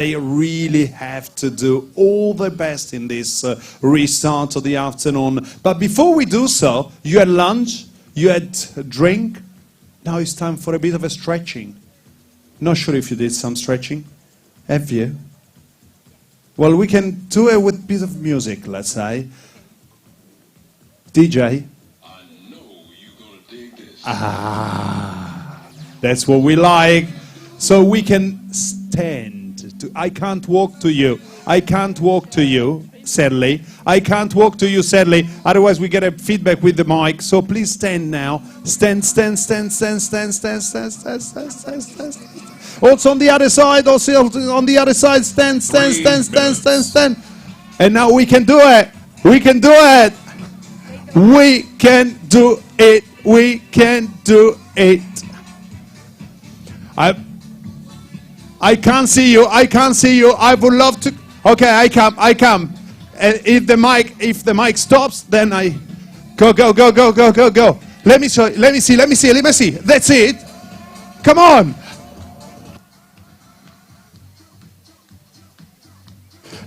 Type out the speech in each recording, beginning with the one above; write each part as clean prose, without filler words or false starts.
They really have to do all their best in this restart of the afternoon. But before we do so, you had lunch, you had a drink. Now it's time for a bit of a stretching. Not sure if you did some stretching. Have you? Well, we can do it with a bit of music, let's say. DJ? I know you're gonna dig this. That's what we like. So we can stand. I can't walk to you. I can't walk to you, sadly. I can't walk to you, sadly. Otherwise, we get a feedback with the mic. So please stand now. Stand. Also on the other side. Also on the other side. Stand. And now we can do it. We can do it. We can do it. We can do it. I can't see you. I can't see you. I would love to. Okay, I come. And if the mic stops, then I go. Let me see. That's it. Come on.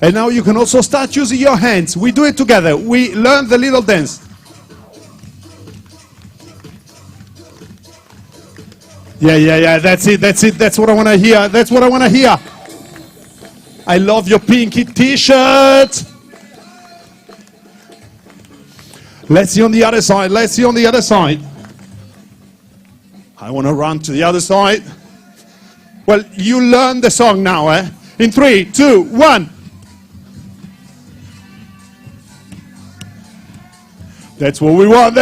And now you can also start using your hands. We do it together. We learn the little dance. Yeah, that's it. That's what I want to hear. I love your pinky t-shirt. Let's see on the other side. I want to run to the other side. Well, you learn the song now, eh? In 3, 2, 1. That's what we want.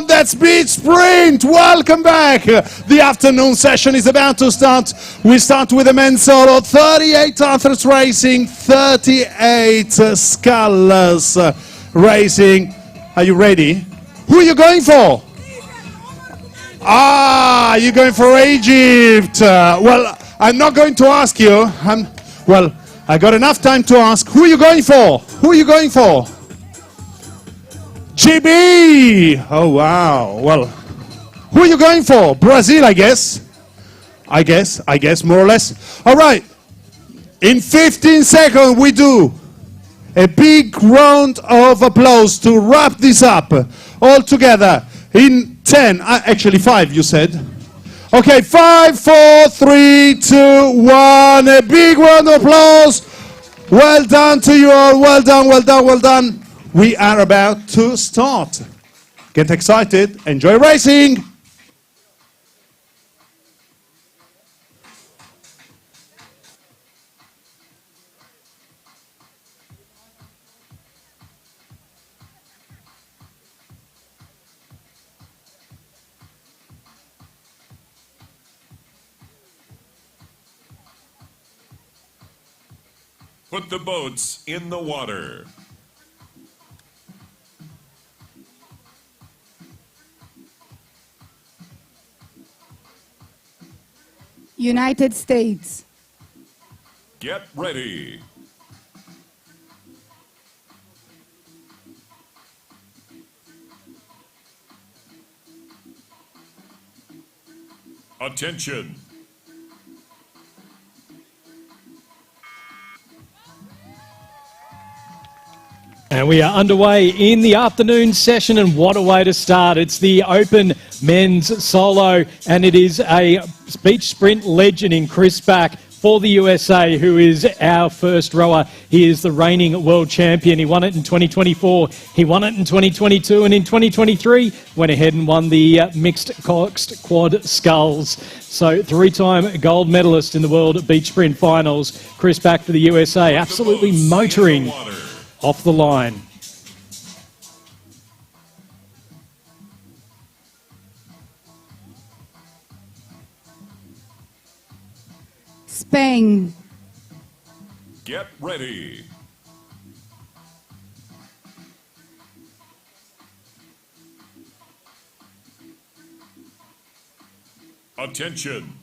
That's Beach Sprint. Welcome back. The afternoon session is about to start. We start with a men's solo. 38 athletes racing. 38 sculls racing. Are you ready? Who are you going for? You're going for Egypt. Well, I'm not going to ask you. I got enough time to ask. Who are you going for? GB! Oh, wow. Well, who are you going for? Brazil, I guess. I guess, more or less. All right. In 15 seconds, we do a big round of applause to wrap this up. All together. In 10, actually 5, you said. Okay, 5, 4, 3, 2, 1. A big round of applause. Well done to you all. Well done. We are about to start. Get excited. Enjoy racing. Put the boats in the water. United States. Get ready. Attention. And we are underway in the afternoon session, and what a way to start. It's the Open Men's Solo, and it is a beach sprint legend in Chris Back for the USA, who is our first rower. He is the reigning world champion. He won it in 2024, he won it in 2022, and in 2023 went ahead and won the mixed coxed quad sculls. So three-time gold medalist in the World Beach Sprint Finals. Chris Back for the USA, absolutely motoring off the line. Spain. Get ready. Attention.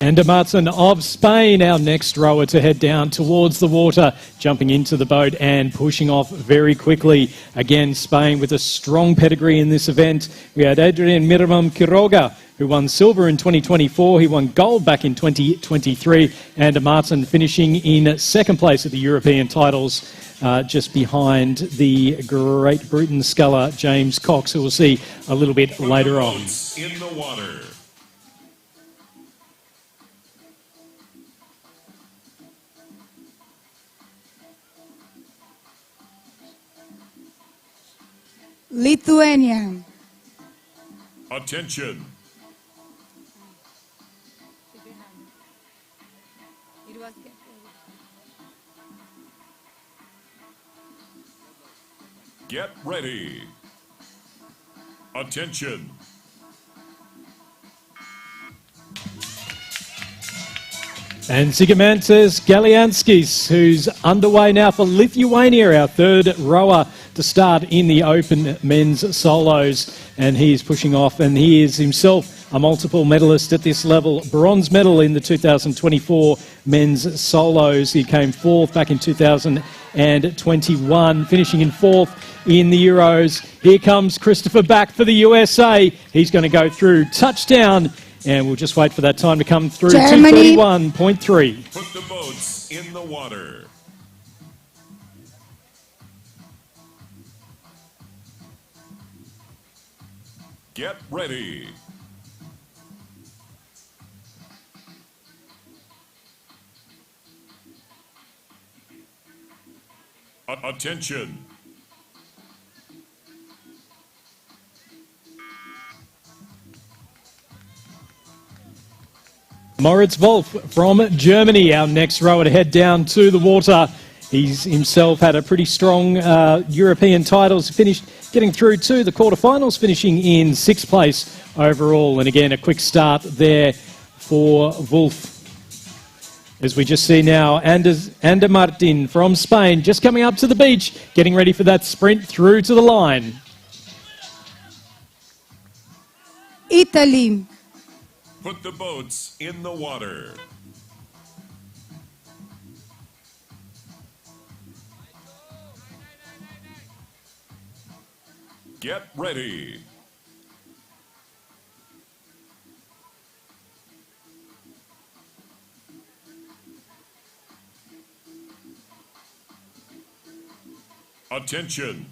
And Martin of Spain, our next rower to head down towards the water, jumping into the boat and pushing off very quickly. Again, Spain with a strong pedigree in this event. We had Adrian Miriam Quiroga, who won silver in 2024. He won gold back in 2023. And Martin finishing in second place at the European titles, just behind the Great Britain sculler James Cox, who we'll see a little bit later on. In the water. Lithuania. Attention. Get ready. Attention. And Zigimantas Galianskis, who's underway now for Lithuania, our third rower to start in the Open men's solos. And he's pushing off, and he is himself a multiple medalist at this level. Bronze medal in the 2024 men's solos. He came fourth back in 2021, finishing in fourth in the Euros. Here comes Christopher back for the USA. He's going to go through touchdown. And we'll just wait for that time to come through. Germany. 2:31.3. Put the boats in the water. Get ready. Attention. Moritz Wolf from Germany, our next rower to head down to the water. He's himself had a pretty strong European titles, finished getting through to the quarterfinals, finishing in sixth place overall. And again, a quick start there for Wolf. As we just see now, Ander Martin from Spain, just coming up to the beach, getting ready for that sprint through to the line. Italy. Put the boats in the water. Get ready. Attention.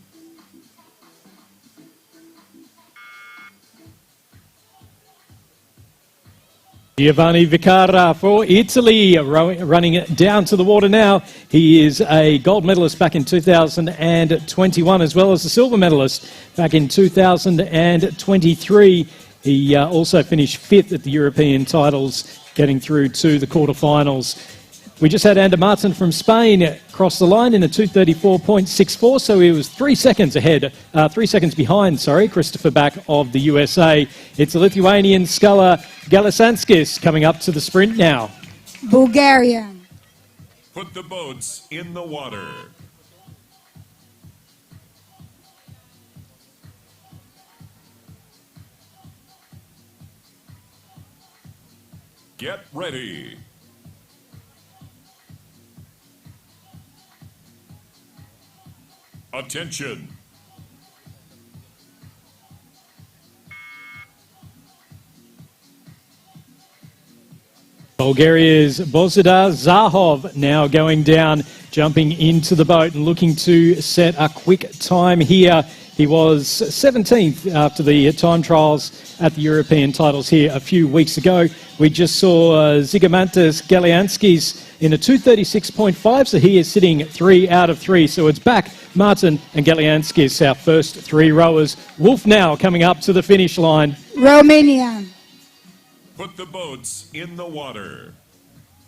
Giovanni Vicara for Italy, running down to the water now. He is a gold medalist back in 2021, as well as a silver medalist back in 2023. He also finished fifth at the European titles, getting through to the quarterfinals. We just had Ander Martin from Spain cross the line in a 2:34.64, so he was 3 seconds ahead, 3 seconds behind, Christopher Back of the USA. It's a Lithuanian sculler, Galisanskis, coming up to the sprint now. Bulgaria. Put the boats in the water. Get ready. Attention. Bulgaria's Bozidar Zahov now going down, jumping into the boat and looking to set a quick time here. He was 17th after the time trials at the European titles here a few weeks ago. We just saw Zigimantas Galianskis in a 2:36.5, so he is sitting 3 out of 3. So it's back, Martin and Galianskis, our first three rowers. Wolf now coming up to the finish line. Romania. Put the boats in the water.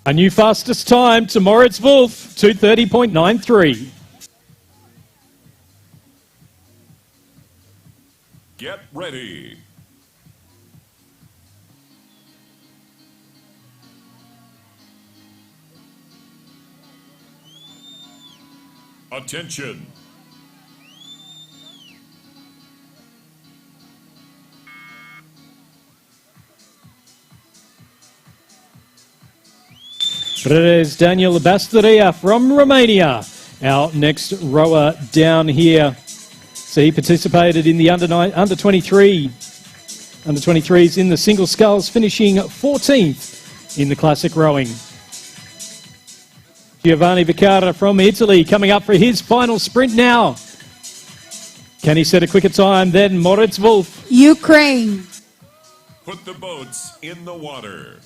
A new fastest time to Moritz Wolf, 2:30.93. Get ready. Attention. There's Daniel Basteria from Romania, our next rower down here. So he participated in the under 23s in the single sculls, finishing 14th in the classic rowing. Giovanni Vicara from Italy coming up for his final sprint now. Can he set a quicker time than Moritz Wolf? Ukraine. Put the boats in the water.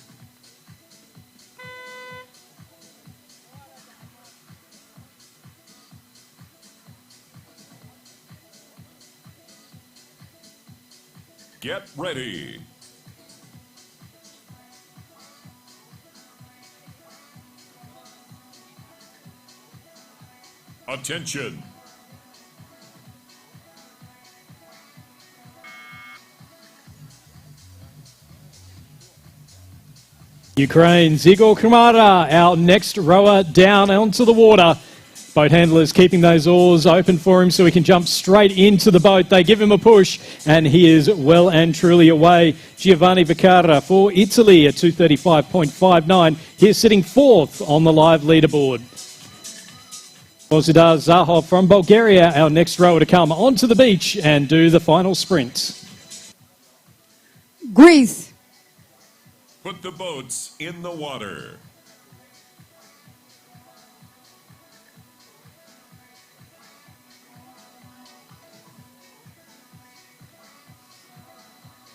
Get ready. Attention. Ukraine's Igor Kamara, our next rower down onto the water. Boat handlers keeping those oars open for him so he can jump straight into the boat. They give him a push and he is well and truly away. Giovanni Vicara for Italy at 2:35.59. He's sitting fourth on the live leaderboard. Bozidar Zahov from Bulgaria, our next rower to come onto the beach and do the final sprint. Greece. Put the boats in the water.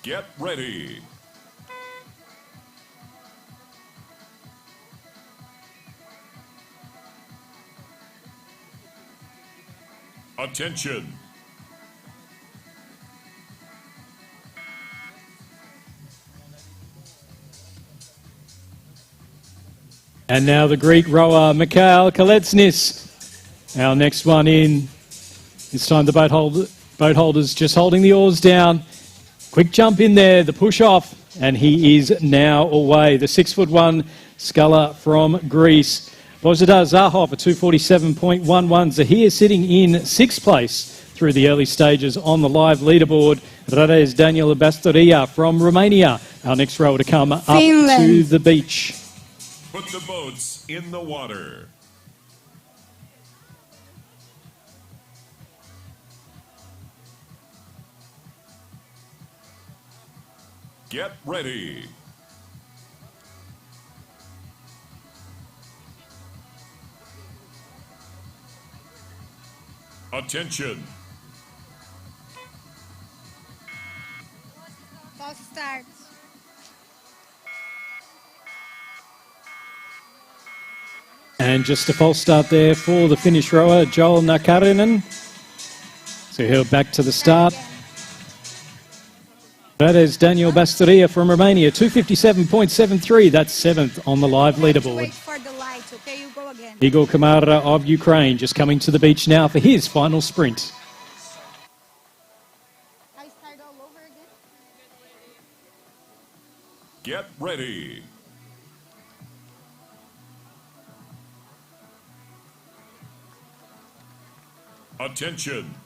Get ready. Attention. And now the Greek rower, Mikhail Kaletsnis. Our next one in. This time the boat holders just holding the oars down. Quick jump in there, the push off, and he is now away. The 6'1" sculler from Greece. Bozidar Zahov at 2:47.11. Zahir sitting in sixth place through the early stages on the live leaderboard. Radez Daniel Basteria from Romania. Our next rower to come up Finland. to the beach. Put the boats in the water. Get ready. Attention. False start. And just a false start there for the Finnish rower, Joel Nakarinen. So he'll back to the start. That is Daniel Basteria from Romania, 2:57.73. That's seventh on the live leaderboard. Wait for the lights, okay? You go again. Igor Kamara of Ukraine just coming to the beach now for his final sprint. I start all over again? Get ready. Attention.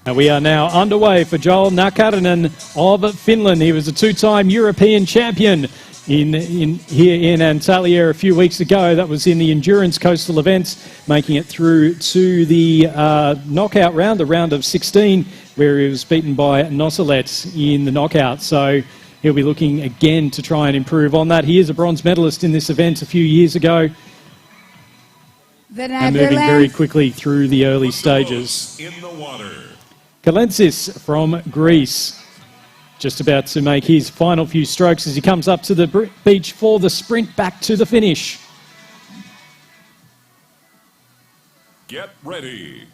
And we are now underway for Joel Nakarinen of Finland. He was a two-time European champion here in Antalya a few weeks ago. That was in the endurance coastal events, making it through to the knockout round, the round of 16, where he was beaten by Noselet in the knockout. So he'll be looking again to try and improve on that. He is a bronze medalist in this event a few years ago. The And moving very quickly through the early stages. In the water. Kalensis from Greece, just about to make his final few strokes as he comes up to the beach for the sprint back to the finish. Get ready.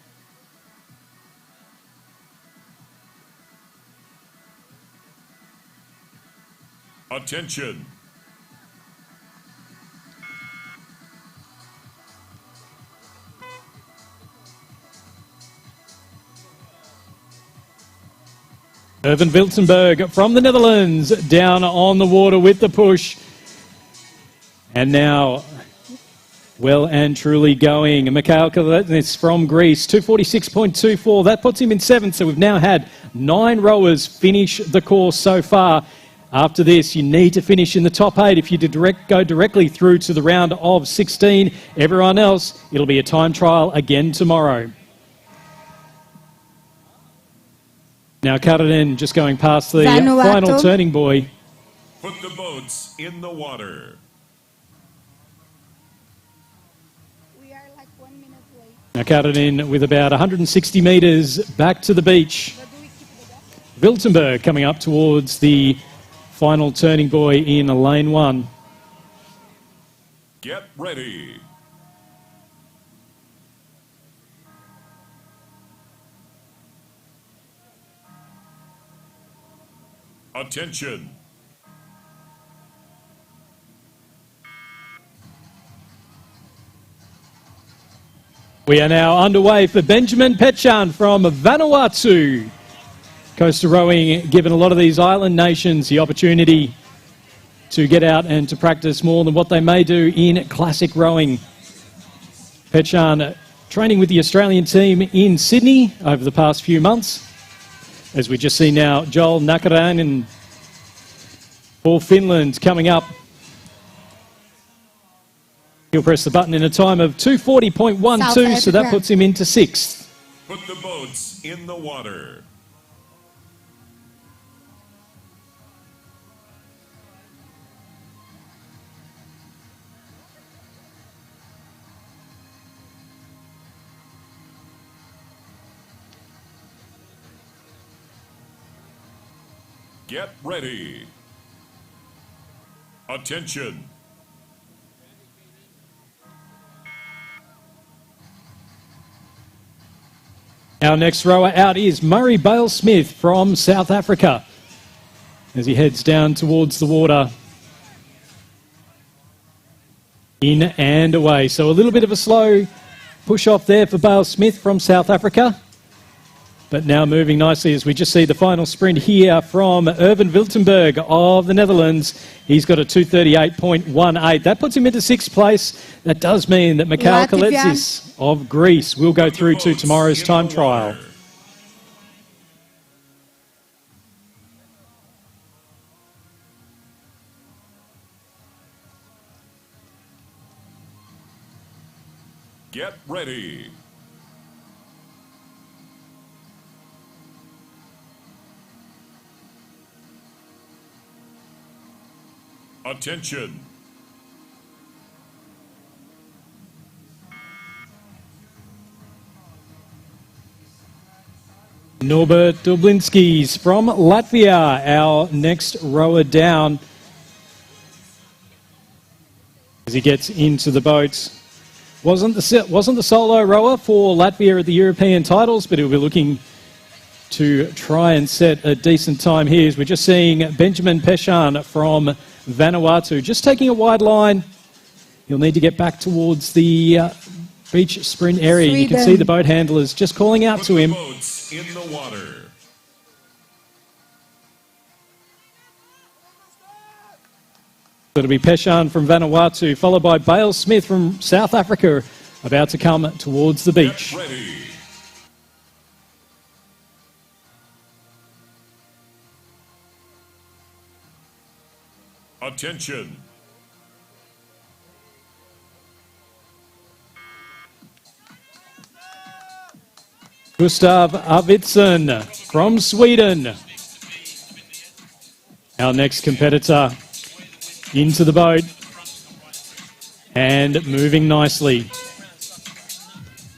Attention. Irvin Wiltenberg from the Netherlands down on the water with the push. And now well and truly going. Mikhail Kaletnis from Greece, 246.24. That puts him in 7th. So we've now had 9 rowers finish the course so far. After this, you need to finish in the top 8 if you go directly through to the round of 16. Everyone else, it'll be a time trial again tomorrow. Now Karaden just going past the Vanuatu. final turning buoy. Put the boats in the water. We are like 1 minute late. Now Karaden with about 160 metres back to the beach. But do we keep the gap? Wiltenberg coming up towards the final turning buoy in lane 1. Get ready. Attention. We are now underway for Benjamin Petchan from Vanuatu. Coastal rowing, given a lot of these island nations the opportunity to get out and to practice more than what they may do in classic rowing. Petchan training with the Australian team in Sydney over the past few months. As we just see now, Joel Nakarainen for Finland coming up. He'll press the button in a time of 2:40.12, so that puts him into 6th. Put the boats in the water. Get ready. Attention. Our next rower out is Murray Bale-Smith from South Africa as he heads down towards the water. In and away. So a little bit of a slow push off there for Bale-Smith from South Africa. But now moving nicely as we just see the final sprint here from Erwin Wiltenberg of the Netherlands. He's got a 2:38.18. That puts him into 6th place. That does mean that Mikhail Latvia. Kaletsis of Greece will go through to tomorrow's time trial. Get ready. Attention. Norbert Dublinskis from Latvia, our next rower down. As he gets into the boat. Wasn't the solo rower for Latvia at the European titles, but he'll be looking to try and set a decent time here. As we're just seeing Benjamin Petchan from Vanuatu just taking a wide line. He'll need to get back towards the beach sprint area. Sweden. You can see the boat handlers just calling out to him. Put the boats in the water. It'll be Petchan from Vanuatu, followed by Bale-Smith from South Africa, about to come towards the beach. Get ready. Attention. Gustav Arvidsson from Sweden. Our next competitor into the boat and moving nicely.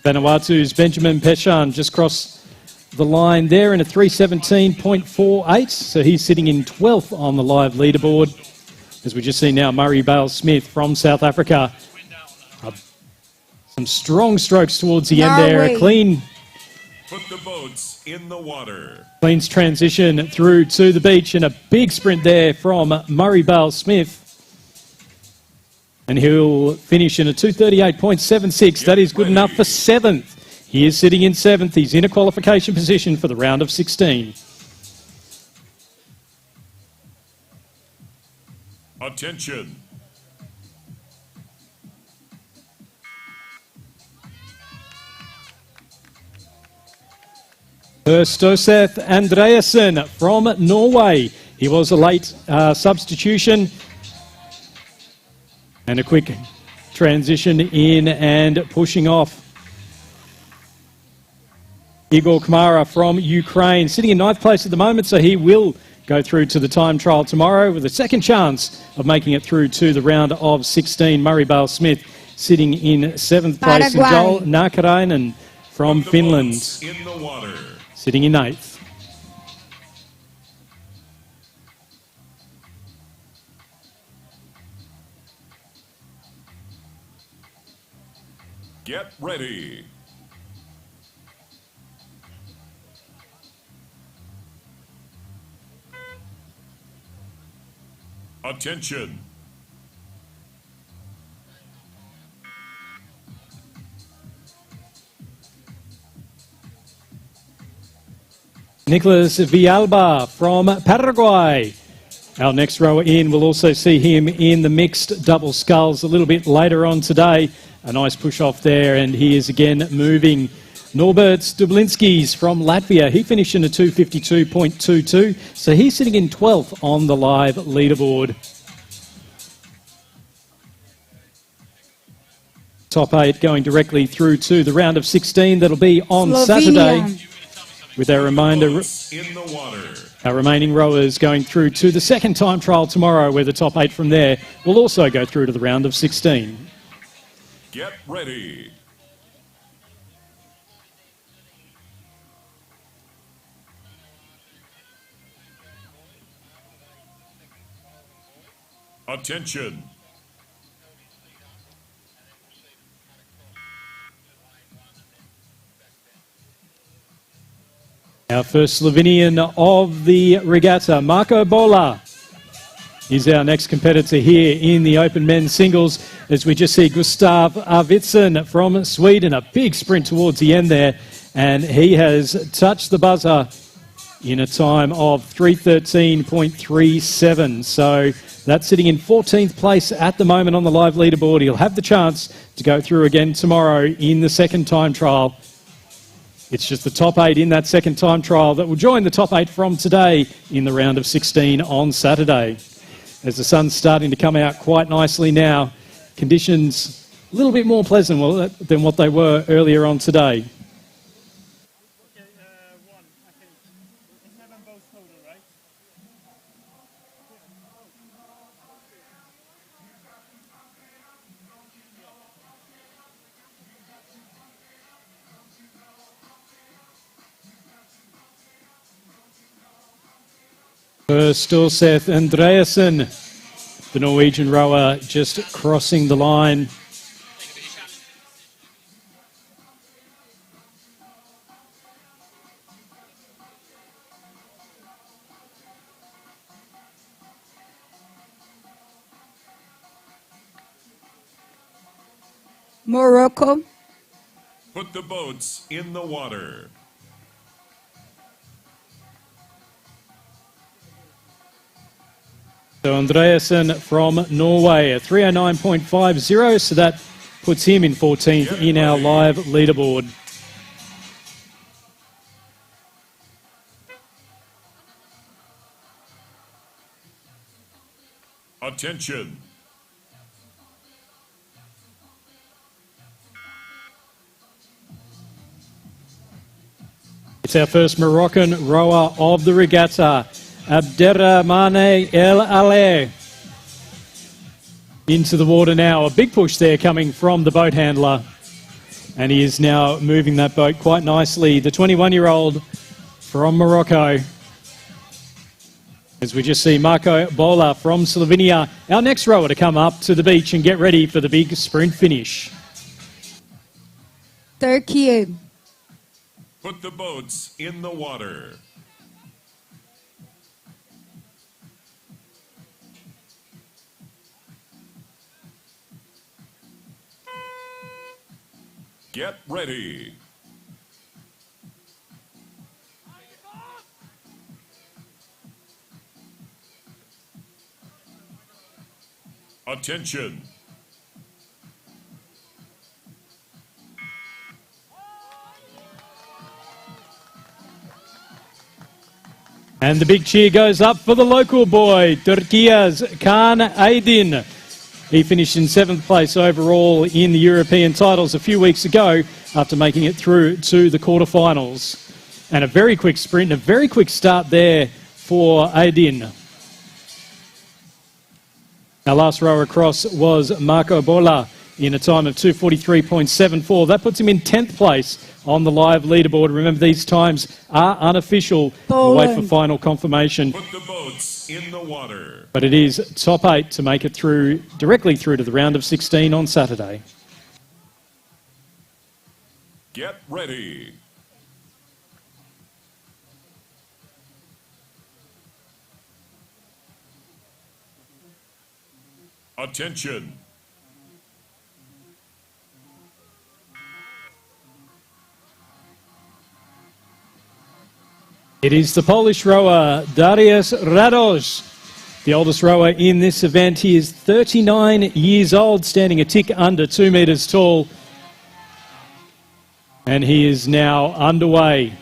Vanuatu's Benjamin Petchan just crossed the line there in a 3:17.48, so he's sitting in 12th on the live leaderboard. As we just see now, Murray Bale-Smith from South Africa. Some strong strokes towards the end there. A clean Put the boats in the water. Cleans transition through to the beach and a big sprint there from Murray Bale-Smith. And he'll finish in a 2:38.76. That is good enough for 7th. He is sitting in 7th. He's in a qualification position for the round of 16. Attention. Stoseth Andreasen from Norway. He was a late substitution. And a quick transition in and pushing off. Igor Kamara from Ukraine, sitting in 9th place at the moment, so he will go through to the time trial tomorrow with a second chance of making it through to the round of 16. Murray Bale-Smith sitting in 7th place. And Joel Nakarainen from Finland In the water. sitting in 8th. Get ready. Attention. Nicholas Villalba from Paraguay. Our next rower in, we'll also see him in the mixed double sculls a little bit later on today. A nice push off there, and he is again moving. Norbert Dublinskis from Latvia. He finished in a 252.22, so he's sitting in 12th on the live leaderboard. Top 8 going directly through to the round of 16. That'll be on Saturday. With our reminder, In the water. our remaining rowers going through to the second time trial tomorrow, where the top 8 from there will also go through to the round of 16. Get ready. Attention. Our first Slovenian of the regatta, Marko Bola, is our next competitor here in the open men's singles, as we just see Gustav Arvidsson from Sweden. A big sprint towards the end there, and he has touched the buzzer in a time of 3:13.37. So that's sitting in 14th place at the moment on the live leaderboard. He'll have the chance to go through again tomorrow in the second time trial. It's just the top 8 in that second time trial that will join the top 8 from today in the round of 16 on Saturday. As the sun's starting to come out quite nicely now, conditions a little bit more pleasant than what they were earlier on today. Stoseth Andreasen, the Norwegian rower, just crossing the line. Morocco. Put the boats in the water. So Andreasen from Norway, a 309.50, so that puts him in 14th in our live leaderboard. Attention. It's our first Moroccan rower of the regatta, Abderrahmane El Ale. Into the water now. A big push there coming from the boat handler. And he is now moving that boat quite nicely. The 21-year-old from Morocco. As we just see Marko Bola from Slovenia, our next rower to come up to the beach and get ready for the big sprint finish. Turkey. Put the boats in the water. Get ready. Attention. And the big cheer goes up for the local boy, Turkiye's Kaan Aydin. He finished in 7th place overall in the European titles a few weeks ago after making it through to the quarterfinals. And a very quick sprint, a very quick start there for Aydin. Our last rower across was Marco Bola in a time of 2:43.74. That puts him in 10th place on the live leaderboard. Remember, these times are unofficial. We'll wait for final confirmation. Put the boats in the water. But it is top 8 to make it through, directly through to the round of 16 on Saturday. Get ready. Attention. It is the Polish rower, Dariusz Radosz, the oldest rower in this event. He is 39 years old, standing a tick under 2 metres tall. And he is now underway.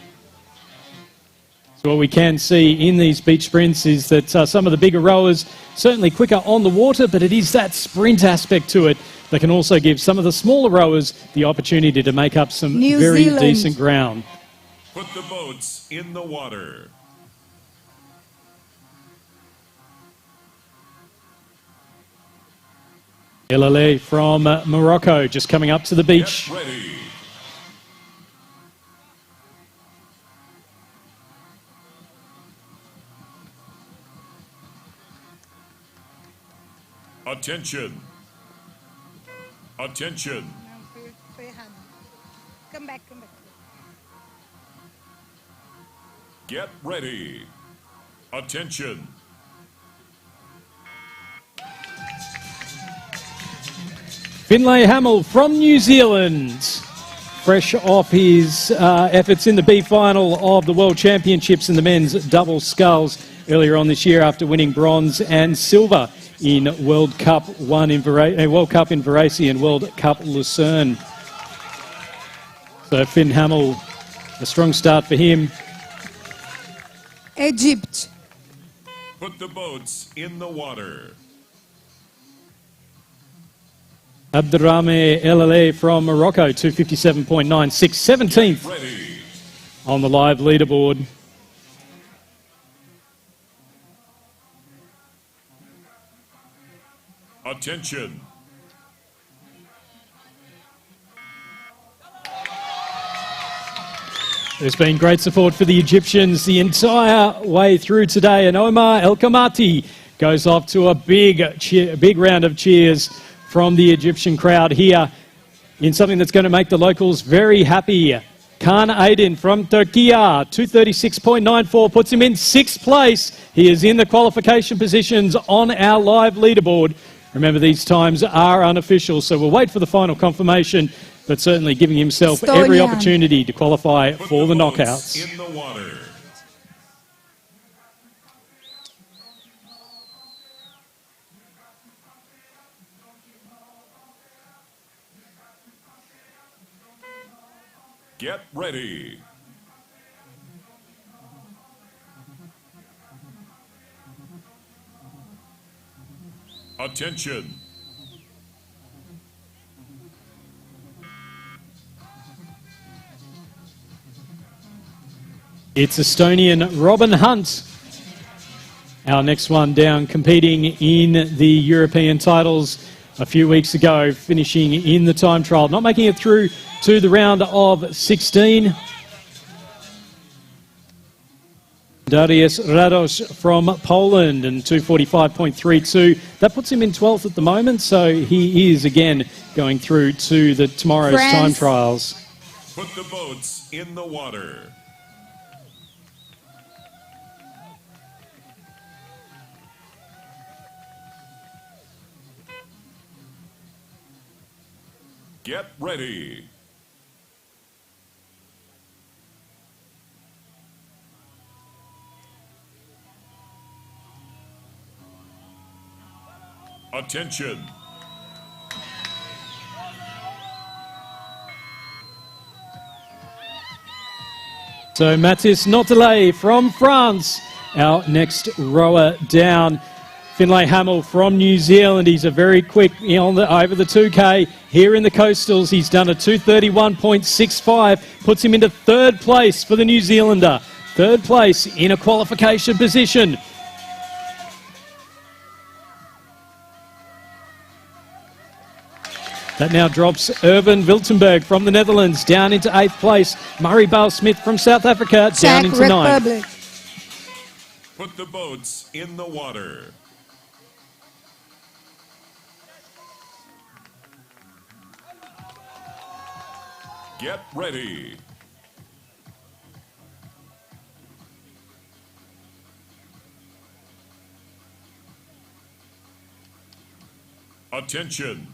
So what we can see in these beach sprints is that some of the bigger rowers certainly quicker on the water, but it is that sprint aspect to it that can also give some of the smaller rowers the opportunity to make up some New very Zealand. decent ground. Put the boats in the water. Elaleh from Morocco just coming up to the beach. Get ready. Attention. Attention. Come back, come back. Get ready. Attention. Finlay Hamill from New Zealand, fresh off his efforts in the B final of the World Championships in the men's double sculls earlier on this year after winning bronze and silver in World Cup in Varese and World Cup Lucerne. So Finn Hamill, a strong start for him. Egypt. Put the boats in the water. Abderrahmane Elaleh from Morocco, 257.96, 17th Ready. on the live leaderboard. Attention. There's been great support for the Egyptians the entire way through today, and Omar El Kamati goes off to a big round of cheers from the Egyptian crowd here in something that's going to make the locals very happy. Kaan Aydin from Turkey, 236.94, puts him in 6th place. He is in the qualification positions on our live leaderboard. Remember, these times are unofficial, so we'll wait for the final confirmation, but certainly giving himself every Estonia. opportunity to qualify Put for the boats knockouts. in the water. Get ready. Attention. It's Estonian Robin Hunt, our next one down, competing in the European titles a few weeks ago, finishing in the time trial, not making it through to the round of 16. Dariusz Radosz from Poland and 245.32. That puts him in 12th at the moment, so he is again going through to the tomorrow's France. time trials. Put the boats in the water. Get ready. Attention. So Mathis Notelet from France our next rower down. Finlay Hamill from New Zealand. He's a very quick over the 2K. Here in the Coastals, he's done a 2:31.65, puts him into third place for the New Zealander. Third place in a qualification position. That now drops Urban Wiltenberg from the Netherlands down into 8th place. Murray Bale-Smith from South Africa down into 9th. Put the boats in the water. Get ready. Attention.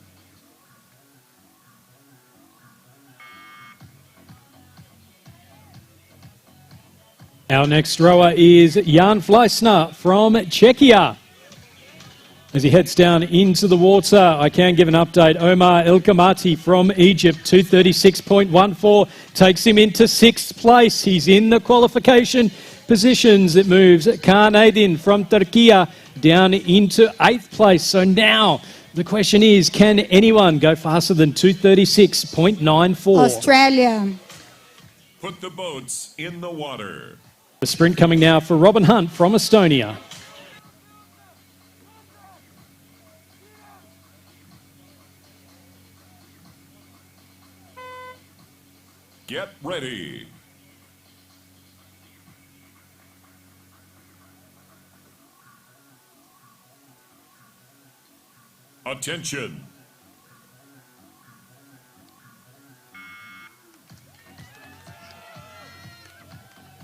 Our next rower is Jan Fleissner from Czechia. As he heads down into the water, I can give an update. Omar El-Kamati from Egypt, 2:36.14, takes him into 6th place. He's in the qualification positions. It moves Kaan Aydin from Turkey down into 8th place. So now the question is, can anyone go faster than 2:36.94? Australia. Put the boats in the water. The sprint coming now for Robin Hunt from Estonia. Get ready. Attention.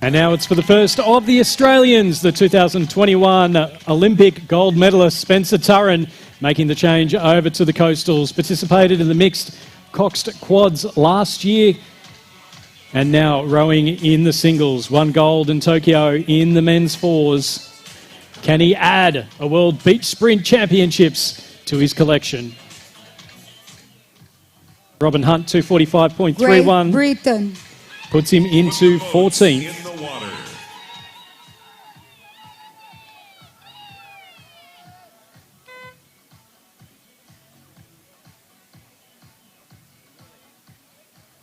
And now it's for the first of the Australians, the 2021 Olympic gold medalist Spencer Turren, making the change over to the Coastals. Participated in the mixed coxed quads last year and now rowing in the singles. Won gold in Tokyo in the men's fours. Can he add a World Beach Sprint Championships to his collection? Robin Hunt, 2:45.31. Great Britain. Puts him into 14th. In the water.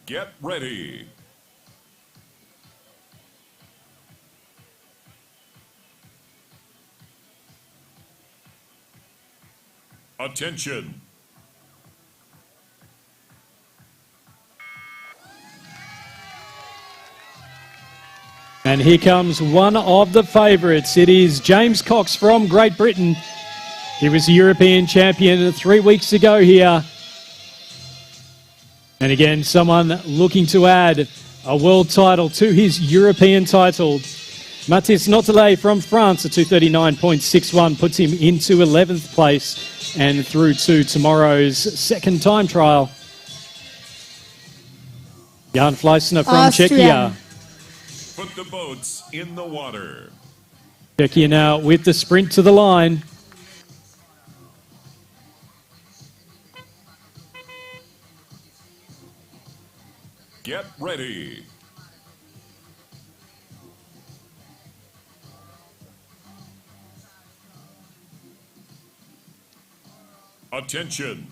Get ready. Attention. And here comes one of the favourites. It is James Cox from Great Britain. He was the European champion 3 weeks ago here. And again, someone looking to add a world title to his European title. Mathis Notelet from France, a 2:39.61, puts him into 11th place and through to tomorrow's second time trial. Jan Fleissner from Austria. Czechia. Put the boats in the water. Czechia now with the sprint to the line. Get ready. Attention.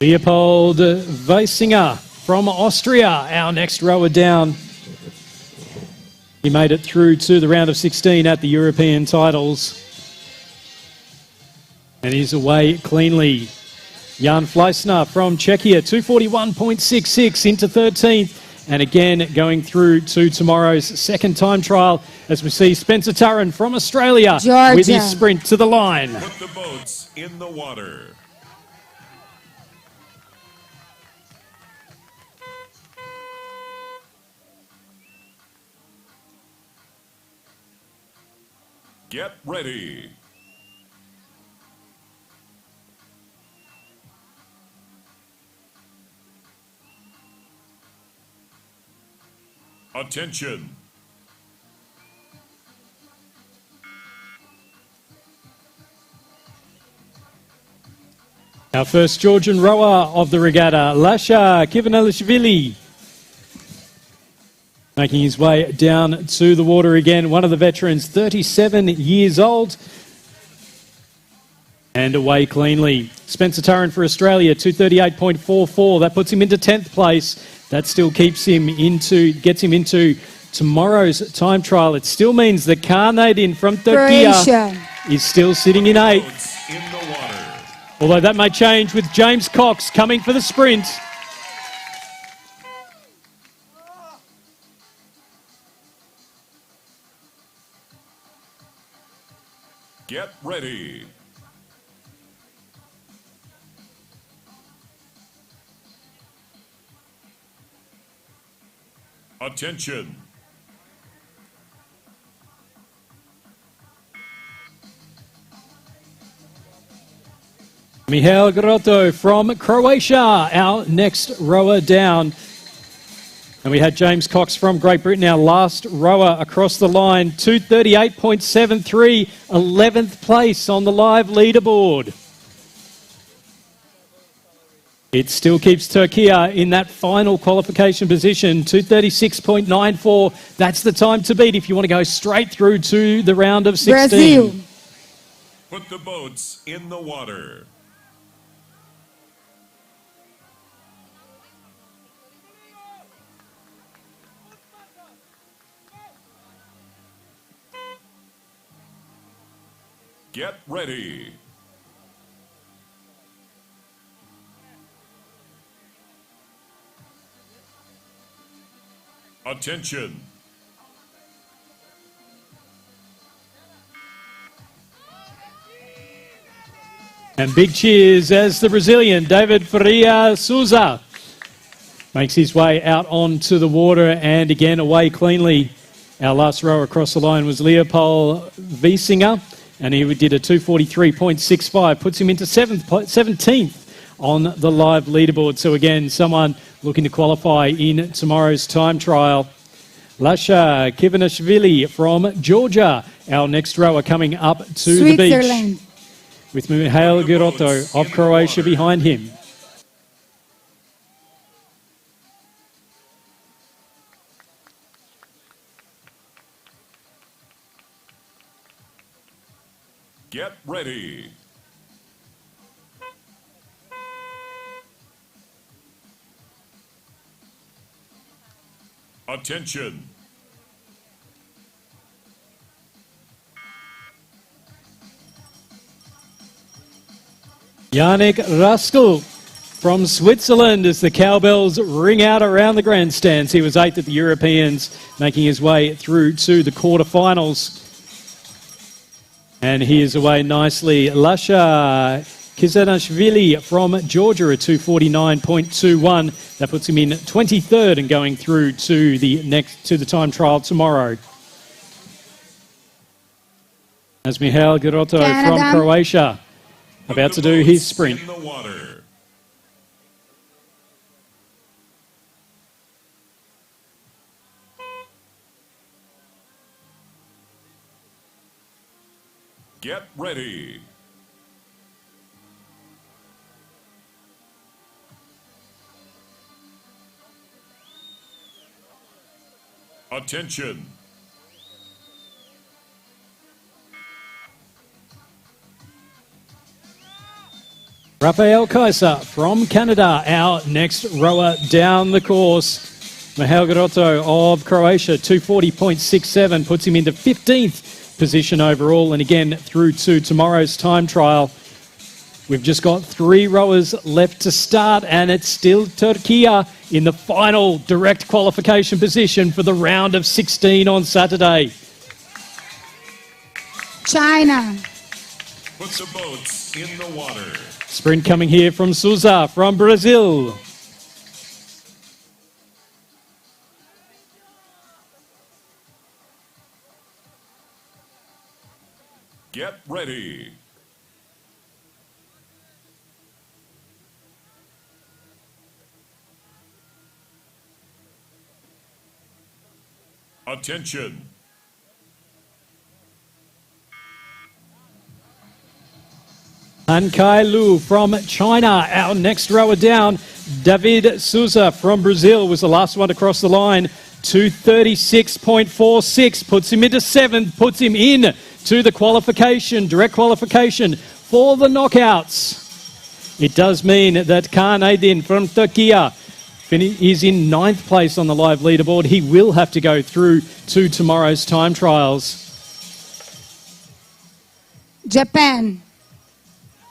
Leopold Weisinger from Austria, our next rower down. He made it through to the round of 16 at the European titles. And he's away cleanly. Jan Fleissner from Czechia, 2:41.66 into 13th. And again, going through to tomorrow's second time trial as we see Spencer Turren from Australia Georgia. with his sprint to the line. Put the boats in the water. Get ready. Attention. Our first Georgian rower of the regatta, Lasha Kivanelishvili, making his way down to the water again. One of the veterans, 37 years old, and away cleanly. Spencer Turren for Australia, 238.44. That puts him into 10th place. That still gets him into tomorrow's time trial. It still means that Karnadin from Turkey Croatia. is still sitting in 8th. Boats in the water. Although that may change with James Cox coming for the sprint. Get ready. Attention. Mihail Grotto from Croatia, our next rower down. And we had James Cox from Great Britain, our last rower across the line, 238.73, 11th place on the live leaderboard. It still keeps Turkey in that final qualification position, 236.94. That's the time to beat if you want to go straight through to the round of 16. Brazil. Put the boats in the water. Get ready. Attention. And big cheers as the Brazilian David Faria Souza makes his way out onto the water and again away cleanly. Our last rower across the line was Leopold Wiesinger, and he did a 243.65, puts him into 17th on the live leaderboard. So again, someone looking to qualify in tomorrow's time trial. Lasha Kivanashvili from Georgia, our next rower coming up to the beach, Switzerland. with Mihail Girotto of Croatia behind him. Get ready. Attention. Yannick Raskel from Switzerland as the cowbells ring out around the grandstands. He was 8th at the Europeans, making his way through to the quarterfinals. And he is away nicely. Lasha Kizanashvili from Georgia at 249.21. That puts him in 23rd and going through to the time trial tomorrow. As Mihail Girotto from Canada. Croatia about to do his sprint. In the water. Get ready. Attention. Rafael Kaiser from Canada, our next rower down the course. Mihail Grotto of Croatia, 240.67, puts him into 15th position overall. And again, through to tomorrow's time trial. We've just got 3 rowers left to start, and it's still Turkey in the final direct qualification position for the round of 16 on Saturday. China. Put the boats in the water. Sprint coming here from Souza from Brazil. Get ready. Attention. Han Kai Lu from China. Our next rower down, David Souza from Brazil, was the last one to cross the line. 236.46 puts him into 7th, puts him in to the qualification, direct qualification for the knockouts. It does mean that Kaan Aydin from Turkey is in 9th place on the live leaderboard. He will have to go through to tomorrow's time trials. Japan.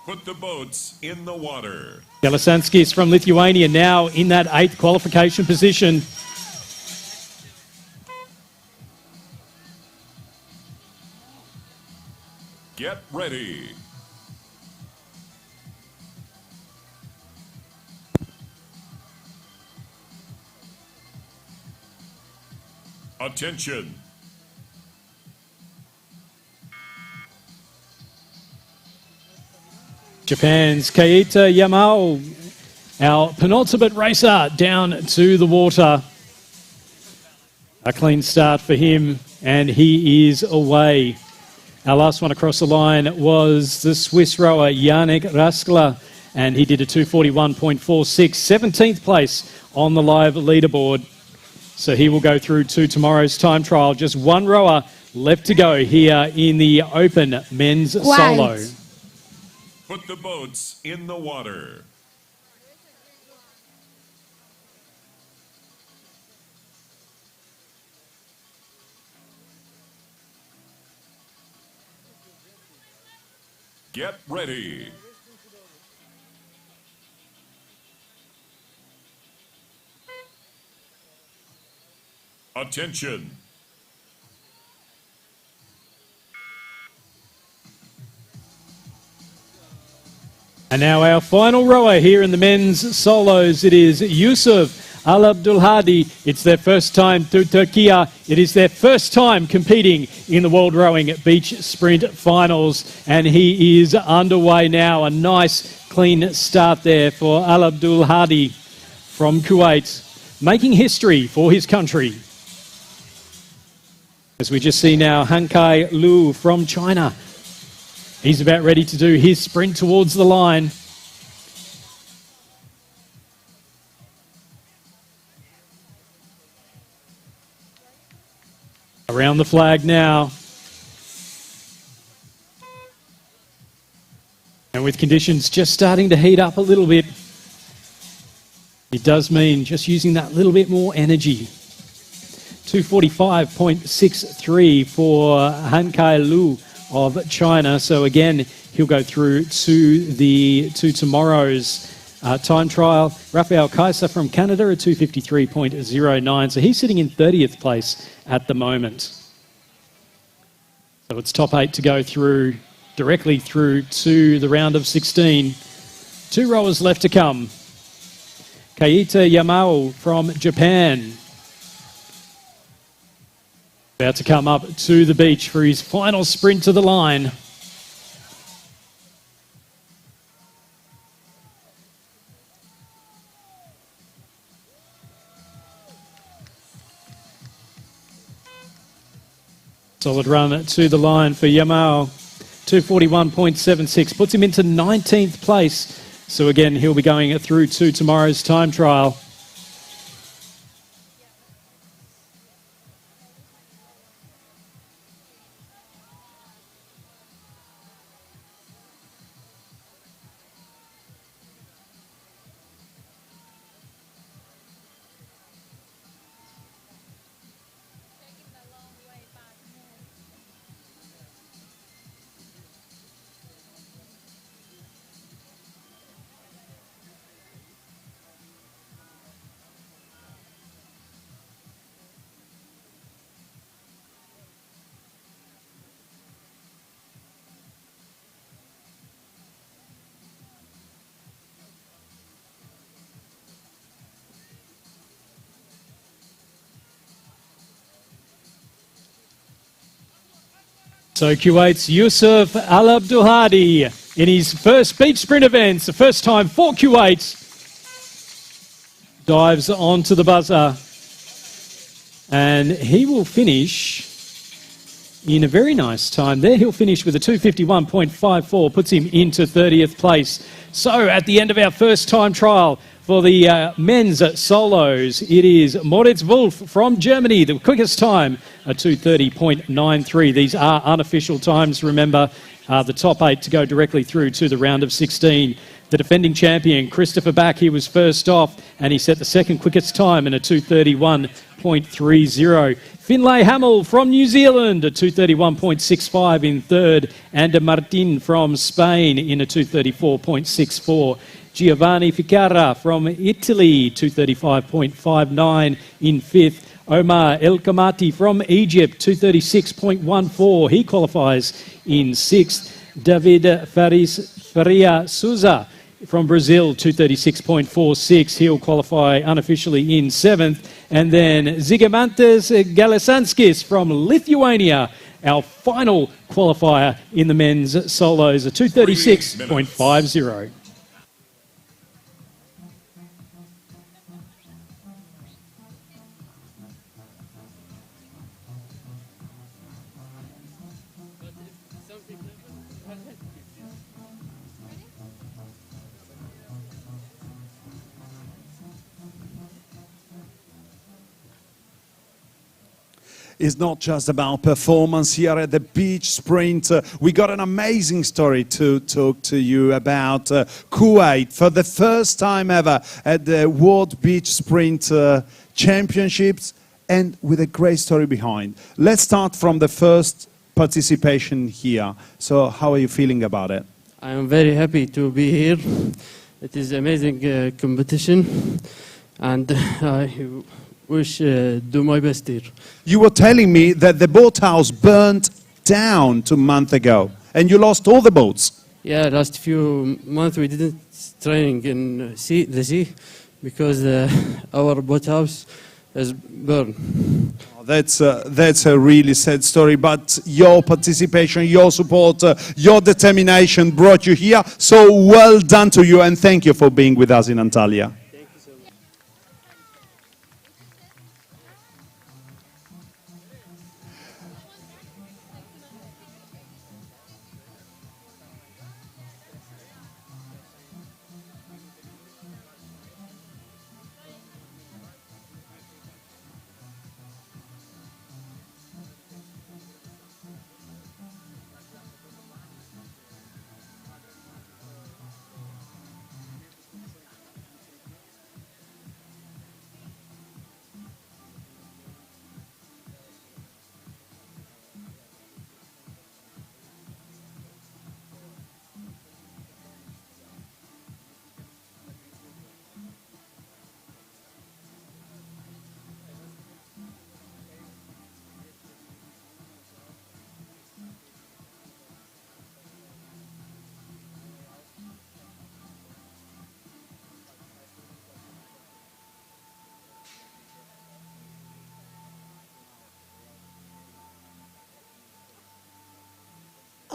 Put the boats in the water. Galasanskis from Lithuania now in that 8th qualification position. Get ready. Attention. Japan's Keita Yamao, our penultimate racer, down to the water. A clean start for him, and he is away. Our last one across the line was the Swiss rower Yannick Raskler, and he did a 241.46, 17th place on the live leaderboard. So he will go through to tomorrow's time trial. Just one rower left to go here in the open men's solo. Put the boats in the water. Get ready. Attention. And now our final rower here in the men's solos. It is Yusuf Al Abdulhadi. It's their first time to Turkey. It is their first time competing in the World Rowing Beach Sprint Finals. And he is underway now. A nice, clean start there for Al Abdulhadi from Kuwait, making history for his country. As we just see now, Han Kai Lu from China. He's about ready to do his sprint towards the line. Around the flag now. And with conditions just starting to heat up a little bit, it does mean just using that little bit more energy. 245.63 for Han Kai Lu of China. So again, he'll go through to tomorrow's time trial. Rafael Kaiser from Canada, a 253.09. So he's sitting in 30th place at the moment. So it's top 8 to go through, directly through to the round of 16. 2 rowers left to come. Keita Yamao from Japan, about to come up to the beach for his final sprint to the line. Solid run to the line for Yamao. 241.76 puts him into 19th place. So again, he'll be going through to tomorrow's time trial. So Kuwait's Yusuf Al Abdulhadi in his first beach sprint events, the first time for Kuwait, dives onto the buzzer, and he will finish in a very nice time there. He'll finish with a 251.54, puts him into 30th place. So at the end of our first time trial for the men's solos, it is Moritz Wolf from Germany, the quickest time, a 230.93. These are unofficial times, remember, the top 8 to go directly through to the round of 16. The defending champion, Christopher Back, he was first off, and he set the second quickest time in a 231.30. Finlay Hamill from New Zealand, a 231.65 in third, and Martin from Spain in a 234.64. Giovanni Ficarra from Italy, 235.59 in fifth. Omar El Kamati from Egypt, 236.14. He qualifies in sixth. David Faria Souza from Brazil, 236.46. He'll qualify unofficially in seventh. And then Zigimantas Galesanskis from Lithuania, our final qualifier in the men's solos, a 236.50. It's not just about performance here at the beach sprint. We got an amazing story to talk to you about Kuwait for the first time ever at the World Beach Sprint Championships, and with a great story behind. Let's start from the first participation here. So how are you feeling about it? I am very happy to be here. It is amazing competition, and I wish do my best here. You were telling me that the boathouse burnt down 2 months ago, and you lost all the boats. Yeah, last few months we didn't training in the sea because our boathouse is burned. That's a really sad story, but your participation, your support, your determination brought you here. So well done to you, and thank you for being with us in Antalya.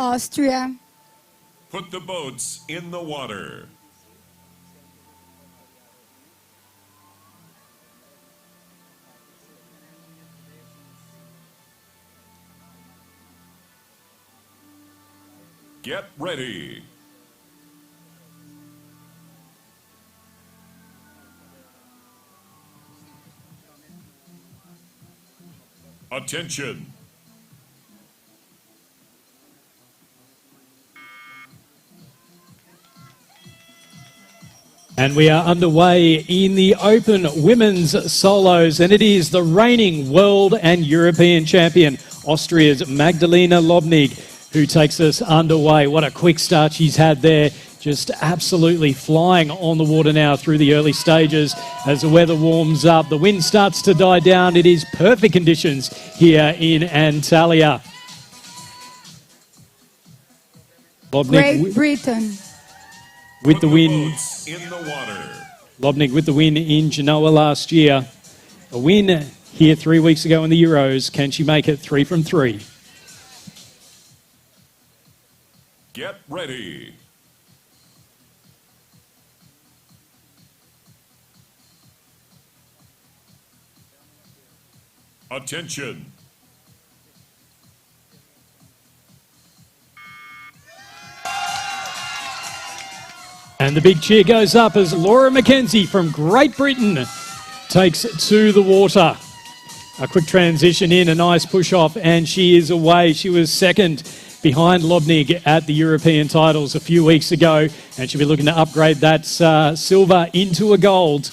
Austria, Put the boats in the water. Get ready. Attention. And we are underway in the Open Women's Solos, and it is the reigning world and European champion, Austria's Magdalena Lobnig, who takes us underway. What a quick start she's had there. Just absolutely flying on the water now through the early stages as the weather warms up. The wind starts to die down. It is perfect conditions here in Antalya. Great Britain. With the win, In the water. Lobnig with the win in Genoa last year. A win here 3 weeks ago in the Euros. Can she make it 3 from 3? Get ready. Attention. And the big cheer goes up as Laura Mackenzie from Great Britain takes to the water. A quick transition in, a nice push off, and she is away. She was second behind Lobnig at the European titles a few weeks ago, and she'll be looking to upgrade that silver into a gold.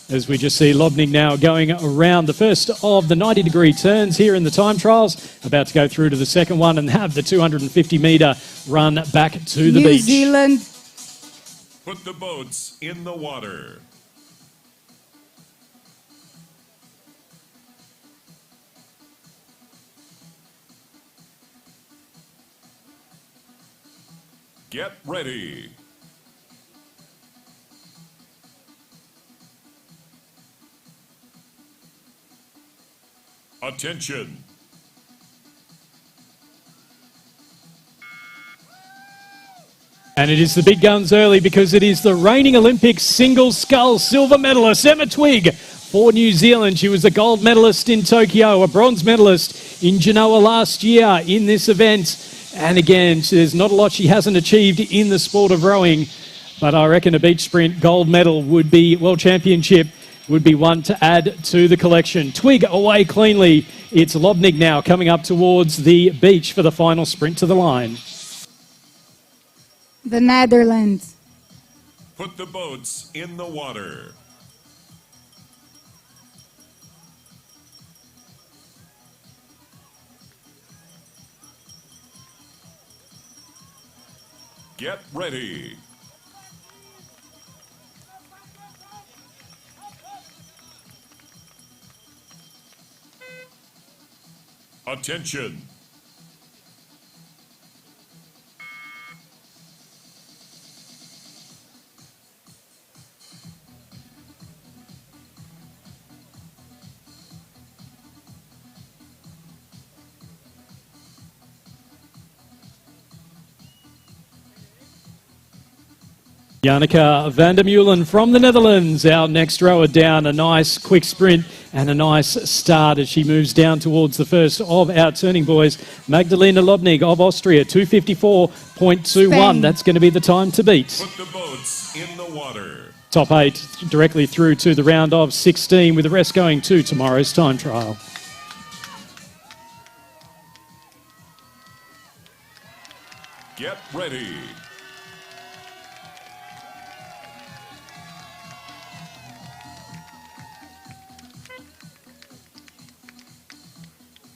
As we just see Lobnig now going around the first of the 90-degree turns here in the time trials, about to go through to the second one and have the 250-metre run back to the New beach. Zealand, Put the boats in the water. Get ready. Attention. And it is the big guns early because it is the reigning Olympic single scull silver medalist, Emma Twigg, for New Zealand. She was a gold medalist in Tokyo, a bronze medalist in Genoa last year in this event. And again, there's not a lot she hasn't achieved in the sport of rowing, but I reckon a beach sprint gold medal would be, World Championship, would be one to add to the collection. Twigg away cleanly. It's Lobnig now coming up towards the beach for the final sprint to the line. the Netherlands, Put the boats in the water. Get ready. Attention. Janneke van der Meulen from the Netherlands, our next rower down. A nice quick sprint and a nice start as she moves down towards the first of our turning boys. Magdalena Lobnig of Austria, 254.21. Spain. That's going to be the time to beat. Put the boats in the water. Top 8 directly through to the round of 16, with the rest going to tomorrow's time trial. Get ready.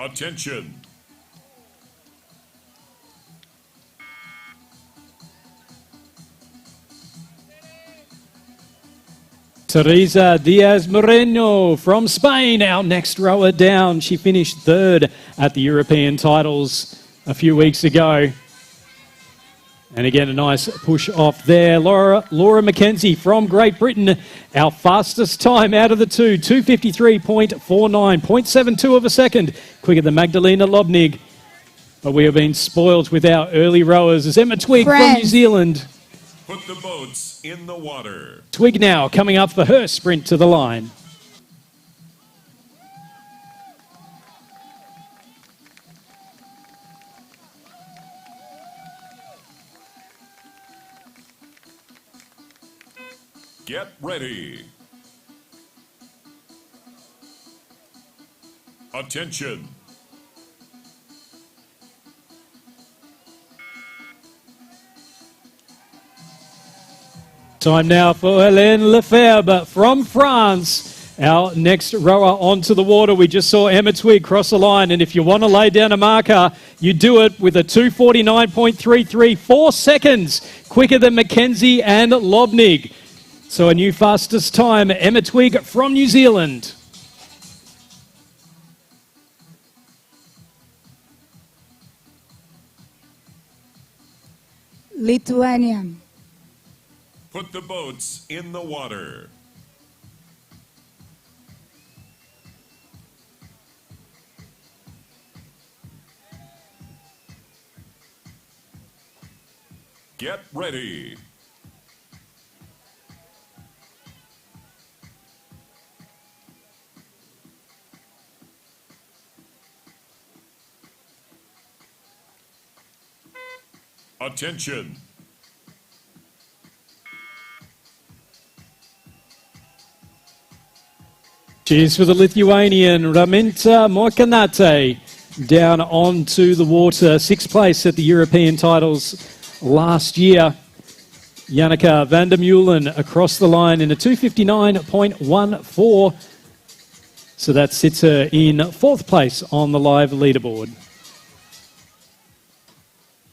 Attention. Teresa Diaz Moreno from Spain, our next rower down. She finished third at the European titles a few weeks ago. And again, a nice push off there. Laura Mackenzie from Great Britain, our fastest time out of the two, 253.49, 0.72 of a second, quicker than Magdalena Lobnig. But we have been spoiled with our early rowers as Emma Twigg from France. New Zealand. Put the boats in the water. Twigg now coming up for her sprint to the line. Get ready. Attention. Time now for Hélène Lefebvre from France. Our next rower onto the water. We just saw Emma Twigg cross the line, and if you want to lay down a marker, you do it with a 2:49.33, 4 seconds quicker than Mackenzie and Lobnig. So a new fastest time, Emma Twigg from New Zealand. Lithuania, Put the boats in the water. Get ready. Attention. Cheers for the Lithuanian Raminta Mokanate down onto the water. 6th place at the European titles last year. Jannica van der Meulen across the line in a 2:59.14. So that sits her in 4th place on the live leaderboard.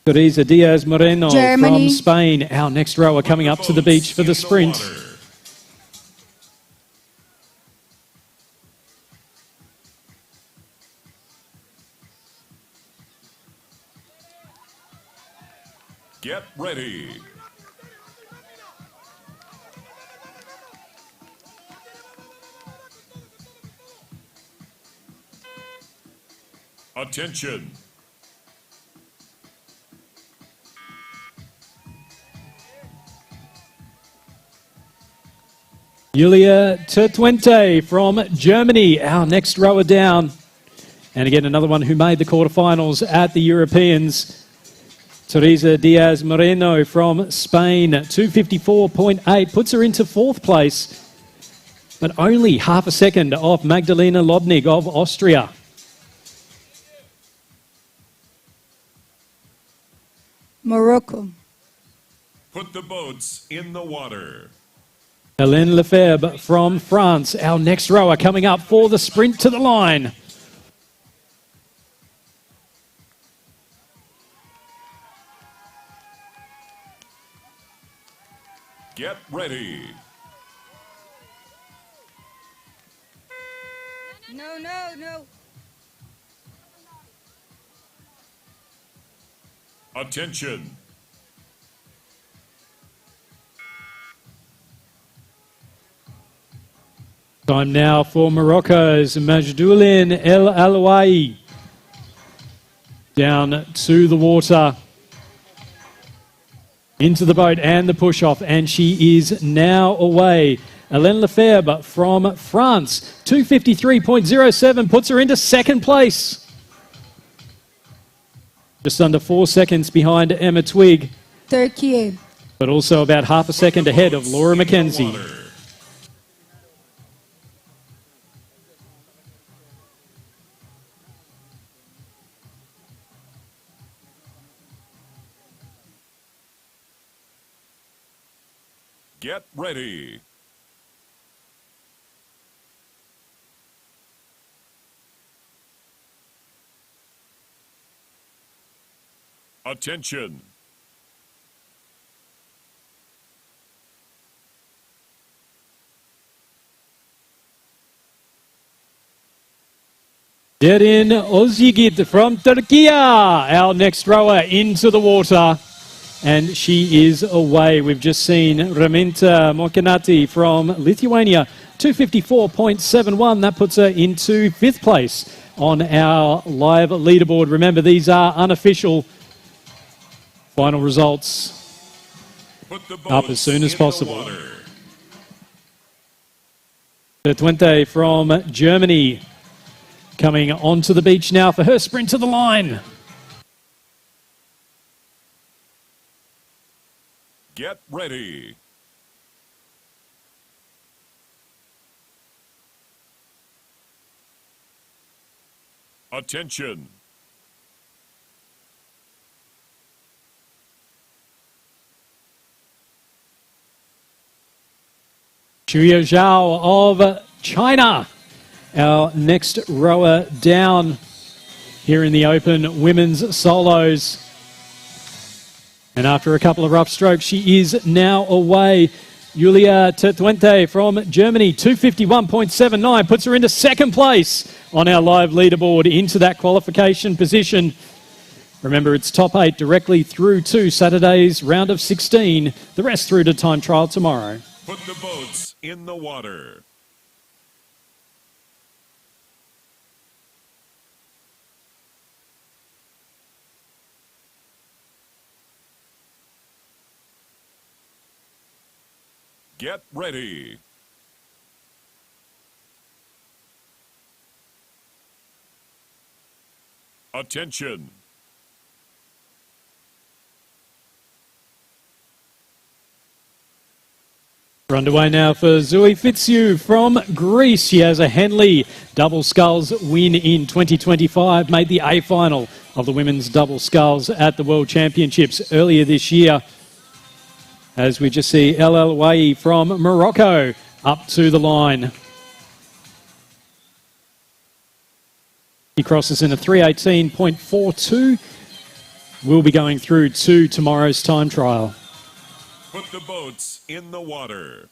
Teresa Diaz Moreno Germany. from Spain, our next rower coming up to the beach for the sprint. Get ready. Attention. Julia Tertwente from Germany, our next rower down. And again, another one who made the quarterfinals at the Europeans. Teresa Diaz Moreno from Spain, 2:54.8, puts her into 4th place, but only half a second off Magdalena Lobnig of Austria. Morocco. Put the boats in the water. Hélène Lefebvre from France, our next rower coming up for the sprint to the line. Get ready. No. Attention. Time now for Morocco's Majdoulin El Alouai. Down to the water. Into the boat and the push-off, and she is now away. Hélène Lefebvre from France, 2:53.07, puts her into 2nd place. Just under 4 seconds behind Emma Twigg, Turkey. but also about half a second ahead of Laura McKenzie. Get ready. Attention. Derin Ozigit from Turkey, our next rower into the water. And she is away. We've just seen Raminta Mokanati from Lithuania, 2:54.71. That puts her into 5th place on our live leaderboard. Remember, these are unofficial. Final results Put the up as soon as boats in the possible. water. Tertwente from Germany coming onto the beach now for her sprint to the line. Get ready. Attention. Chuya Zhao of China, our next rower down here in the open women's solos. And after a couple of rough strokes, she is now away. Julia Tertwente from Germany, 2:51.79, puts her into 2nd place on our live leaderboard into that qualification position. Remember, it's top 8 directly through to Saturday's round of 16, the rest through to time trial tomorrow. Put the boats in the water. Get ready. Attention. We're underway now for Zui Fitsiu from Greece. She has a Henley double sculls win in 2025, made the A final of the women's double sculls at the World Championships earlier this year. As we just see El Wai from Morocco up to the line. He crosses in a 3:18.42. We'll be going through to tomorrow's time trial. Put the boats in the water.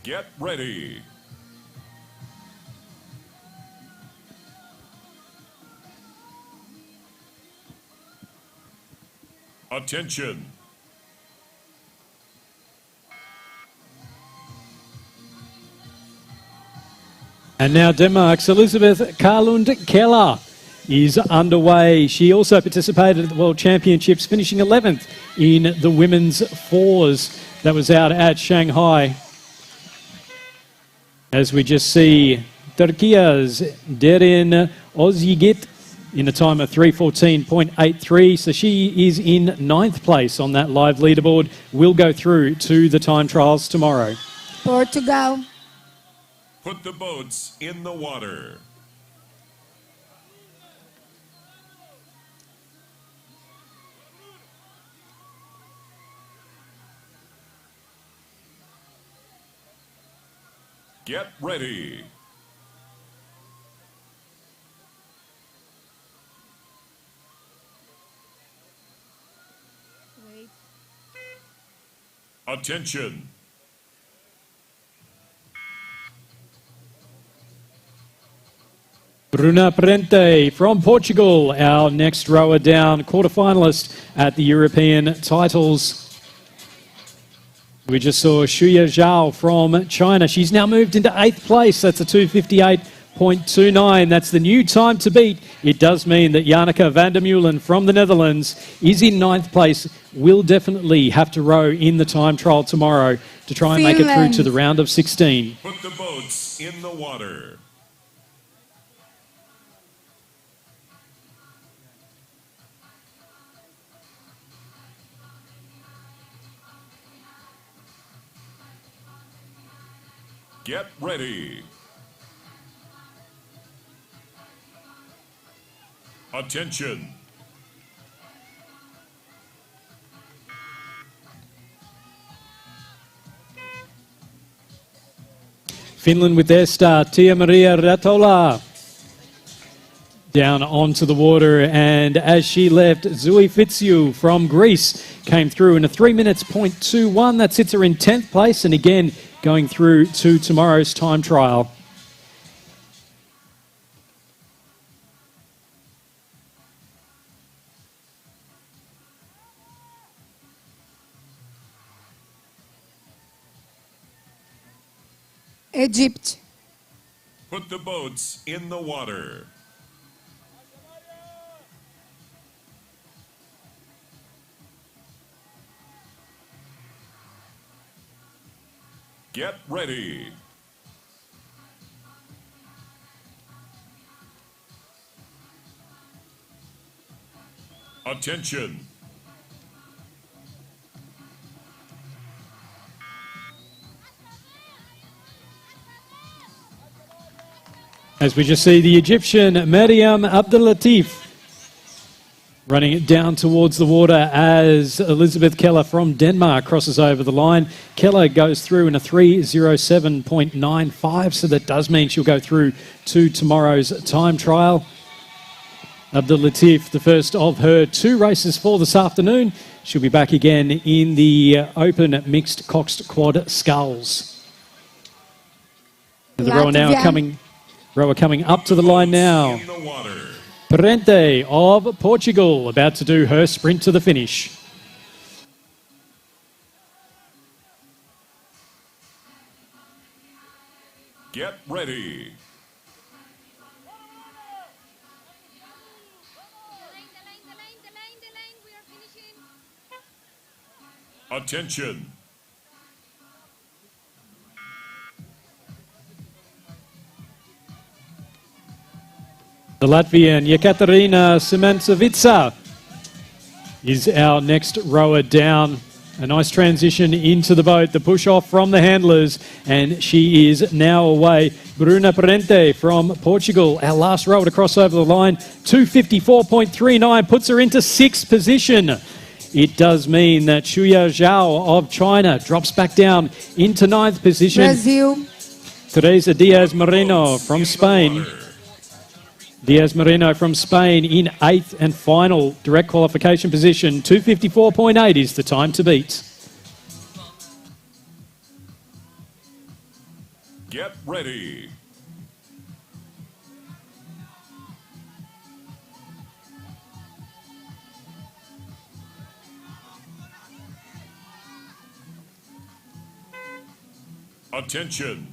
Get ready. Attention. And now Denmark's Elizabeth Karlund Keller is underway. She also participated at the World Championships, finishing 11th in the women's fours. That was out at Shanghai. As we just see Turkiya's Derin Ozyigit in a time of 3:14.83. So she is in 9th place on that live leaderboard. Will go through to the time trials tomorrow. Portugal. Put the boats in the water. Get ready. Wait. Attention. Bruna Prente from Portugal, our next rower down, quarterfinalist at the European titles. We just saw Shuya Zhao from China. She's now moved into 8th place. That's a 2:58.29. That's the new time to beat. It does mean that Janneke van der Meulen from the Netherlands is in 9th place. Will definitely have to row in the time trial tomorrow to try and make it through to the round of 16. Put the boats in the water. Get ready. Attention. Finland with their star, Tia Maria Ratola, down onto the water, and as she left, Zui Fitsiu from Greece came through in a 3:00.21. That sits her in 10th place, and again going through to tomorrow's time trial. Egypt. Put the boats in the water. Get ready. Attention. As we just see the Egyptian Mariam Abdelatif running it down towards the water as Elizabeth Keller from Denmark crosses over the line. Keller goes through in a 3:07.95, so that does mean she'll go through to tomorrow's time trial. Abdelatif, the first of her 2 races for this afternoon. She'll be back again in the open mixed coxed quad sculls. The rower now coming up to the line now. In the water. Prente of Portugal about to do her sprint to the finish. Get ready. Attention. The Latvian Yekaterina Simancevica is our next rower down. A nice transition into the boat, the push off from the handlers, and she is now away. Bruna Parente from Portugal, our last rower to cross over the line, 254.39, puts her into 6th position. It does mean that Shuya Zhao of China drops back down into 9th position. Brazil. Teresa Diaz Moreno from Spain. Diaz Moreno from Spain in 8th and final direct qualification position. 254.8 is the time to beat. Get ready. Attention.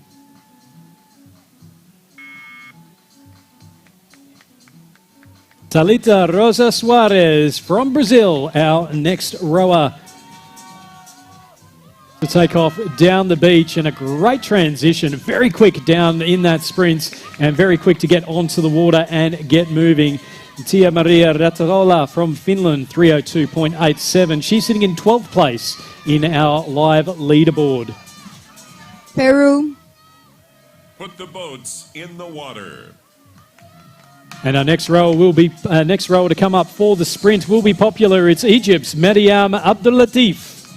Talita Rosa Suarez from Brazil, our next rower to take off down the beach, and a great transition, very quick down in that sprint and very quick to get onto the water and get moving. Tia Maria Rattarola from Finland, 302.87. She's sitting in 12th place in our live leaderboard. Peru. Put the boats in the water. And our next rower to come up for the sprint will be popular. It's Egypt's Mariam Abdulatif.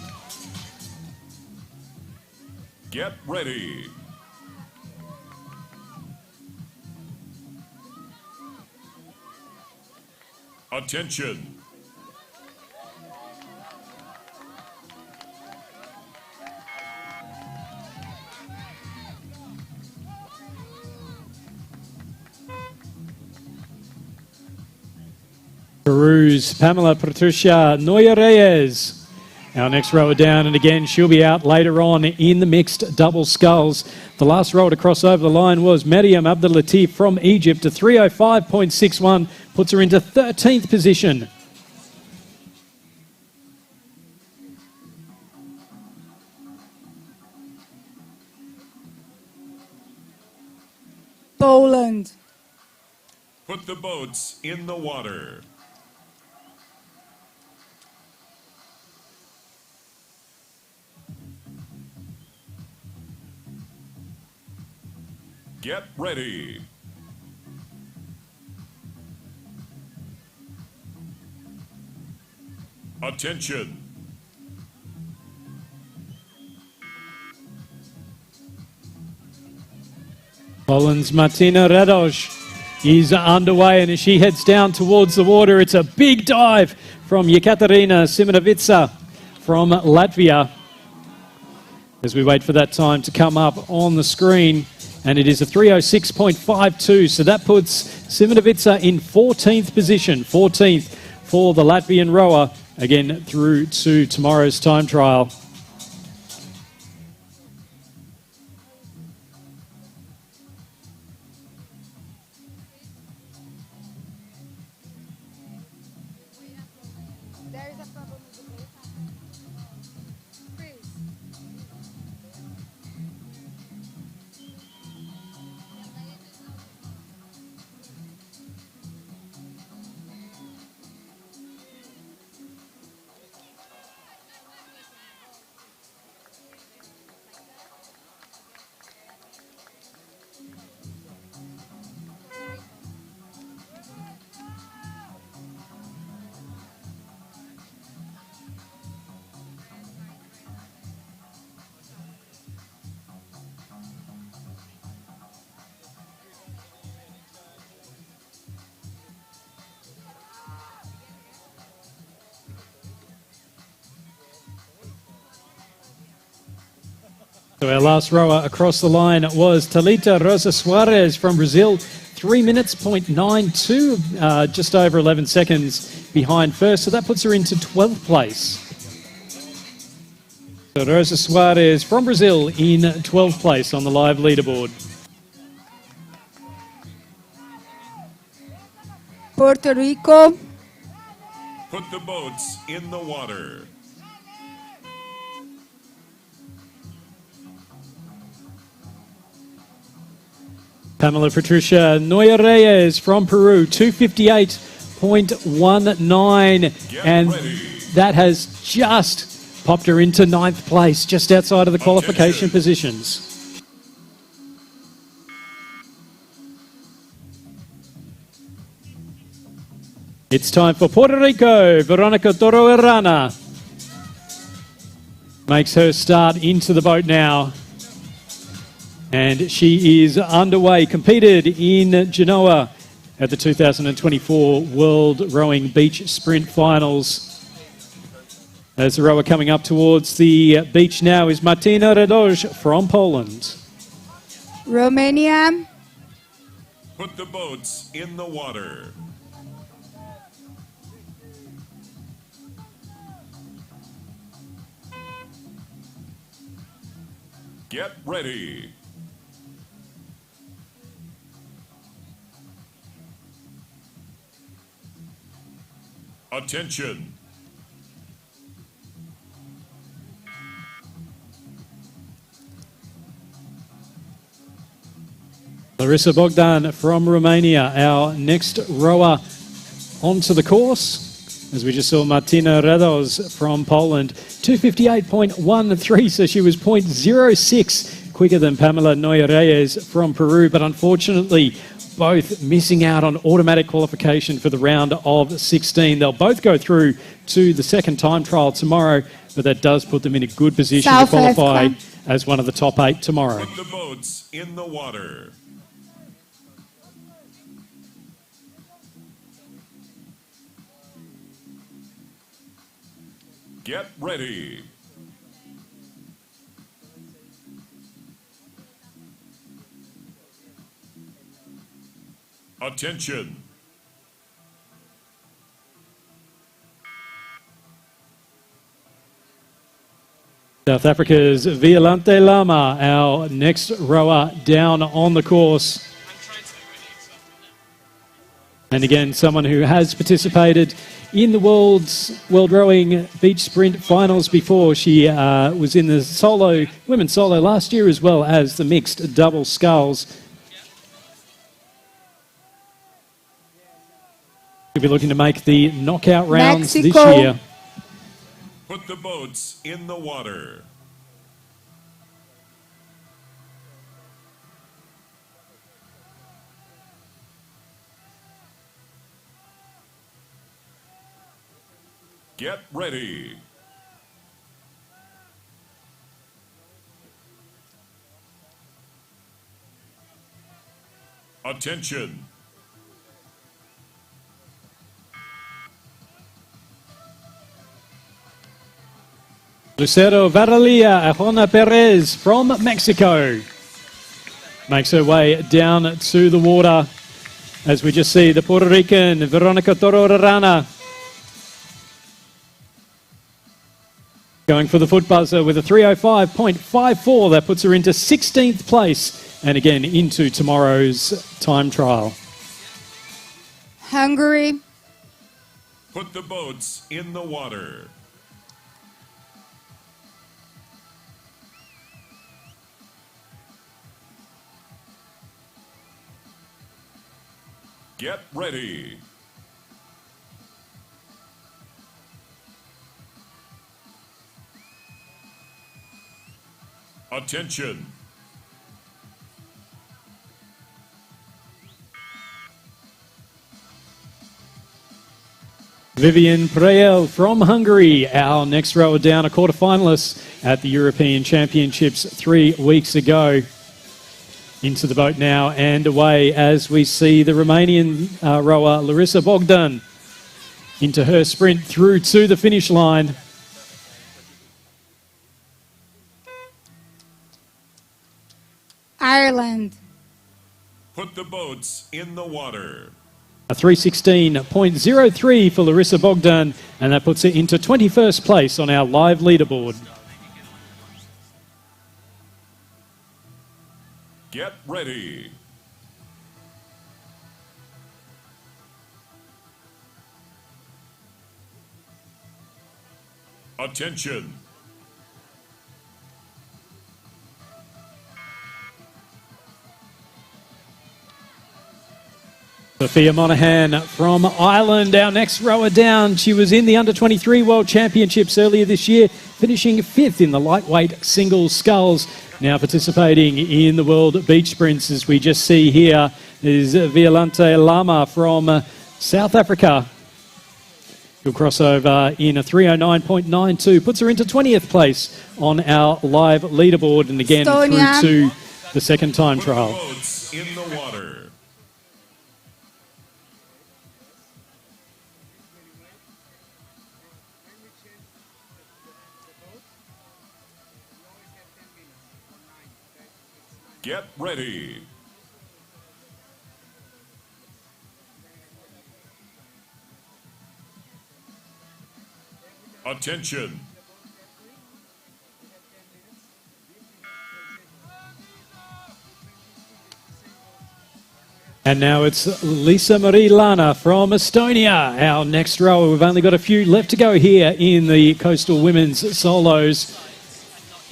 Get ready. Attention. Peru's Pamela Patricia Noya Reyes, our next rower down, and again she'll be out later on in the mixed double sculls. The last rower to cross over the line was Mariam Abdulatif from Egypt. A 305.61 puts her into 13th position. Poland. Put the boats in the water. Get ready. Attention. Poland's Martina Radosz is underway, and as she heads down towards the water, it's a big dive from Yekaterina Simancevica from Latvia. As we wait for that time to come up on the screen, and it is a 306.52, so that puts Simancevica in 14th position, 14th for the Latvian rower, again through to tomorrow's time trial. So our last rower across the line was Talita Rosa Suarez from Brazil, 3 minutes, 0.92, just over 11 seconds behind first. So that puts her into 12th place. So Rosa Suarez from Brazil in 12th place on the live leaderboard. Puerto Rico. Put the boats in the water. Pamela Patricia Noya Reyes from Peru, 258.19. And that has just popped her into 9th place, just outside of the qualification positions. It's time for Puerto Rico. Veronica Toro-Herrana makes her start into the boat now. And she is underway. Competed in Genoa at the 2024 World Rowing Beach Sprint Finals. As the rower coming up towards the beach now is Martina Radosz from Poland. Romania. Put the boats in the water. Get ready. Attention. Larissa Bogdan from Romania, our next rower onto the course. As we just saw, Martina Radosz from Poland, 258.13, so she was 0.06 quicker than Pamela Noya Reyes from Peru, but unfortunately both missing out on automatic qualification for the round of 16. They'll both go through to the second time trial tomorrow, but that does put them in a good position to qualify as one of the top 8 tomorrow. Put the boats in the water. Get ready. Attention. South Africa's Violante Lama, our next rower down on the course. And again, someone who has participated in the World Rowing Beach Sprint Finals before. She was in the women's solo last year, as well as the mixed double sculls. We'll be looking to make the knockout rounds this year. Put the boats in the water. Get ready. Attention. Lucero Varalia Ajona Perez from Mexico makes her way down to the water as we just see the Puerto Rican Veronica Toro-Herrana going for the foot buzzer with a 3:05.54. That puts her into 16th place and again into tomorrow's time trial. Hungary. Put the boats in the water. Get ready. Attention. Vivian Preil from Hungary, our next rower down, a quarterfinalist at the European Championships 3 weeks ago. Into the boat now and away as we see the Romanian rower Larissa Bogdan into her sprint through to the finish line. Ireland. Put the boats in the water. A 3:16.03 for Larissa Bogdan, and that puts her into 21st place on our live leaderboard. Get ready. Attention. Sophia Monaghan from Ireland, our next rower down. She was in the Under-23 World Championships earlier this year, finishing 5th in the lightweight single sculls. Now participating in the World Beach Sprints, as we just see here, is Violante Lama from South Africa. She'll cross over in a 309.92, puts her into 20th place on our live leaderboard, and again Estonia. through to the second time Put the trial. boats in the water. Get ready. Attention. And now it's Lisa Marie Lana from Estonia, our next rower. We've only got a few left to go here in the coastal women's solos.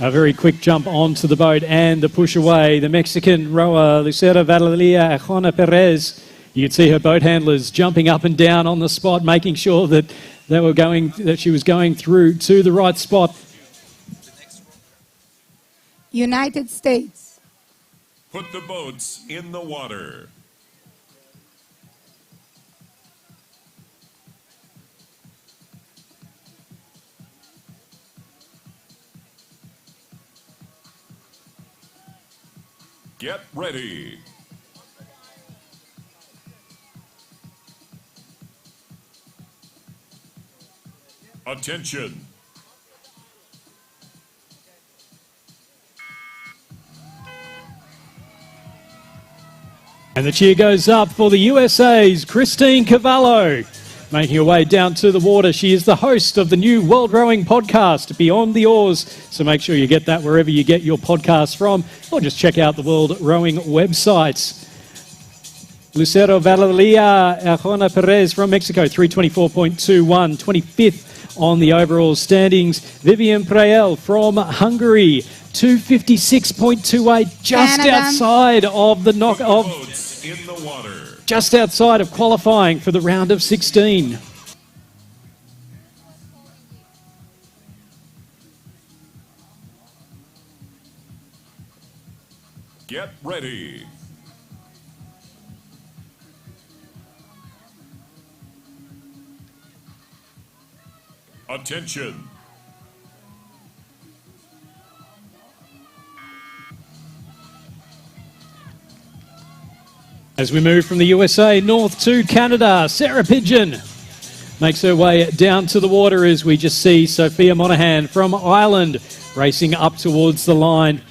A very quick jump onto the boat and the push away. The Mexican rower, Lucero Valeria Juana Perez. You can see her boat handlers jumping up and down on the spot, making sure that she was going through to the right spot. United States. Put the boats in the water. Get ready. Attention. And the cheer goes up for the USA's Christine Cavallo, making her way down to the water. She is the host of the new World Rowing podcast, Beyond the Oars. So make sure you get that wherever you get your podcasts from, or just check out the World Rowing websites. Lucero Valeria Juana Perez from Mexico, 324.21, 25th on the overall standings. Vivian Prael from Hungary, 256.28, just Canada. outside of the knock Put the of, boats in the water. just outside of qualifying for the round of 16. Get ready. Attention. As we move from the USA north to Canada, Sarah Pigeon makes her way down to the water as we just see Sophia Monaghan from Ireland racing up towards the line.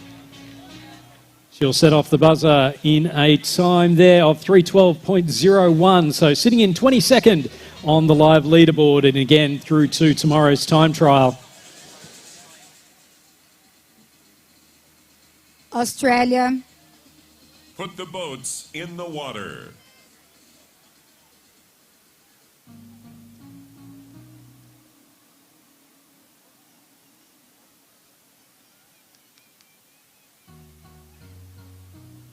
She'll set off the buzzer in a time there of 3:12.01, so sitting in 22nd on the live leaderboard, and again through to tomorrow's time trial. Australia. Put the boats in the water.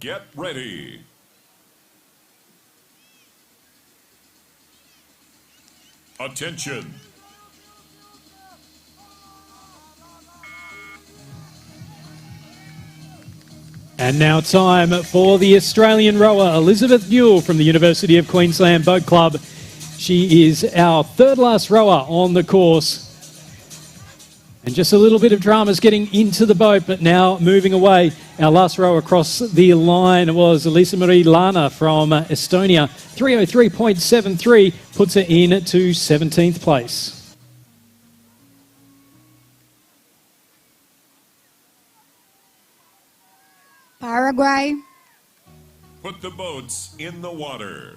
Get ready. Attention. And now time for the Australian rower, Elizabeth Newell from the University of Queensland Boat Club. She is our third last rower on the course. And just a little bit of drama's getting into the boat, but now moving away. Our last row across the line was Elisa Marie Lana from Estonia. 3:03.73 puts her in to 17th place. Paraguay. Put the boats in the water.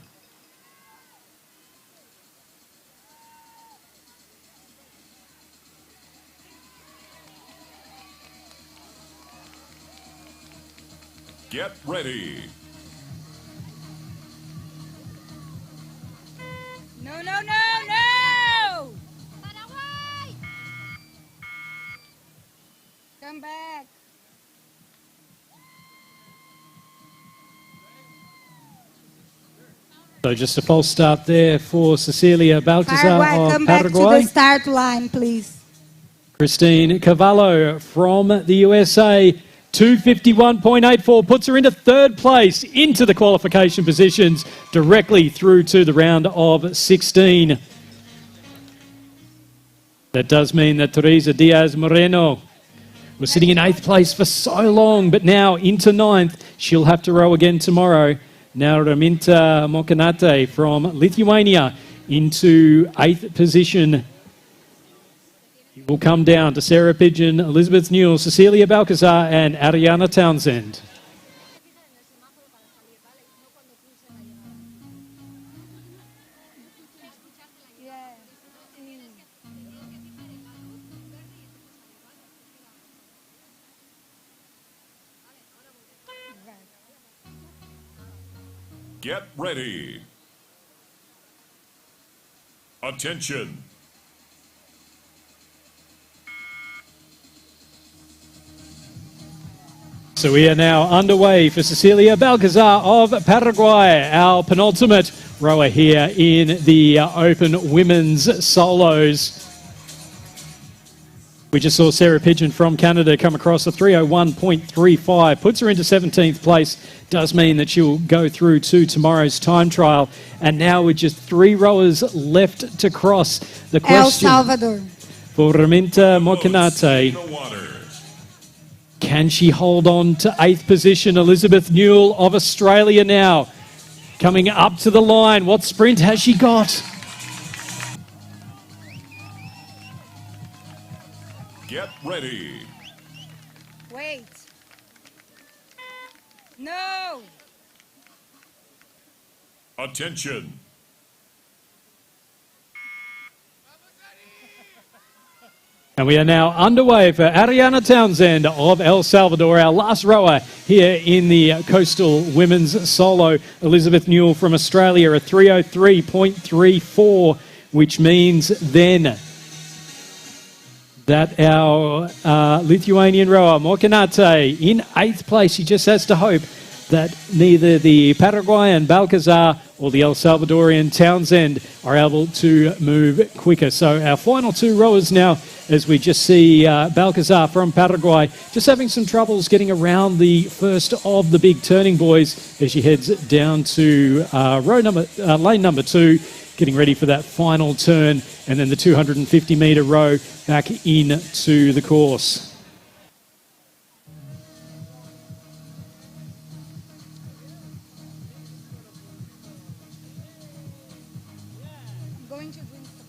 Get ready. No, no, no, no! Paraguay! Come back. So just a false start there for Cecilia Balcazar Paraguay, of come back to Paraguay. the start line, please. Christine Cavallo from the USA, 251.84, puts her into third place, into the qualification positions, directly through to the round of 16. That does mean that Teresa Diaz Moreno was sitting in 8th place for so long, but now into 9th. She'll have to row again tomorrow. Now Raminta Mokanate from Lithuania into 8th position. It will come down to Sarah Pigeon, Elizabeth Newell, Cecilia Balcazar and Ariana Townsend. Get ready. Attention. So we are now underway for Cecilia Balcazar of Paraguay, our penultimate rower here in the Open Women's Solos. We just saw Sarah Pigeon from Canada come across a 301.35, puts her into 17th place, does mean that she'll go through to tomorrow's time trial. And now with just 3 rowers left to cross, the question El Salvador. for Raminta Boats Mokanate, in the water. can she hold on to 8th position? Elizabeth Newell of Australia now coming up to the line. What sprint has she got? Get ready. Wait. No. Attention. And we are now underway for Ariana Townsend of El Salvador, our last rower here in the Coastal Women's Solo. Elizabeth Newell from Australia, a 303.34, which means then that our Lithuanian rower, Mokanate, in 8th place. She just has to hope that neither the Paraguayan Balcazar or the El Salvadorian Townsend are able to move quicker. So our final 2 rowers now, as we just see Balcazar from Paraguay just having some troubles getting around the first of the big turning buoys as she heads down to lane number 2, getting ready for that final turn, and then the 250-metre row back into the course. I'm going to drink some.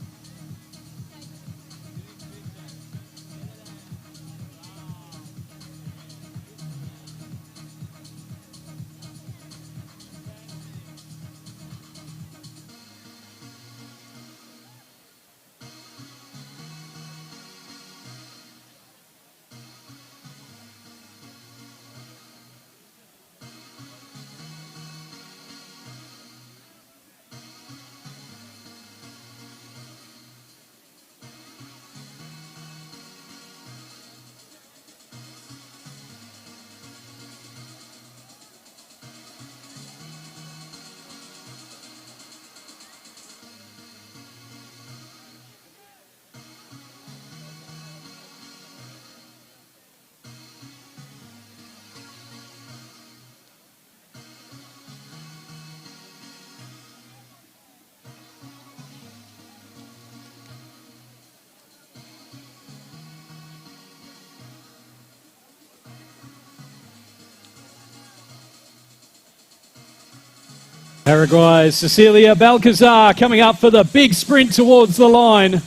Paraguay's Cecilia Balcazar coming up for the big sprint towards the line.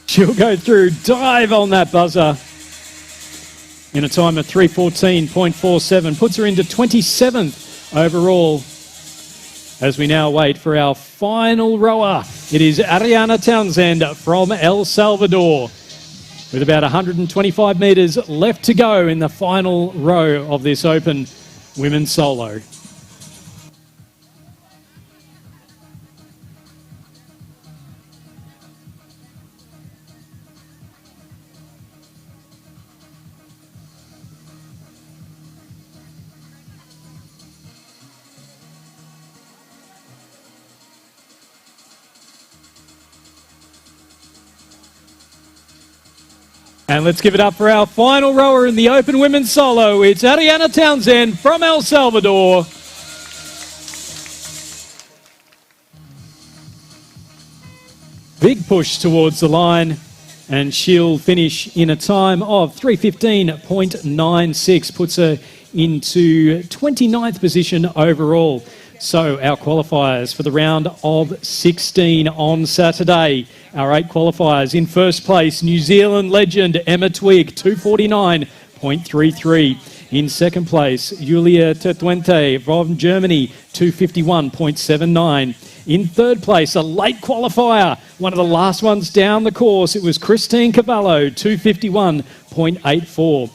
She'll go through, dive on that buzzer in a time of 3:14.47, puts her into 27th overall. As we now wait for our final rower, it is Ariana Townsend from El Salvador, with about 125 metres left to go in the final row of this Open Women's Solo. And let's give it up for our final rower in the open women's solo. It's Ariana Townsend from El Salvador. Big push towards the line, and she'll finish in a time of 3:15.96, puts her into 29th position overall. So our qualifiers for the round of 16 on Saturday. Our 8 qualifiers. In first place, New Zealand legend Emma Twigg, 249.33. In second place, Julia Tertuente from Germany, 251.79. In third place, a late qualifier, one of the last ones down the course. It was Christine Cavallo, 251.84.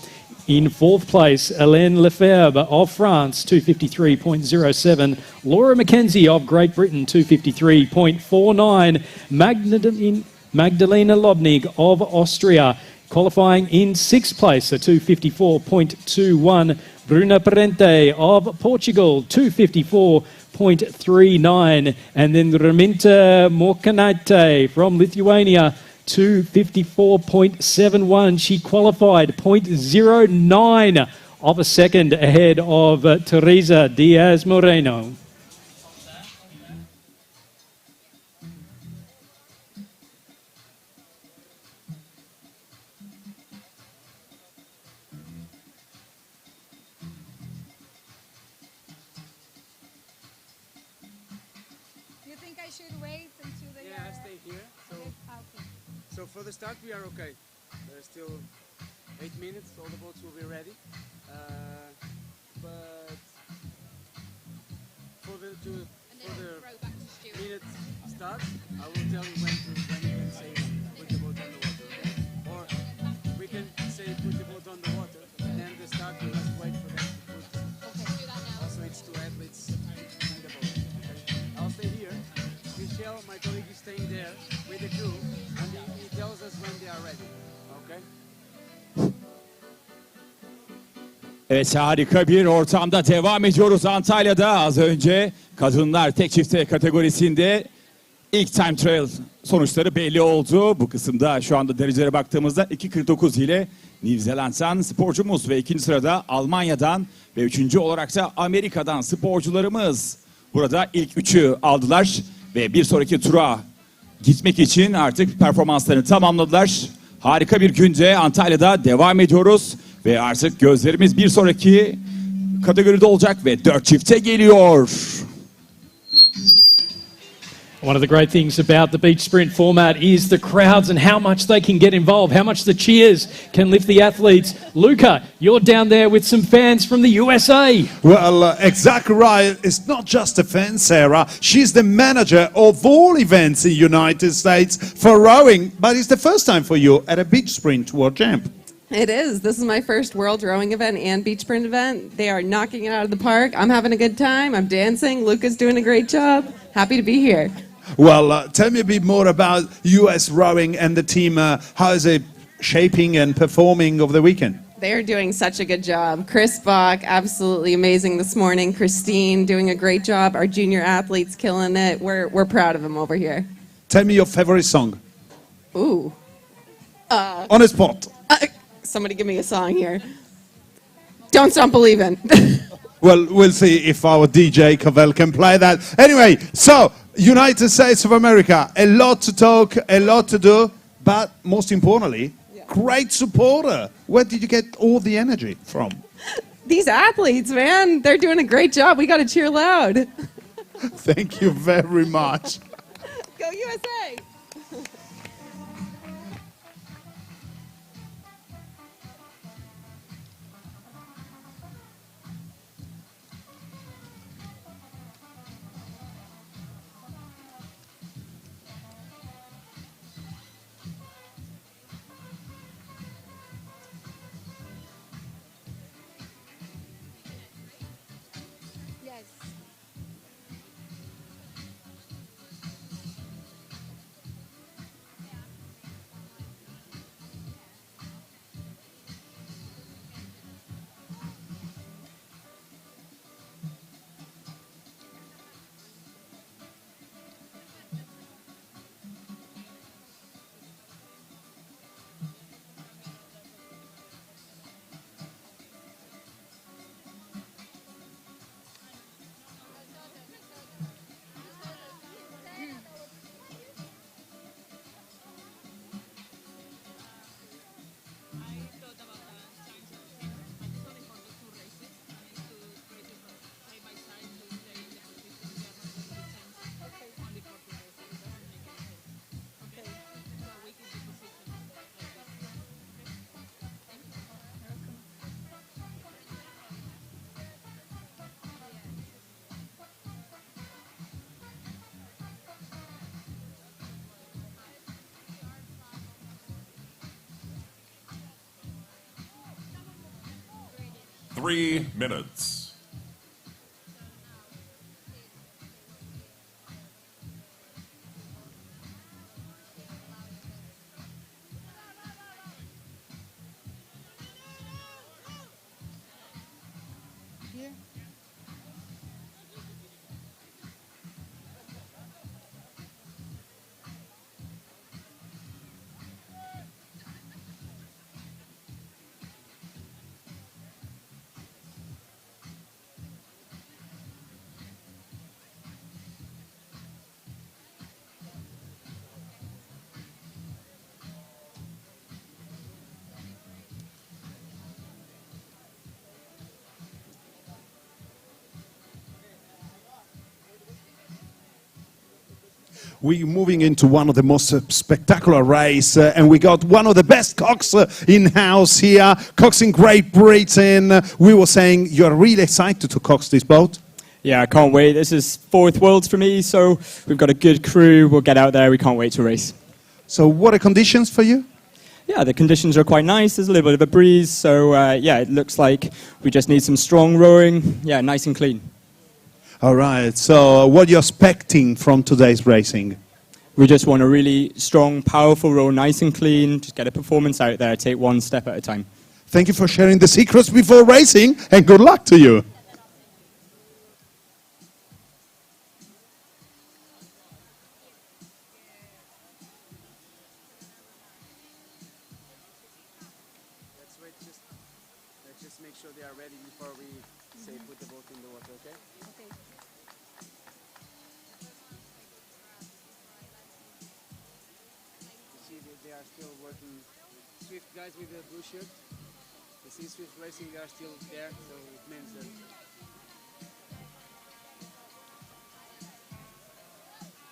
In fourth place, Hélène Lefebvre of France, 253.07. Laura Mackenzie of Great Britain, 253.49. Magdalena Lobnig of Austria, qualifying in sixth place, at 254.21. Bruna Parente of Portugal, 254.39. And then Raminta Morkanaite from Lithuania, 254.71. She qualified 0.09 of a second ahead of Teresa Diaz Moreno. You think I should wait until they Yeah, are... stay here. Okay. So for the start, we are okay. There's still 8 minutes. All the boats will be ready. But for the minute start, I will tell you when you can say put the boat on the water, okay? Or we can say put the boat on the water, and then the start we must wait for them to put. Also, it's 2 athletes in the boat. Okay? I'll stay here. Michelle, my colleague, is staying there with the crew, and he tells us when they are ready. Okay? Evet, harika bir ortamda devam ediyoruz Antalya'da. Az önce kadınlar tek çifte kategorisinde ilk time trial sonuçları belli oldu. Bu kısımda şu anda derecelere baktığımızda 2.49 ile New Zealand'dan sporcumuz ve ikinci sırada Almanya'dan ve üçüncü olarak da Amerika'dan sporcularımız burada ilk üçü aldılar ve bir sonraki tura gitmek için artık performanslarını tamamladılar. Harika bir günde Antalya'da devam ediyoruz ve artık gözlerimiz bir sonraki kategoride olacak ve 4 çifte geliyor. One of the great things about the beach sprint format is the crowds and how much they can get involved, how much the cheers can lift the athletes. Luca, you're down there with some fans from the USA. Well, exactly right. It's not just a fan, Sarah. She's the manager of all events in the United States for rowing, but it's the first time for you at a beach sprint world champ. It is. This is my first world rowing event and beach sprint event. They are knocking it out of the park. I'm having a good time. I'm dancing. Luca's doing a great job. Happy to be here. Well, tell me a bit more about US rowing and the team. How is it shaping and performing over the weekend? They are doing such a good job. Chris Bach, absolutely amazing this morning. Christine doing a great job. Our junior athletes killing it. We're proud of them over here. Tell me your favorite song. Ooh. On the spot. Somebody give me a song here. Don't Stop Believin'. Well, we'll see if our DJ Cavell can play that. Anyway, so United States of America, a lot to talk, a lot to do, but most importantly, great supporter. Where did you get all the energy from? These athletes, man, they're doing a great job. We got to cheer loud. Thank you very much. Go USA. Yes. 3 minutes. Here. We're moving into one of the most spectacular race, and we got one of the best cocks in-house here, cocks in Great Britain. We were saying you're really excited to cox this boat. Yeah, I can't wait. This is fourth Worlds for me, so we've got a good crew. We'll get out there. We can't wait to race. So what are conditions for you? Yeah, the conditions are quite nice. There's a little bit of a breeze, so yeah, it looks like we just need some strong rowing. Yeah, nice and clean. All right, so what are you expecting from today's racing? We just want a really strong, powerful row, nice and clean. Just get a performance out there, take one step at a time. Thank you for sharing the secrets before racing, and good luck to you. Let's just make sure they are ready before we say put the boat in the water, okay? Okay. You see they are still working. Swift guys with the blue shirt. You see Swift Racing, they are still there, so it means that.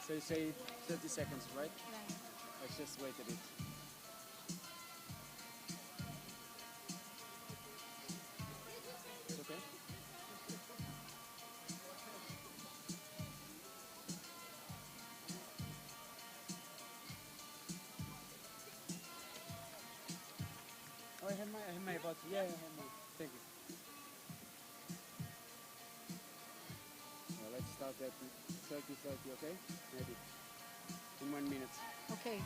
So you say 30 seconds, right? Right. Let's just wait a bit. It's okay? Oh, I have my bottle. Yeah, I have my. Thank you. Well, let's start at 30, okay? Maybe. In 1 minute. Okay.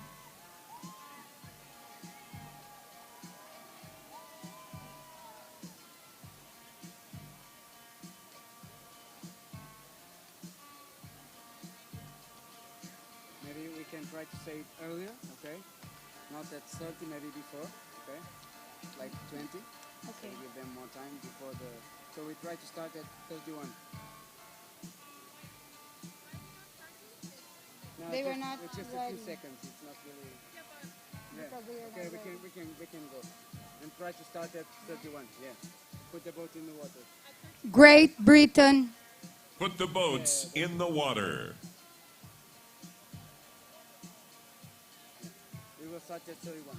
Maybe we can try to say it earlier, okay? Not at 30, maybe before, okay? Like 20. Okay. So give them more time before the. So we try to start at 31. No, They it's were just- not It's just a ready. few seconds. It's not really. Yeah. Because they are Okay, not we can go. And try to start at 31. Yeah. Put the boat in the water. Great Britain. Put the boats in the water. We will start at 31.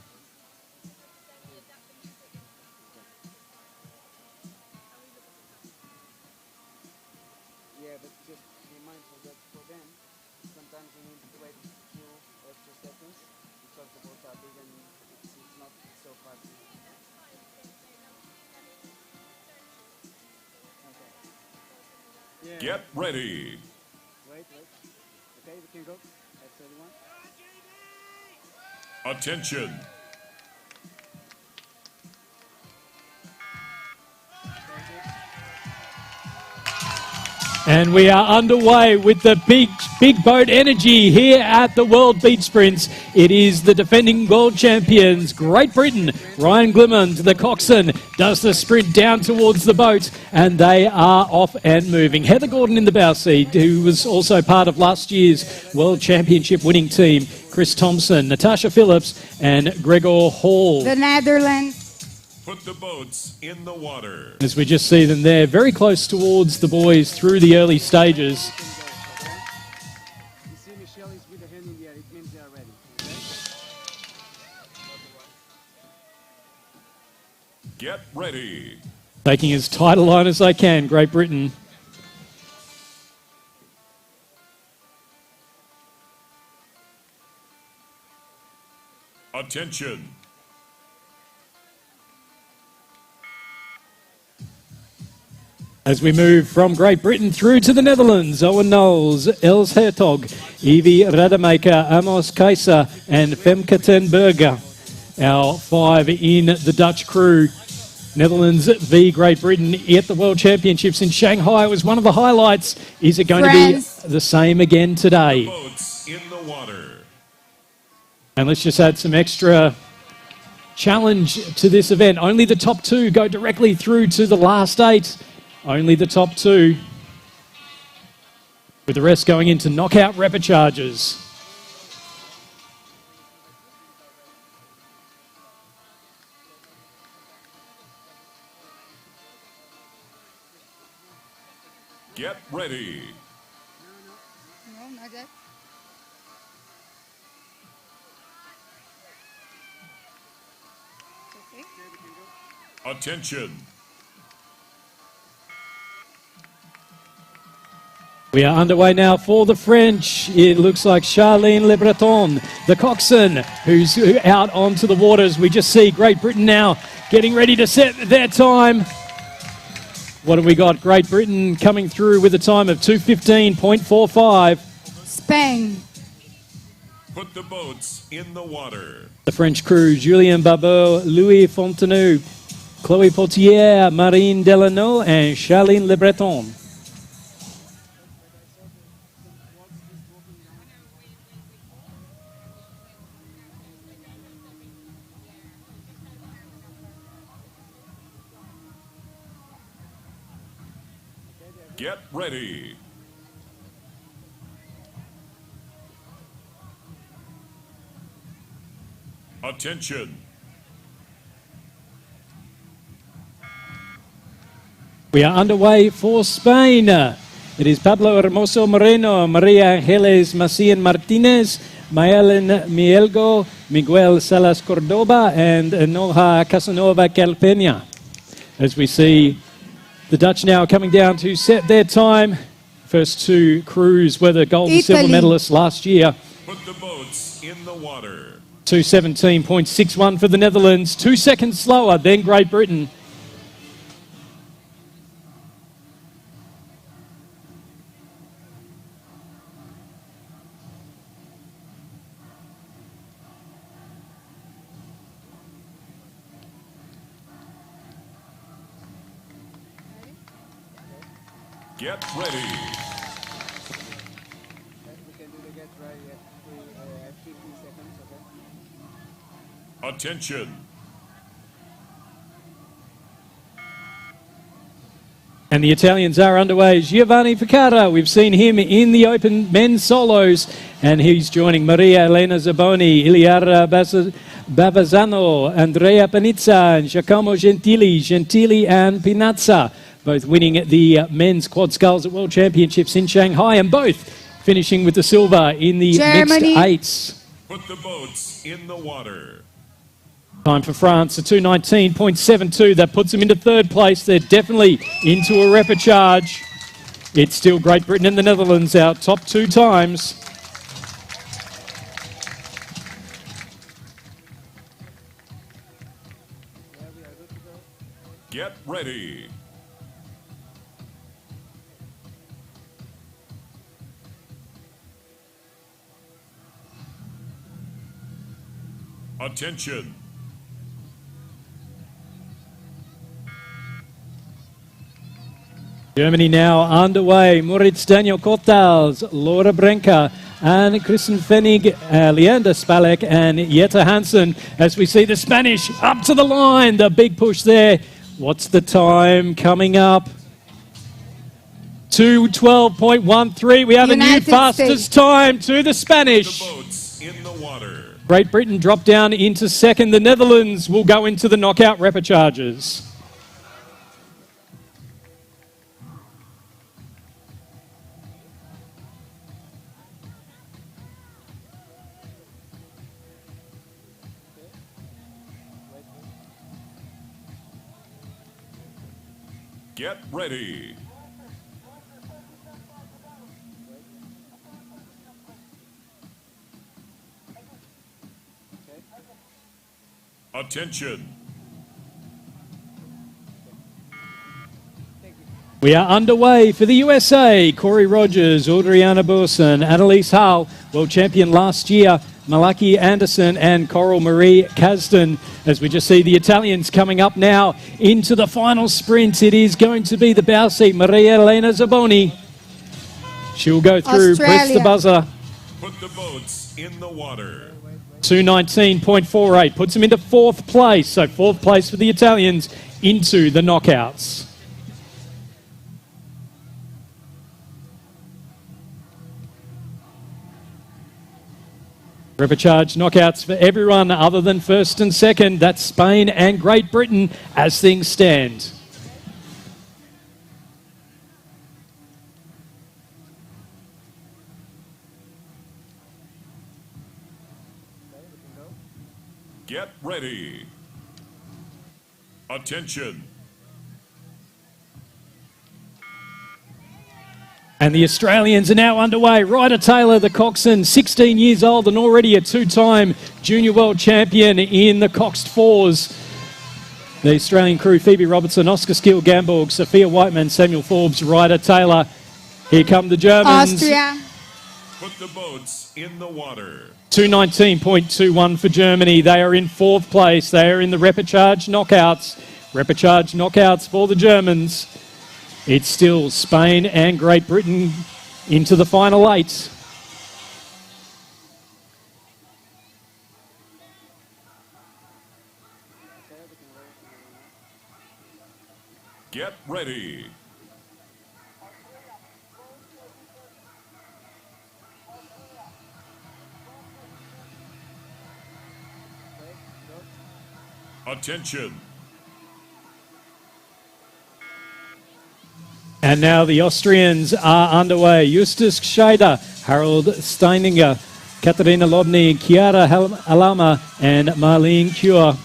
Yeah, but just be mindful that for them, sometimes you need to wait a few extra seconds because the boats are big and it's not so fast. Okay. Yeah. Get ready. Wait. Okay, we can go at 31. Attention. And we are underway with the big boat energy here at the World Beach Sprints. It is the defending world champions, Great Britain. Ryan Glimond, the coxswain, does the sprint down towards the boat, and they are off and moving. Heather Gordon in the bow seat, who was also part of last year's World Championship winning team, Chris Thompson, Natasha Phillips, and Gregor Hall. The Netherlands. Put the boats in the water. As we just see them there, very close towards the boys through the early stages. You see Michelle is with the hand in the air, it means they are ready. Okay? Get ready. Taking as tight a line as they can, Great Britain. Attention. As we move from Great Britain through to the Netherlands, Owen Knowles, Els Hertog, Evie Rademacher, Amos Keizer and Femke ten Berge. Our 5 in the Dutch crew. Netherlands v Great Britain at the World Championships in Shanghai was one of the highlights. Is it going France. to be the same again today? Boats in the water. And let's just add some extra challenge to this event. Only the top 2 go directly through to the last 8. Only the top 2. With the rest going into knockout repecharges. Get ready. No, not that. Okay. Attention. We are underway now for the French. It looks like Charlene Le Breton, the coxswain, who's out onto the waters. We just see Great Britain now getting ready to set their time. What have we got? Great Britain coming through with a time of 2:15.45. Spain. Put the boats in the water. The French crew, Julien Barbeau, Louis Fontenot, Chloé Potier, Marine Delano and Charlene Le Breton. Get ready. Attention. We are underway for Spain. It is Pablo Hermoso Moreno, Maria Angeles Macian Martinez, Mayelen Mielgo, Miguel Salas Cordoba, and Noha Casanova Calpena. As we see the Dutch now coming down to set their time. First 2 crews were the gold and silver Italy. medalists last year. Put the boats in the water. 2:17.61 for the Netherlands, 2 seconds slower than Great Britain. Get ready. We can do the get ready at 15 seconds, okay? Attention. And the Italians are underway. Giovanni Ficara, we've seen him in the open men's solos, and he's joining Maria Elena Zaboni, Iliara Bavazzano, Andrea Panizza, and Giacomo Gentili and Pinazza, both winning the men's quad sculls at World Championships in Shanghai, and both finishing with the silver in the Germany. mixed eights. Put the boats in the water. Time for France, a 2:19.72. That puts them into 3rd place. They're definitely into a repechage. It's still Great Britain and the Netherlands, our top 2 times. Get ready. Attention. Germany now underway. Moritz Daniel Kottals, Laura Brenker, and Kristen Fenig, Leander Spalek, and Jette Hansen. As we see the Spanish up to the line, the big push there. What's the time coming up? 2:12.13. We have a new United fastest States. time to the The Spanish. boats in the water. Great Britain drop down into 2nd. The Netherlands will go into the knockout repecharges. Get ready. Attention. We are underway for the USA. Corey Rogers, Audriana Burson, Annalise Hall, world champion last year, Malaki Anderson and Coral Marie Kasdan. As we just see the Italians coming up now into the final sprint. It is going to be the bow seat, Maria Elena Zaboni. She'll go through, press the Australia. buzzer. Put the boats in the water. 2:19.48 puts them into fourth place. So fourth place for the Italians into the knockouts. Repechage knockouts for everyone other than first and second. That's Spain and Great Britain as things stand. Get ready. Attention. And the Australians are now underway. Ryder Taylor, the coxswain, 16 years old and already a two-time junior world champion in the coxed fours. The Australian crew, Phoebe Robertson, Oscar Skill, Gamborg, Sophia Whiteman, Samuel Forbes, Ryder Taylor. Here come the Germans. Austria. Put the boats in the water. 2:19.21 for Germany. They are in fourth place. They are in the repechage knockouts. Repechage knockouts for the Germans. It's still Spain and Great Britain into the final eight. Get ready. Attention. And now the Austrians are underway. Justus Scheider, Harold Steininger, Katharina Lobny, Chiara Alama and Marlene Cure.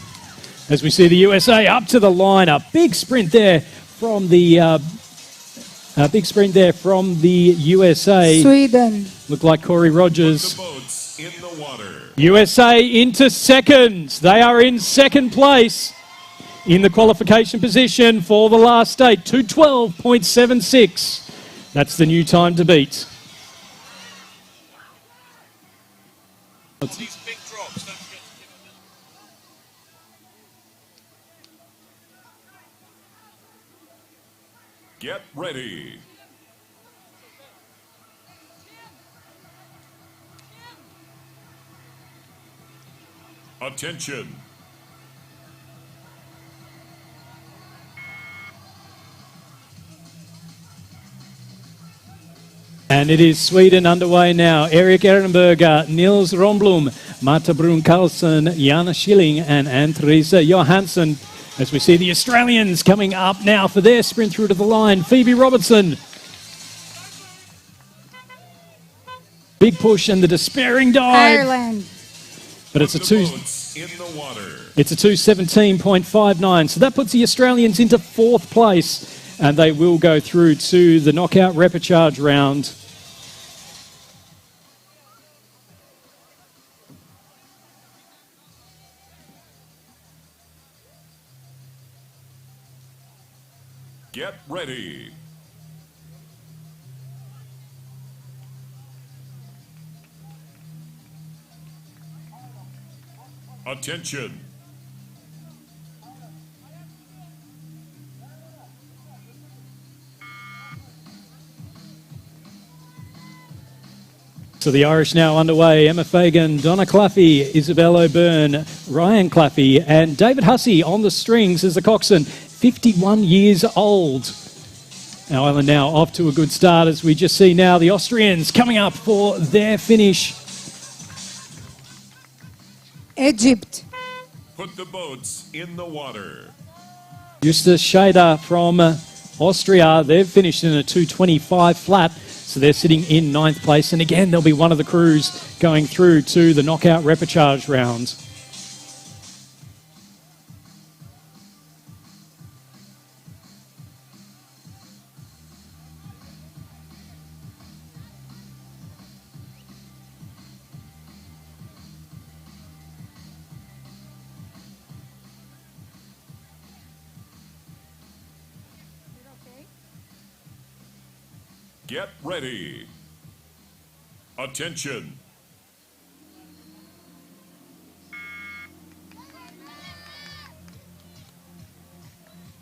As we see the USA up to the line, a big sprint there from the USA. Sweden. Look like Corey The Rogers. boats in the water. USA into second. They are in second place in the qualification position for the last eight. 2:12.76. That's the new time to beat. These big drops, don't forget to give them. Get ready. Attention. And it is Sweden underway now. Erik Ehrenberger, Nils Romblom, Marta Brun Carlsen, Jana Schilling and Ann-Therese Johansson. As we see the Australians coming up now for their sprint through to the line. Phoebe Robertson. Big push and the despairing dive. Ireland. But it's a The two. boats in the water. It's a 2:17.59. So that puts the Australians into fourth place. And they will go through to the knockout repechage round. Get ready. Attention. So the Irish now underway. Emma Fagan, Donna Claffey, Isabel O'Byrne, Ryan Claffey and David Hussey on the strings as the coxswain, 51 years old. Now Ireland now off to a good start as we just see now the Austrians coming up for their finish. Egypt. Put the boats in the water. Justus Scheider from Austria, they've finished in a 2:25 flat. So they're sitting in ninth place. And again, they'll be one of the crews going through to the knockout repechage round. Get ready. Attention.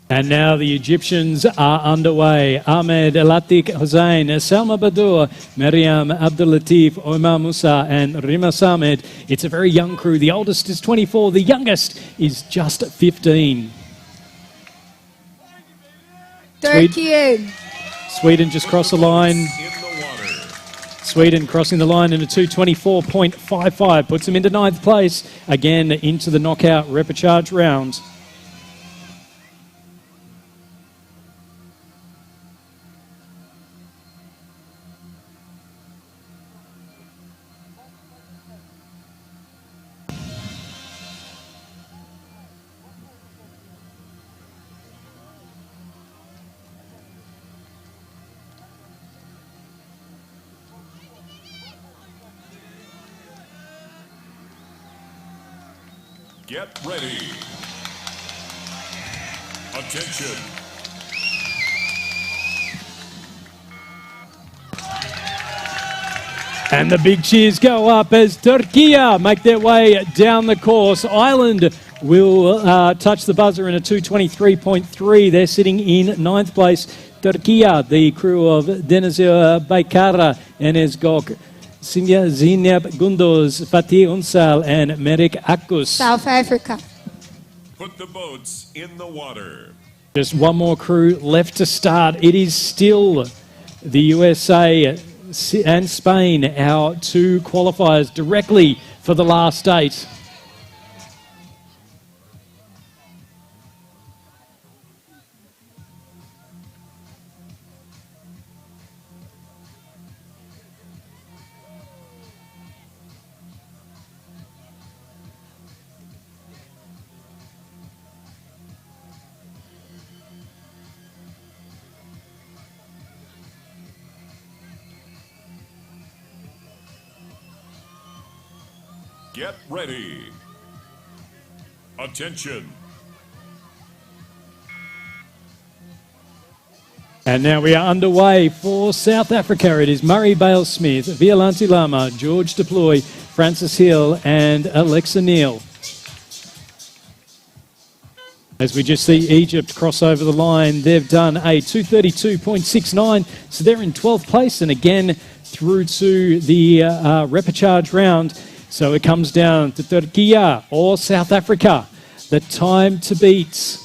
And now the Egyptians are underway. Ahmed Latik Hussein, Salma Badur, Mariam Abdulatif, Omar Musa and Rimas Ahmed. It's a very young crew. The oldest is 24. The youngest is just 15. Turkey. Sweden just crossed the line. In the water. Sweden crossing the line in a 2:24.55. Puts them into 9th place. Again into the knockout repechage round. Get ready. Attention. And the big cheers go up as Turkey make their way down the course. Ireland will touch the buzzer in a 2:23.3. They're sitting in 9th place. Turkey, the crew of Denizir Baykara, Enes Gok, Zineb Gundoz, Fatih Unsal and Merek Akkus. South Africa. Put the boats in the water. Just one more crew left to start. It is still the USA and Spain, our two qualifiers directly for the last 8. Get ready. Attention. And now we are underway for South Africa. It is Murray Bale-Smith, Violante Lama, George Deploy, Francis Hill and Alexa Neal. As we just see Egypt cross over the line, they've done a 2:32.69, so they're in 12th place and again through to the repechage round. So it comes down to Turkey or South Africa. The time to beat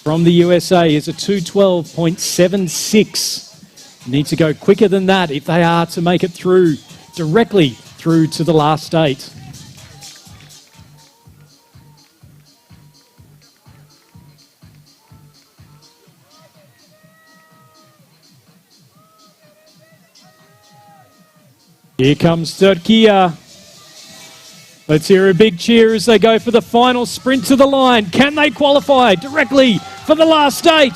from the USA is a 2:12.76. Need to go quicker than that if they are to make it through, directly through to the last 8. Here comes Turkey. Let's hear a big cheer as they go for the final sprint to the line. Can they qualify directly for the last 8?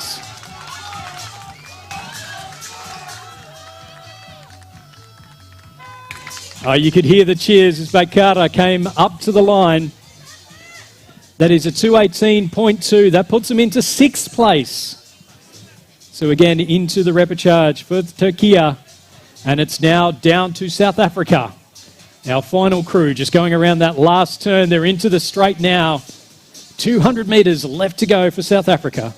You could hear the cheers as Baykara came up to the line. That is a 2:18.2. That puts them into 6th place. So again, into the repechage for Turkey. And it's now down to South Africa. Our final crew just going around that last turn. They're into the straight now. 200 metres left to go for South Africa.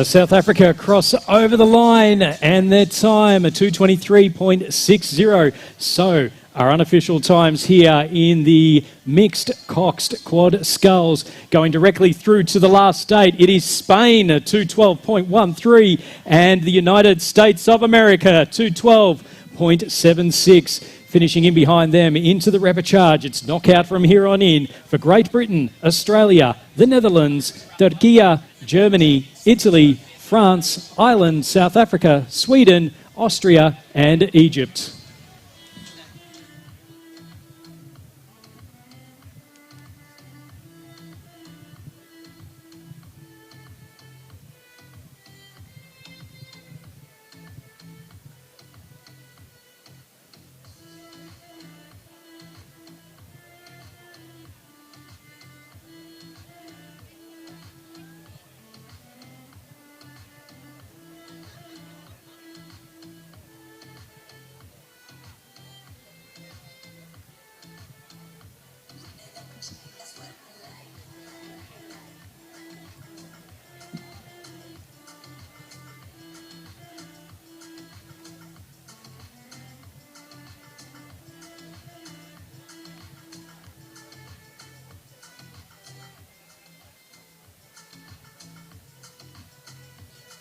South Africa cross over the line and their time, a 2:23.60. So our unofficial times here in the mixed coxed quad sculls. Going directly through to the last state, it is Spain, 212.13, and the United States of America, 212.76. Finishing in behind them into the repechage. It's knockout from here on in for Great Britain, Australia, the Netherlands, Turkey, Germany, Italy, France, Ireland, South Africa, Sweden, Austria and Egypt.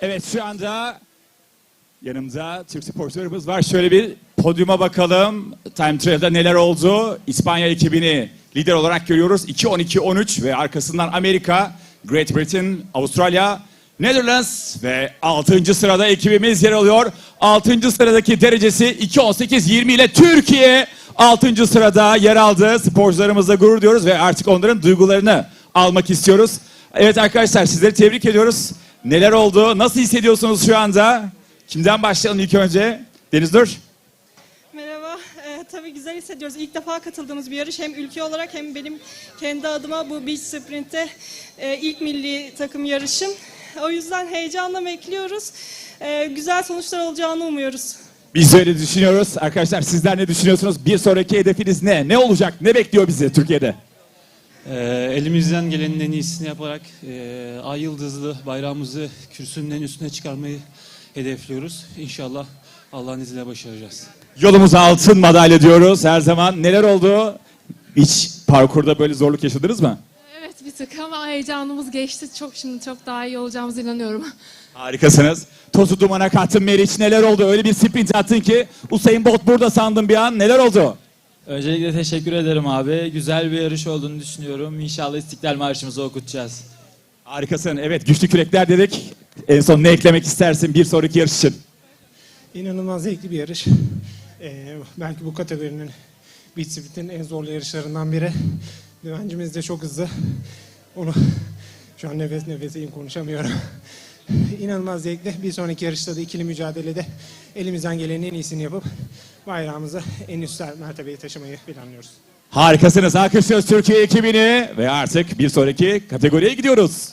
Evet, şu anda yanımda Türk sporcularımız var. Şöyle bir podyuma bakalım. Time Trial'da neler oldu? İspanya ekibini lider olarak görüyoruz. 2-12-13 ve arkasından Amerika, Great Britain, Avustralya, Netherlands ve 6. sırada ekibimiz yer alıyor. 6. sıradaki derecesi 2-18-20 ile Türkiye 6. sırada yer aldı. Sporcularımızla gurur duyuyoruz ve artık onların duygularını almak istiyoruz. Evet arkadaşlar, sizleri tebrik ediyoruz. Neler oldu? Nasıl hissediyorsunuz şu anda? Kimden başlayalım ilk önce? Deniz Nur. Merhaba. Tabii güzel hissediyoruz. İlk defa katıldığımız bir yarış. Hem ülke olarak hem benim kendi adıma bu beach sprint'te ilk milli takım yarışım. O yüzden heyecanla bekliyoruz. Güzel sonuçlar olacağını umuyoruz. Biz öyle düşünüyoruz. Arkadaşlar sizler ne düşünüyorsunuz? Bir sonraki hedefiniz ne? Ne olacak? Ne bekliyor bizi Türkiye'de? Elimizden gelenin en iyisini yaparak ay yıldızlı bayrağımızı kürsünün en üstüne çıkarmayı hedefliyoruz. İnşallah Allah'ın izniyle başaracağız. Yolumuza altın madalya diyoruz her zaman. Neler oldu? Hiç parkurda böyle zorluk yaşadınız mı? Evet bir tık ama heyecanımız geçti. Şimdi çok daha iyi olacağımıza inanıyorum. Harikasınız. Tozu dumana kattın Meriç. Neler oldu? Öyle bir sprint attın ki Usain Bolt burada sandım bir an. Neler oldu? Öncelikle teşekkür ederim abi. Güzel bir yarış olduğunu düşünüyorum. İnşallah İstiklal Marşımızı okutacağız. Harikasın. Evet, güçlü kürekler dedik. En son ne eklemek istersin bir sonraki yarış için? İnanılmaz zevkli bir yarış. Belki bu kategorinin beach sprint'in en zorlu yarışlarından biri. Düvencimiz de çok hızlı. Onu şu an nefeseyim konuşamıyorum. İnanılmaz zevkli. Bir sonraki yarışta da ikili mücadelede elimizden gelenin en iyisini yapıp bayrağımızı en üst mertebeye taşımayı planlıyoruz. Harikasınız. Alkışlıyoruz Türkiye ekibini ve artık bir sonraki kategoriye gidiyoruz.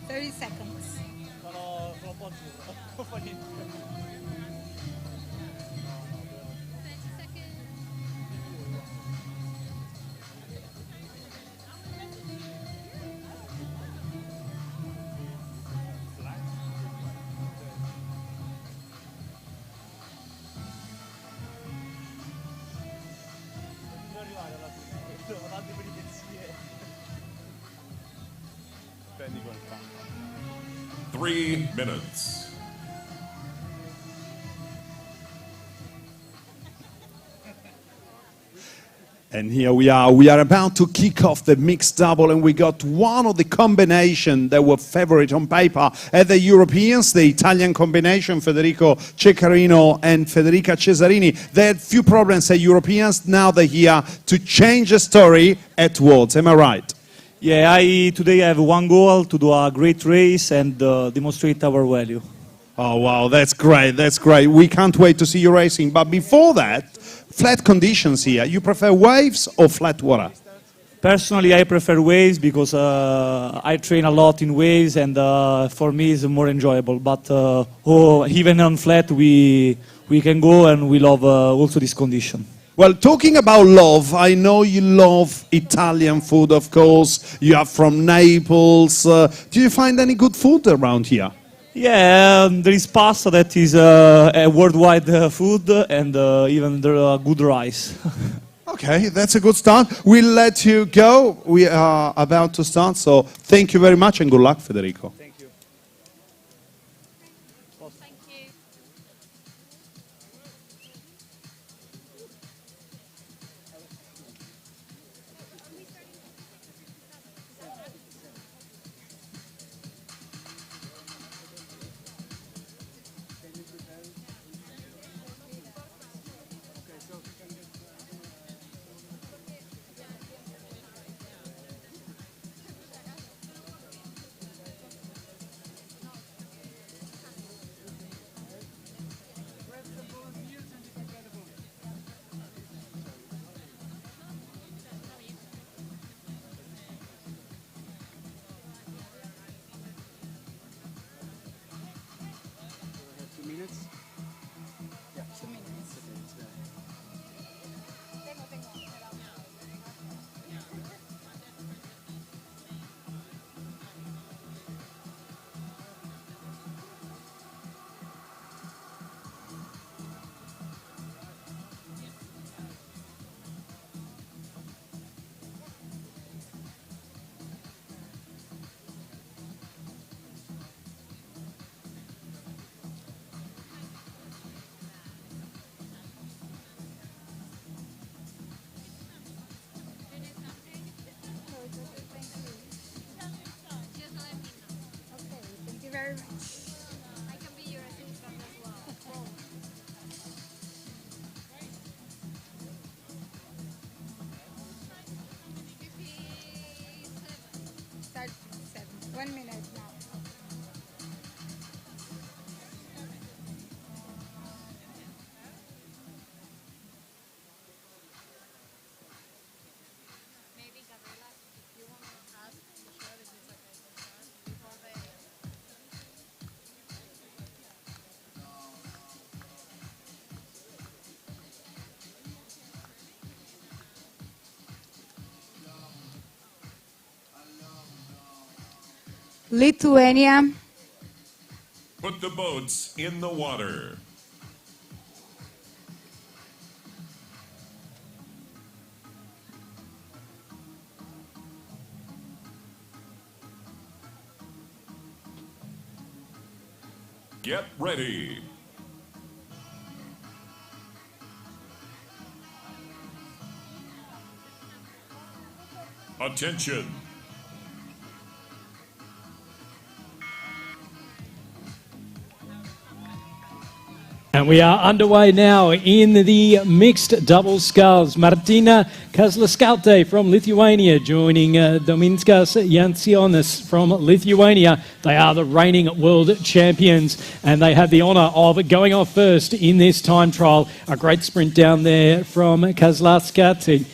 30 seconds. Three minutes. And here we are about to kick off the mixed double, and we got one of the combination that were favorite on paper at the Europeans, the Italian combination, Federico Ceccarino and Federica Cesarini. They had few problems at Europeans, now they're here to change the story at Worlds, am I right? Yeah, today I have one goal to do a great race and demonstrate our value. Oh wow, that's great, that's great. We can't wait to see you racing, but before that, flat conditions here. You prefer waves or flat water? Personally, I prefer waves because I train a lot in waves, and for me it's more enjoyable. But even on flat, we can go, and we love also this condition. Well, talking about love, I know you love Italian food, of course. You are from Naples. Do you find any good food around here? Yeah, there is pasta that is a worldwide food, and even there are good rice. Okay, that's a good start. We'll let you go. We are about to start, so thank you very much and good luck, Federico. Thank you. very much. I can be your assistant as well. Start 7. 1 minute now. Lithuania. Put the boats in the water. Get ready. Attention. And we are underway now in the mixed double sculls. Martina Kazlaskaute from Lithuania joining Dominskas Jansionis from Lithuania. They are the reigning world champions, and they have the honour of going off first in this time trial. A great sprint down there from Kazlaskaute.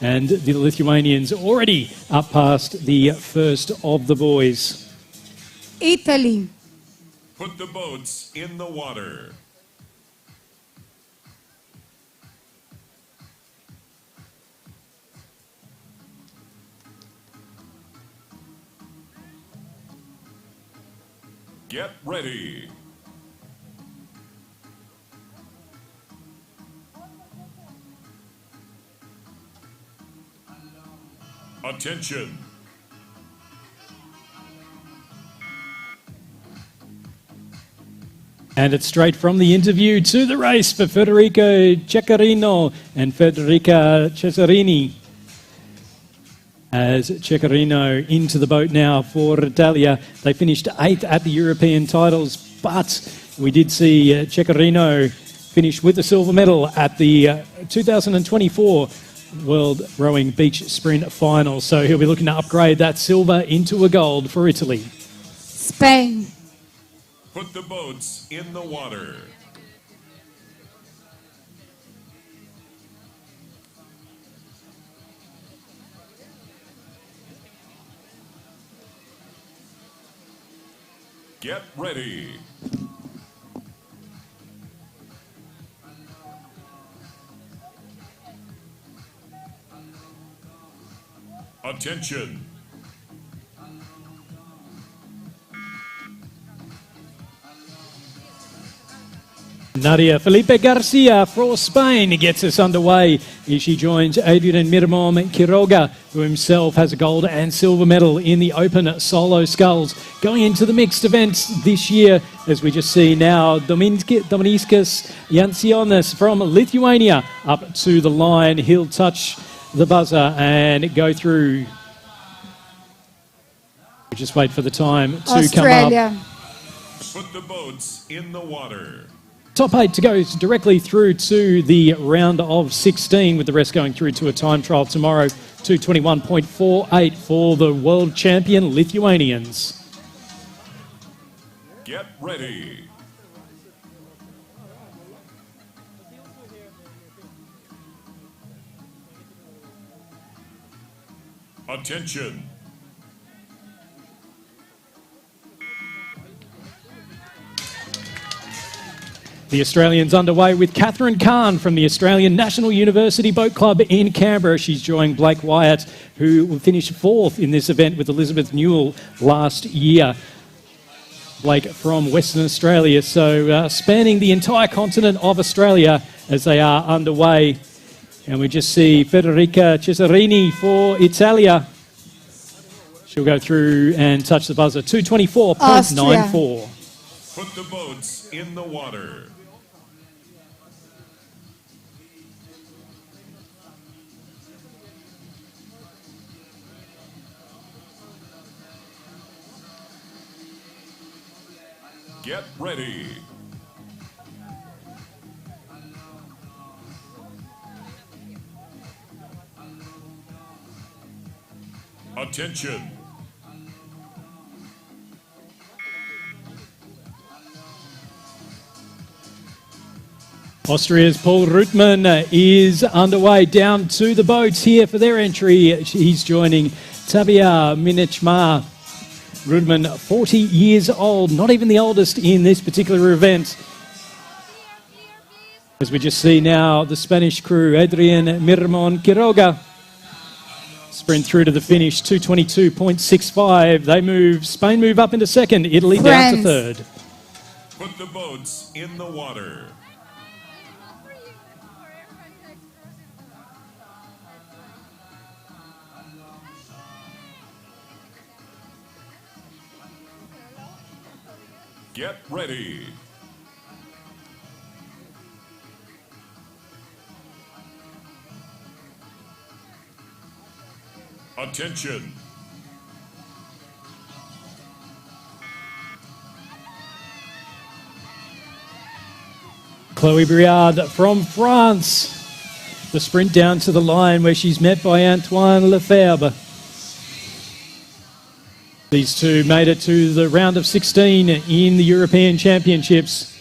And the Lithuanians already up past the first of the boys. Italy. Put the boats in the water. Get ready. Attention. And it's straight from the interview to the race for Federico Ceccarino and Federica Cesarini. As Ceccarino into the boat now for Antalya. They finished 8th at the European titles, but we did see Ceccarino finish with the silver medal at the 2024 World Rowing Beach Sprint Final. So he'll be looking to upgrade that silver into a gold for Italy. Spain. Put the boats in the water. Get ready. Attention. Nadia Felipe Garcia for Spain gets us underway as she joins Adrian Miramon Quiroga, who himself has a gold and silver medal in the open solo sculls. Going into the mixed events this year, as we just see now, Dominiskas Jansionis from Lithuania up to the line. He'll touch the buzzer and go through. We just wait for the time to Australia. come up. Put the boats in the water. Top 8 to go directly through to the round of 16, with the rest going through to a time trial tomorrow. 2:21.48 for the world champion Lithuanians. Get ready. Attention. The Australians underway with Catherine Kahn from the Australian National University Boat Club in Canberra. She's joined Blake Wyatt, who finished 4th in this event with Elizabeth Newell last year. Blake from Western Australia, so spanning the entire continent of Australia as they are underway. And we just see Federica Cesarini for Italia. She'll go through and touch the buzzer. 2:24.94. Put the boats in the water. Get ready. Attention. Austria's Paul Rutman is underway down to the boats here for their entry. He's joining Tabia Minichma. Rudman, 40 years old, not even the oldest in this particular event. As we just see now, the Spanish crew, Adrian Miramon Quiroga, sprint through to the finish, 2:22.65. They move, Spain move up into second, Italy down to third. Put the boats in the water. Get ready. Attention. Chloe Briard from France. The sprint down to the line where she's met by Antoine Lefebvre. These two made it to the round of 16 in the European Championships.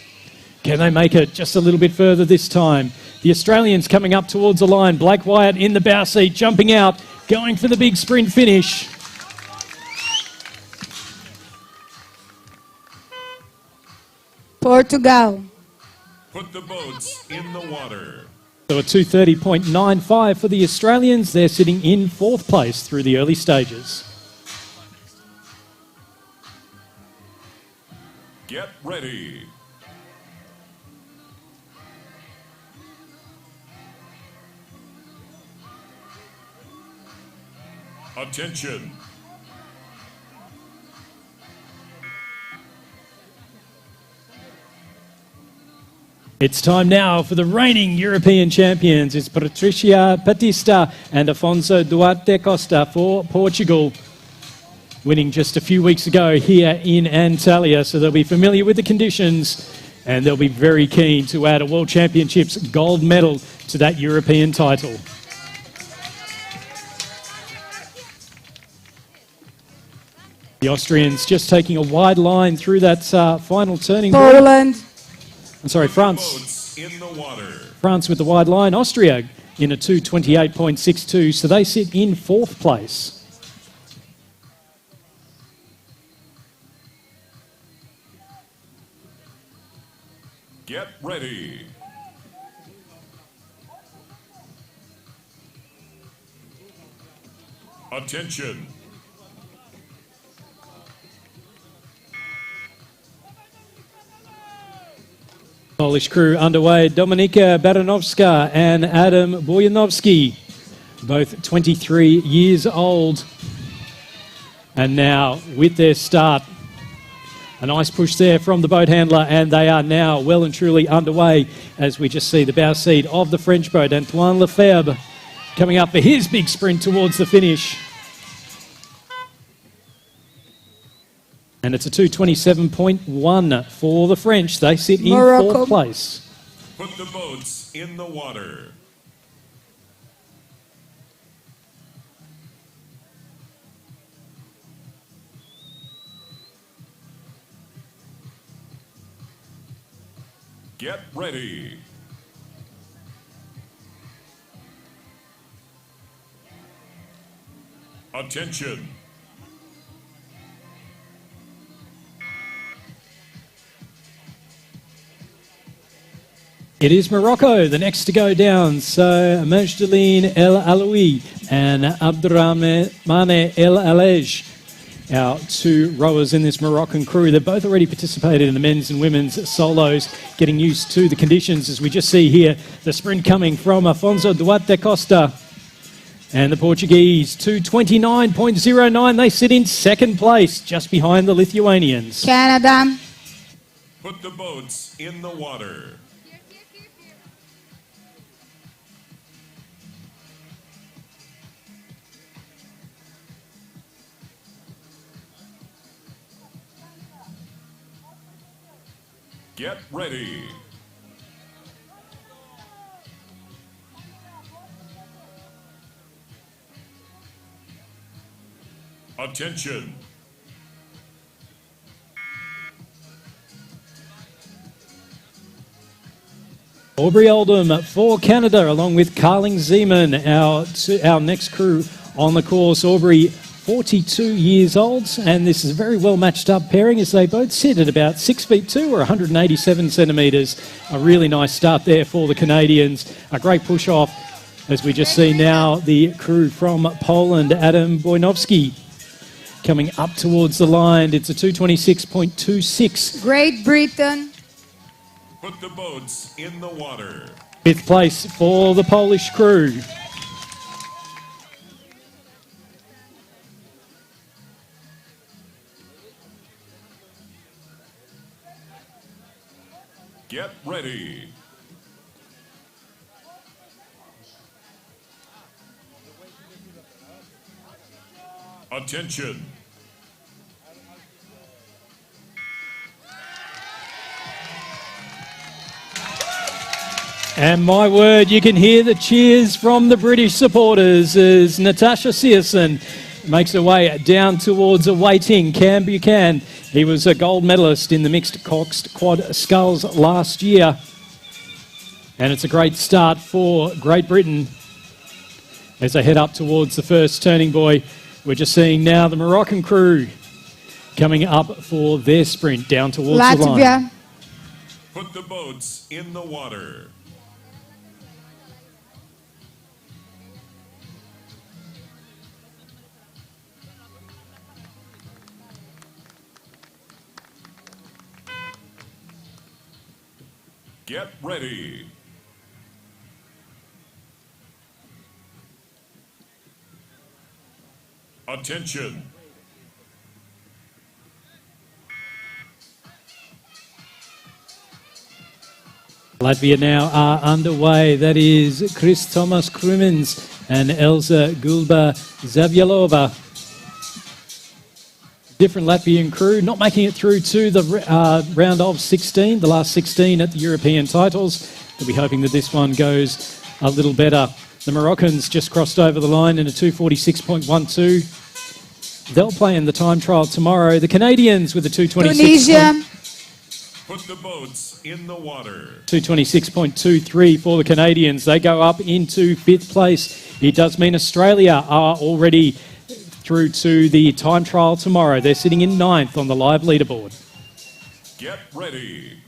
Can they make it just a little bit further this time? The Australians coming up towards the line. Blake Wyatt in the bow seat, jumping out, going for the big sprint finish. Portugal. Put the boats in the water. So a 2:30.95 for the Australians. They're sitting in 4th place through the early stages. Get ready. Attention. It's time now for the reigning European champions. It's Patricia Batista and Afonso Duarte Costa for Portugal, winning just a few weeks ago here in Antalya. So they'll be familiar with the conditions and they'll be very keen to add a World Championships gold medal to that European title. The Austrians just taking a wide line through that final turning. Poland. I'm sorry, France. Boats in the water. France with the wide line. Austria in a 2:28.62, so they sit in 4th place. Get ready. Attention. Polish crew underway. Dominika Baranowska and Adam Bojanowski, both 23 years old. And now with their start, a nice push there from the boat handler, and they are now well and truly underway as we just see the bow seat of the French boat, Antoine Lefebvre, coming up for his big sprint towards the finish. And it's a 2:27.1 for the French. They sit in Morocco. 4th place. Put the boats in the water. Get ready. Attention. It is Morocco, the next to go down. So Majdeline El Aloui and Abdurrahmane El Alej, our 2 rowers in this Moroccan crew. They've both already participated in the men's and women's solos, getting used to the conditions, as we just see here the sprint coming from Afonso Duarte Costa. And the Portuguese, 2:29.09. They sit in 2nd place, just behind the Lithuanians. Canada. Put the boats in the water. Get ready. Attention. Aubrey Oldham for Canada, along with Carling Zeeman, our next crew on the course. Aubrey, 42 years old, and this is a very well matched up pairing as they both sit at about 6'2" or 187 centimetres. A really nice start there for the Canadians. A great push off, as we just see now the crew from Poland, Adam Bojanowski, coming up towards the line. It's a 2:26.26. Great Britain. Put the boats in the water. 5th place for the Polish crew. Get ready. Attention. And my word, you can hear the cheers from the British supporters as Natasha Searson makes her way down towards a waiting Cam Buchanan He was a gold medalist in the mixed coxed quad sculls last year. And it's a great start for Great Britain as they head up towards the first turning buoy. We're just seeing now the Moroccan crew coming up for their sprint down towards the line. Latvia. Put the boats in the water. Get ready. Attention. Latvia now are underway. That is Chris Thomas Krumins and Elza Gulba Zavyalova. Different Latvian crew, not making it through to the round of 16, the last 16 at the European titles. We'll be hoping that this one goes a little better. The Moroccans just crossed over the line in a 2:46.12. They'll play in the time trial tomorrow. The Canadians with a 2:26. Tunisia. Put the boats in the water. 2:26.23 for the Canadians. They go up into 5th place. It does mean Australia are already through to the time trial tomorrow. They're sitting in 9th on the live leaderboard. Get ready.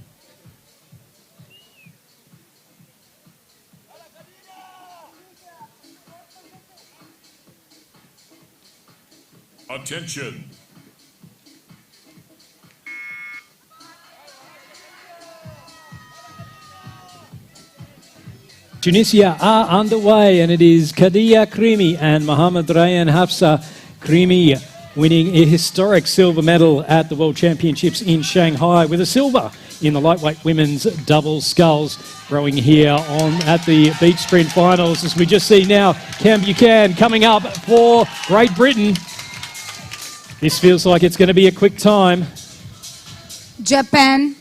Attention. Tunisia are underway, and it is Kadia Krimi and Mohamed Rayan Hafsa Krimi winning a historic silver medal at the World Championships in Shanghai with a silver in the lightweight women's double sculls, rowing here on at the beach sprint finals. As we just see now, Cam Buchan coming up for Great Britain. This feels like it's going to be a quick time. Japan.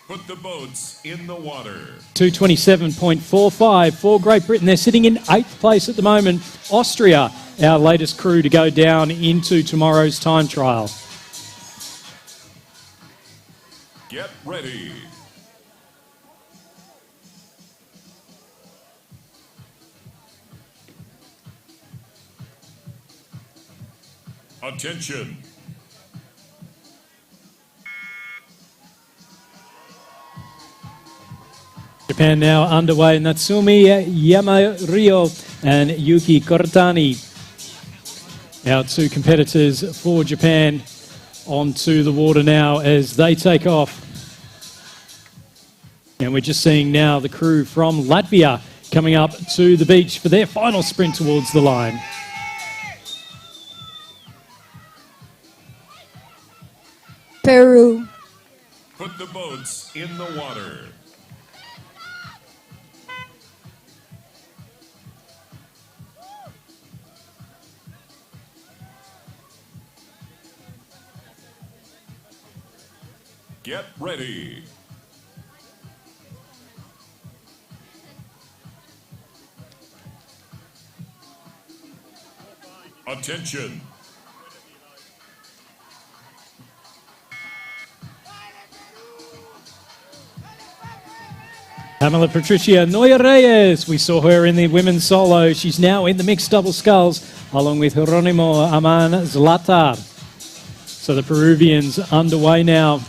Put the boats in the water. 2:27.45 for Great Britain. They're sitting in 8th place at the moment. Austria, our latest crew to go down into tomorrow's time trial. Get ready. Attention. Japan now underway. Natsumi Yamario and Yuki Kortani, our two competitors for Japan, onto the water now as they take off. And we're just seeing now the crew from Latvia coming up to the beach for their final sprint towards the line. Peru. Put the boats in the water. Get ready. Attention. Pamela Patricia Noya Reyes, we saw her in the women's solo. She's now in the mixed double sculls along with Jeronimo Aman Zlatar. So the Peruvians underway now.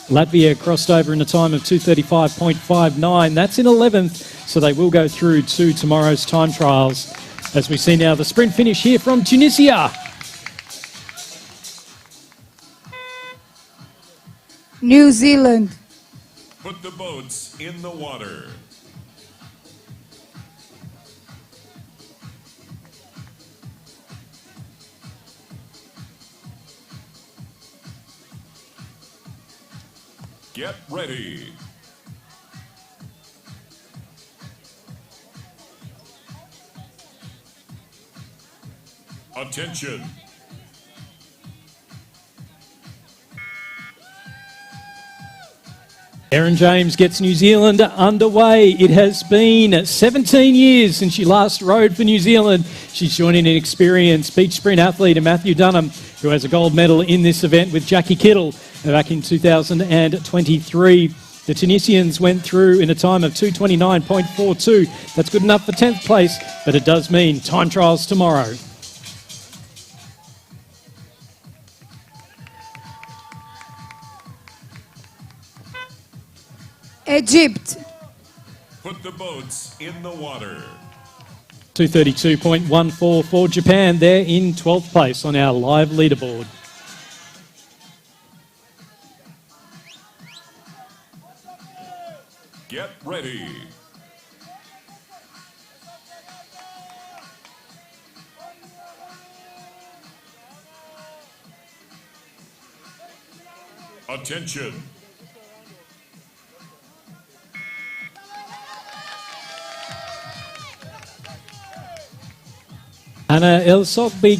Latvia crossed over in a time of 2:35.59. That's in 11th, so they will go through to tomorrow's time trials. As we see now the sprint finish here from Tunisia. New Zealand. Put the boats in the water. Get ready. Attention. Erin James gets New Zealand underway. It has been 17 years since she last rowed for New Zealand. She's joining an experienced beach sprint athlete in Matthew Dunham who has a gold medal in this event with Jackie Kittle back in 2023. The Tunisians went through in a time of 2:29.42. That's good enough for 10th place, but it does mean time trials tomorrow. Egypt. Put the boats in the water. 2:32.14 for Japan. They're in 12th place on our live leaderboard. Get ready. Attention. Hannah El Sogbeki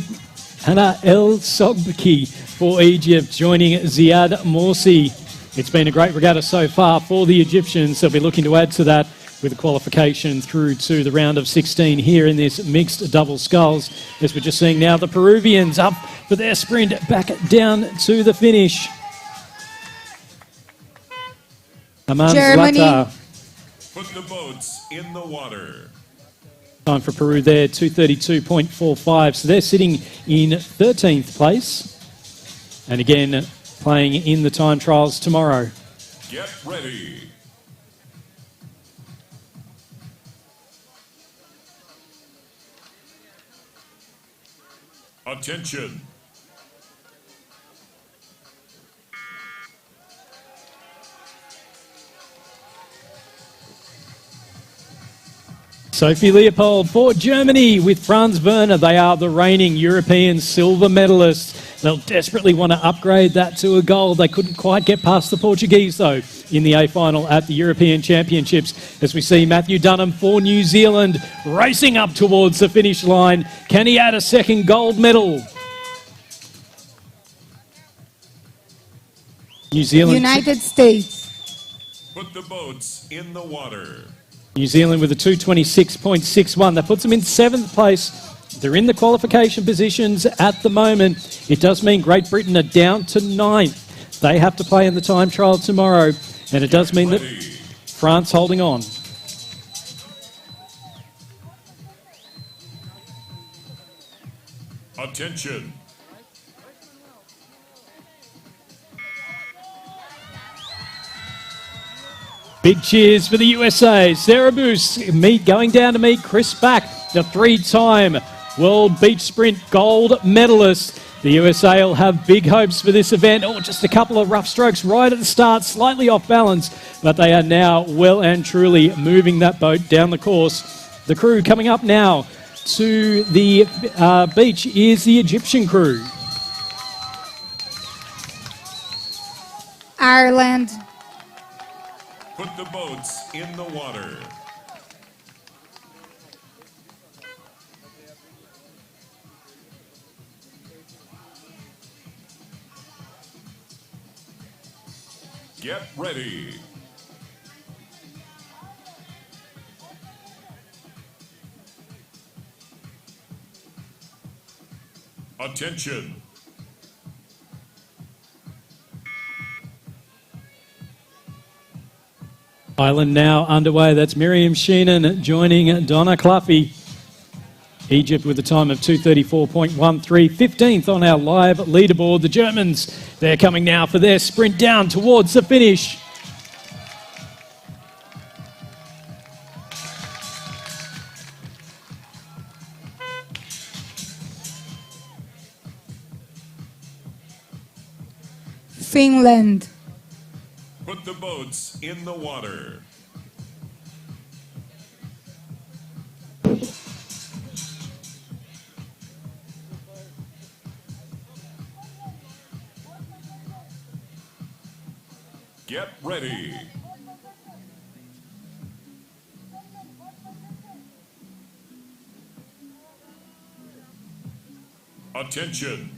for Egypt, joining Ziad Morsi. It's been a great regatta so far for the Egyptians. They'll be looking to add to that with a qualification through to the round of 16 here in this mixed double sculls. As we're just seeing now, the Peruvians up for their sprint back down to the finish. Aman Germany. Zlata. Put the boats in the water. Time for Peru there, 2:32.45. So they're sitting in 13th place. And again, playing in the time trials tomorrow. Get ready. Attention. Sophie Leopold for Germany with Franz Werner. They are the reigning European silver medalists. They'll desperately want to upgrade that to a gold. They couldn't quite get past the Portuguese, though, in the A final at the European Championships. As we see Matthew Dunham for New Zealand racing up towards the finish line. Can he add a second gold medal? New Zealand. United States. Put the boats in the water. New Zealand with a 2:26.61. That puts them in 7th place. They're in the qualification positions at the moment. It does mean Great Britain are down to 9th. They have to play in the time trial tomorrow. And it does mean that France holding on. Attention. Big cheers for the USA. Sarah Boos going down to meet Chris Back, the 3-time World Beach Sprint gold medalist. The USA will have big hopes for this event. Oh, just a couple of rough strokes right at the start, slightly off balance, but they are now well and truly moving that boat down the course. The crew coming up now to the beach is the Egyptian crew. Ireland. Put the boats in the water. Get ready. Attention. Ireland now underway. That's Miriam Sheenan joining Donna Cluffy. Egypt with a time of 2:34.13, 15th on our live leaderboard. The Germans, they're coming now for their sprint down towards the finish. Finland. Put the boats in the water. Get ready. Attention.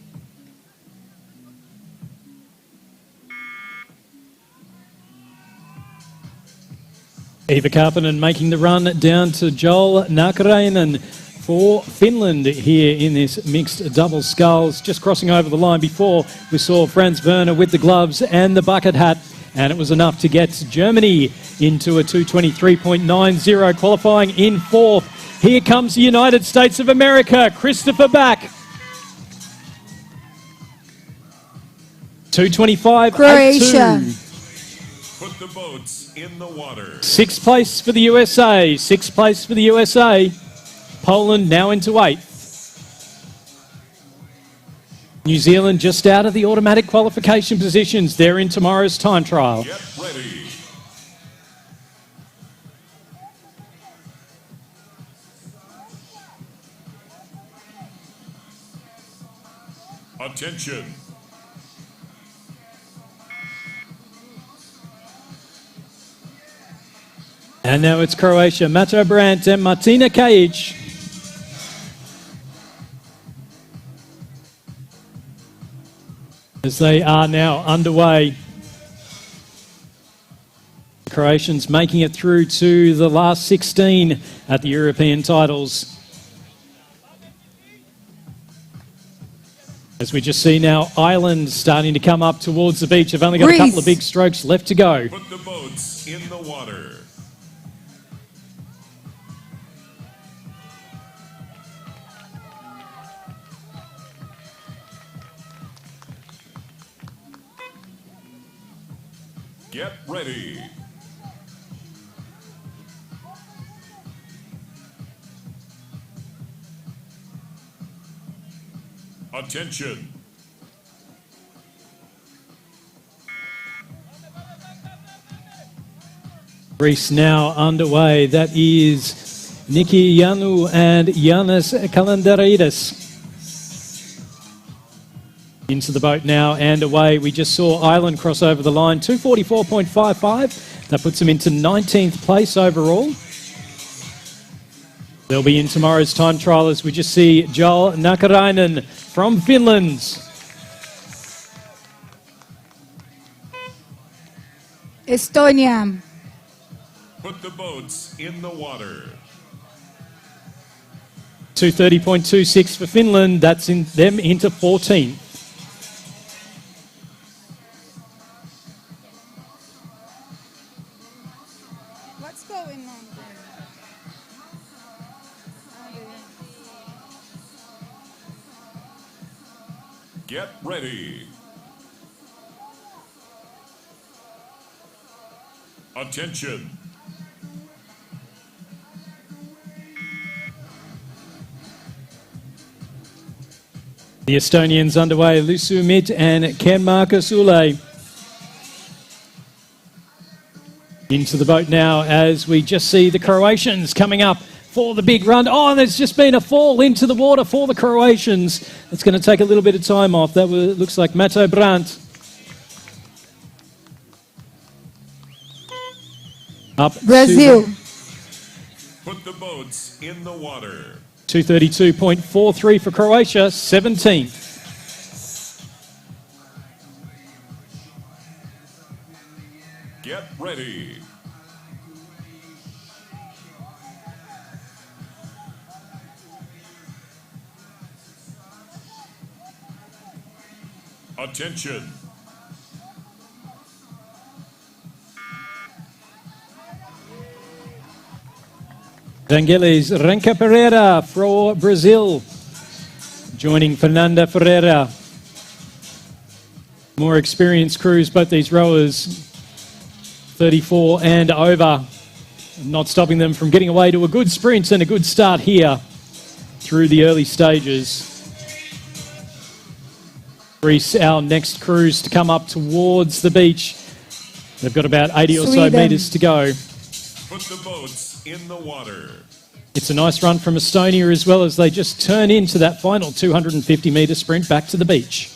Eva Karppinen making the run down to Joel Nakarainen for Finland here in this mixed double sculls. Just crossing over the line before, we saw Franz Werner with the gloves and the bucket hat, and it was enough to get Germany into a 2:23.90, qualifying in fourth. Here comes the United States of America, Christopher Back. 2:25.82. Croatia. Put the boats in the water. Sixth place for the USA. Sixth place for the USA. Poland now into eighth. New Zealand just out of the automatic qualification positions. They're in tomorrow's time trial. Get ready. Attention. And now it's Croatia. Mato Brandt and Martina Kajic. As they are now underway. Croatians making it through to the last 16 at the European titles. As we just see now, Ireland starting to come up towards the beach. They've only got a couple of big strokes left to go. Put the boats in the water. Get ready. Attention. Race now underway. That is Niki Yanu and Yanis Kalandaridis. Into the boat now and away. We just saw Ireland cross over the line. 2:44.55. That puts them into 19th place overall. They'll be in tomorrow's time trial as we just see Joel Nakarainen from Finland. Estonia. Put the boats in the water. 2:30.26 for Finland. That's in them into 14th. What's going on there? Get ready. Attention. The Estonians underway, Lisu Mit and Ken-Markus Ule. Into the boat now as we just see the Croatians coming up for the big run. Oh, and there's just been a fall into the water for the Croatians. It's going to take a little bit of time off. That looks like Mato Brandt. Up Brazil. Put the boats in the water. 2:32.43 for Croatia, 17th. Get ready. Attention. Vangelis Renka Pereira for Brazil, joining Fernanda Ferreira. More experienced crews, both these rowers, 34 and over, not stopping them from getting away to a good sprint and a good start here through the early stages. Greece, our next cruise to come up towards the beach. They've got about 80 or so metres to go. Put the boats in the water. It's a nice run from Estonia as well as they just turn into that final 250-metre sprint back to the beach.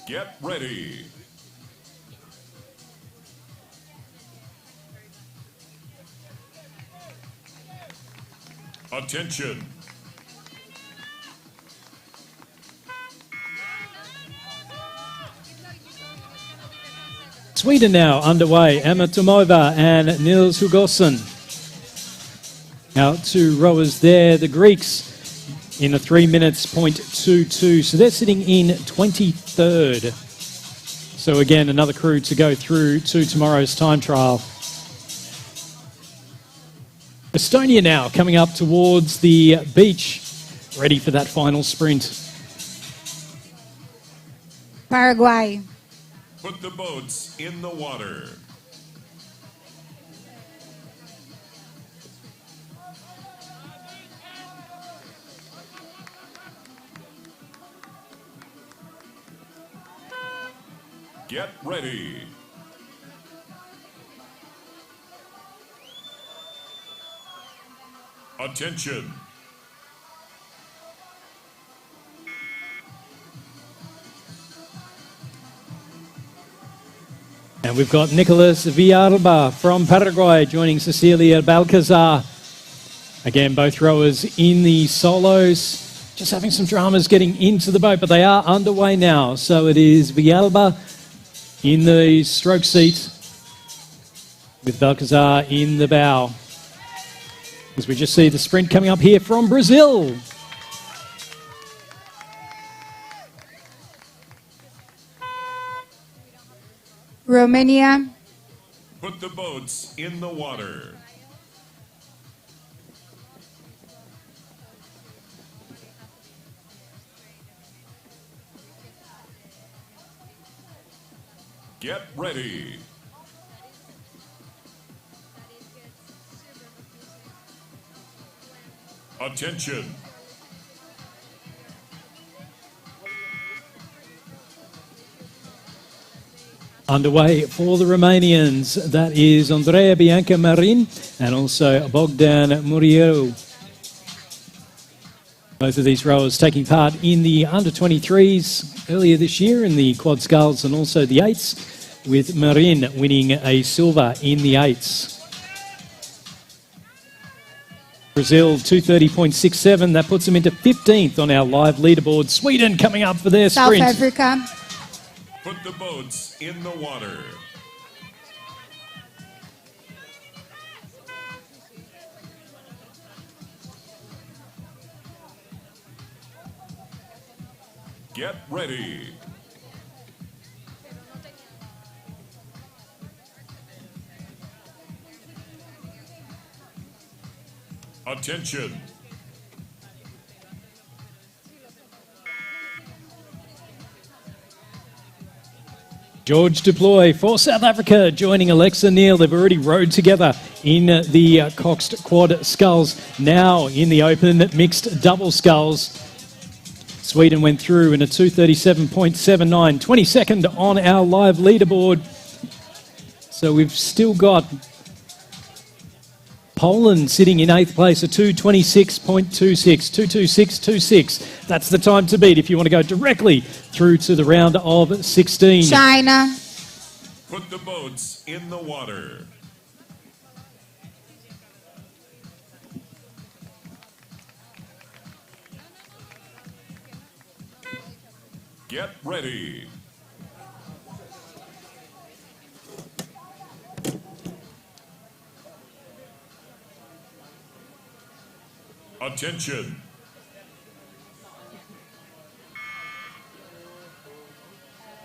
Get ready. Attention. Sweden now underway. Emma Tomova and Nils Hugosson. Our two rowers there, the Greeks, in a 3 minutes, .22. So they're sitting in 23rd. So again, another crew to go through to tomorrow's time trial. Estonia now coming up towards the beach, ready for that final sprint. Paraguay. Put the boats in the water. Get ready. Attention. And we've got Nicolas Villalba from Paraguay joining Cecilia Balcazar. Again, both rowers in the solos. Just having some dramas getting into the boat, but they are underway now. So it is Villalba in the stroke seat with Balcazar in the bow. As we just see the sprint coming up here from Brazil. Romania. Put the boats in the water. Get ready. Attention. Underway for the Romanians. That is Andrea Bianca Marin and also Bogdan Muriero. Both of these rowers taking part in the under-23s earlier this year in the quad sculls and also the eights, with Marin winning a silver in the eights. Brazil 230.67, that puts them into 15th on our live leaderboard. Sweden coming up for their South sprint. Africa. Put the boats in the water. Get ready. Attention. George Deploy for South Africa joining Alexa Neal. They've already rowed together in the coxed quad sculls. Now in the open mixed double sculls. Sweden went through in a 237.79, 22nd on our live leaderboard. So we've still got Poland sitting in 8th place, a 226.26, 226.26. That's the time to beat if you want to go directly through to the round of 16. China. Put the boats in the water. Get ready. Attention.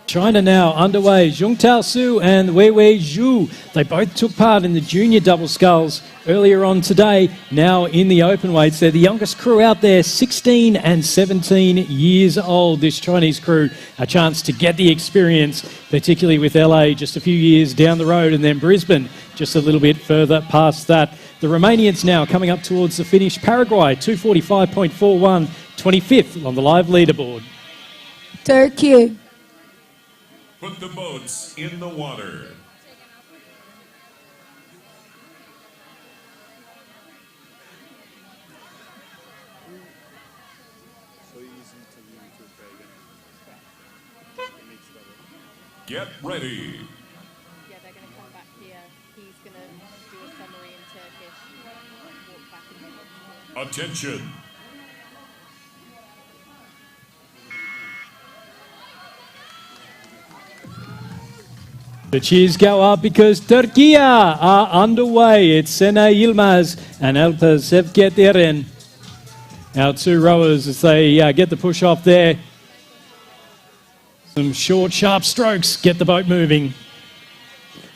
China now underway. Zhong Tao Su and Wei Wei Zhu. They both took part in the junior double sculls earlier on today. Now in the open weights, they're the youngest crew out there, 16 and 17 years old. This Chinese crew, a chance to get the experience, particularly with LA just a few years down the road, and then Brisbane just a little bit further past that. The Romanians now coming up towards the finish. Paraguay, 245.41, 25th on the live leaderboard. Turkey. Put the boats in the water. Get ready. Yeah, they're going to come back here. He's going to do a summary in Turkish, walk back and Attention. The cheers go up because Turkey are underway. It's Sena Yilmaz and Alper Sevket Eren. Our two rowers as they get the push off there. Some short, sharp strokes get the boat moving.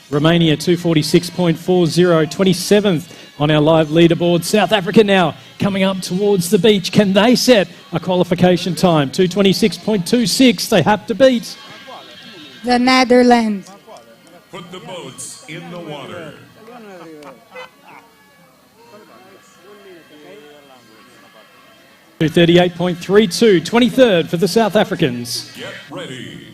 Romania 246.40, 27th on our live leaderboard. South Africa now coming up towards the beach. Can they set a qualification time? 226.26 they have to beat. The Netherlands. Put the boats in the water. .238.32, 23rd for the South Africans. Get ready.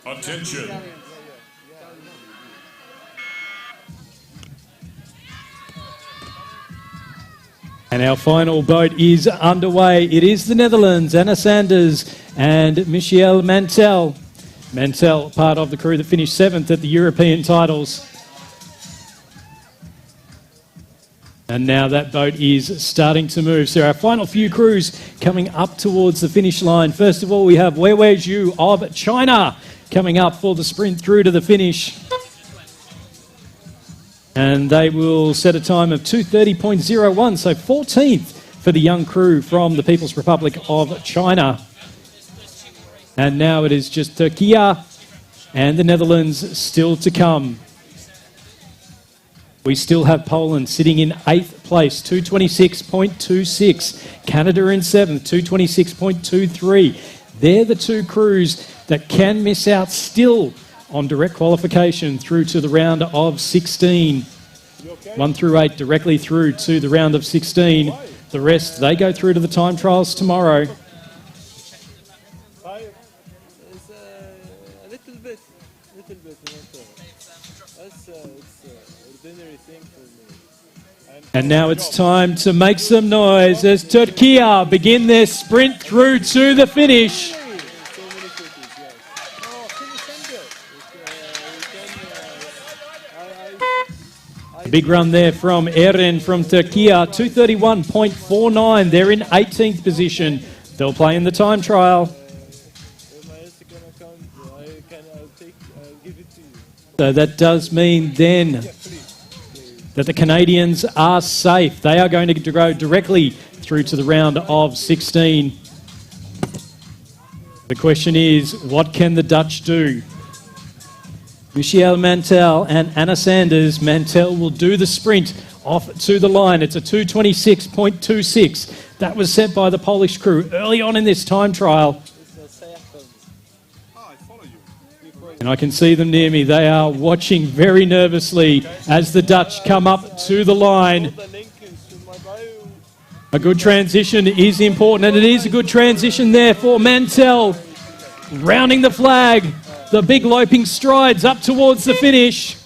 Attention. And our final boat is underway. It is the Netherlands, Anna Sanders and Michiel Mantel. Mantel, part of the crew that finished 7th at the European titles. And now that boat is starting to move. So our final few crews coming up towards the finish line. First of all, we have Wei Wei Zhu of China coming up for the sprint through to the finish. And they will set a time of 2:30.01, so 14th for the young crew from the People's Republic of China. And now it is just Turkey and the Netherlands still to come. We still have Poland sitting in 8th place, 226.26. Canada in 7th, 226.23. They're the two crews that can miss out still on direct qualification through to the round of 16. 1 through 8 directly through to the round of 16. The rest, they go through to the time trials tomorrow. It's a little bit. That's ordinary thing for me. And now it's time to make some noise as Turkey begin their sprint through to the finish. A big run there from Eren from Turkey, 231.49. They're in 18th position. They'll play in the time trial. So that does mean then that the Canadians are safe. They are going to go directly through to the round of 16. The question is, what can the Dutch do? Michiel Mantel and Anna Sanders. Mantel will do the sprint off to the line. It's a 226.26. That was set by the Polish crew early on in this time trial. And I can see them near me. They are watching very nervously as the Dutch come up to the line. A good transition is important, and it is a good transition there for Mantel. Rounding the flag. The big loping strides up towards the finish.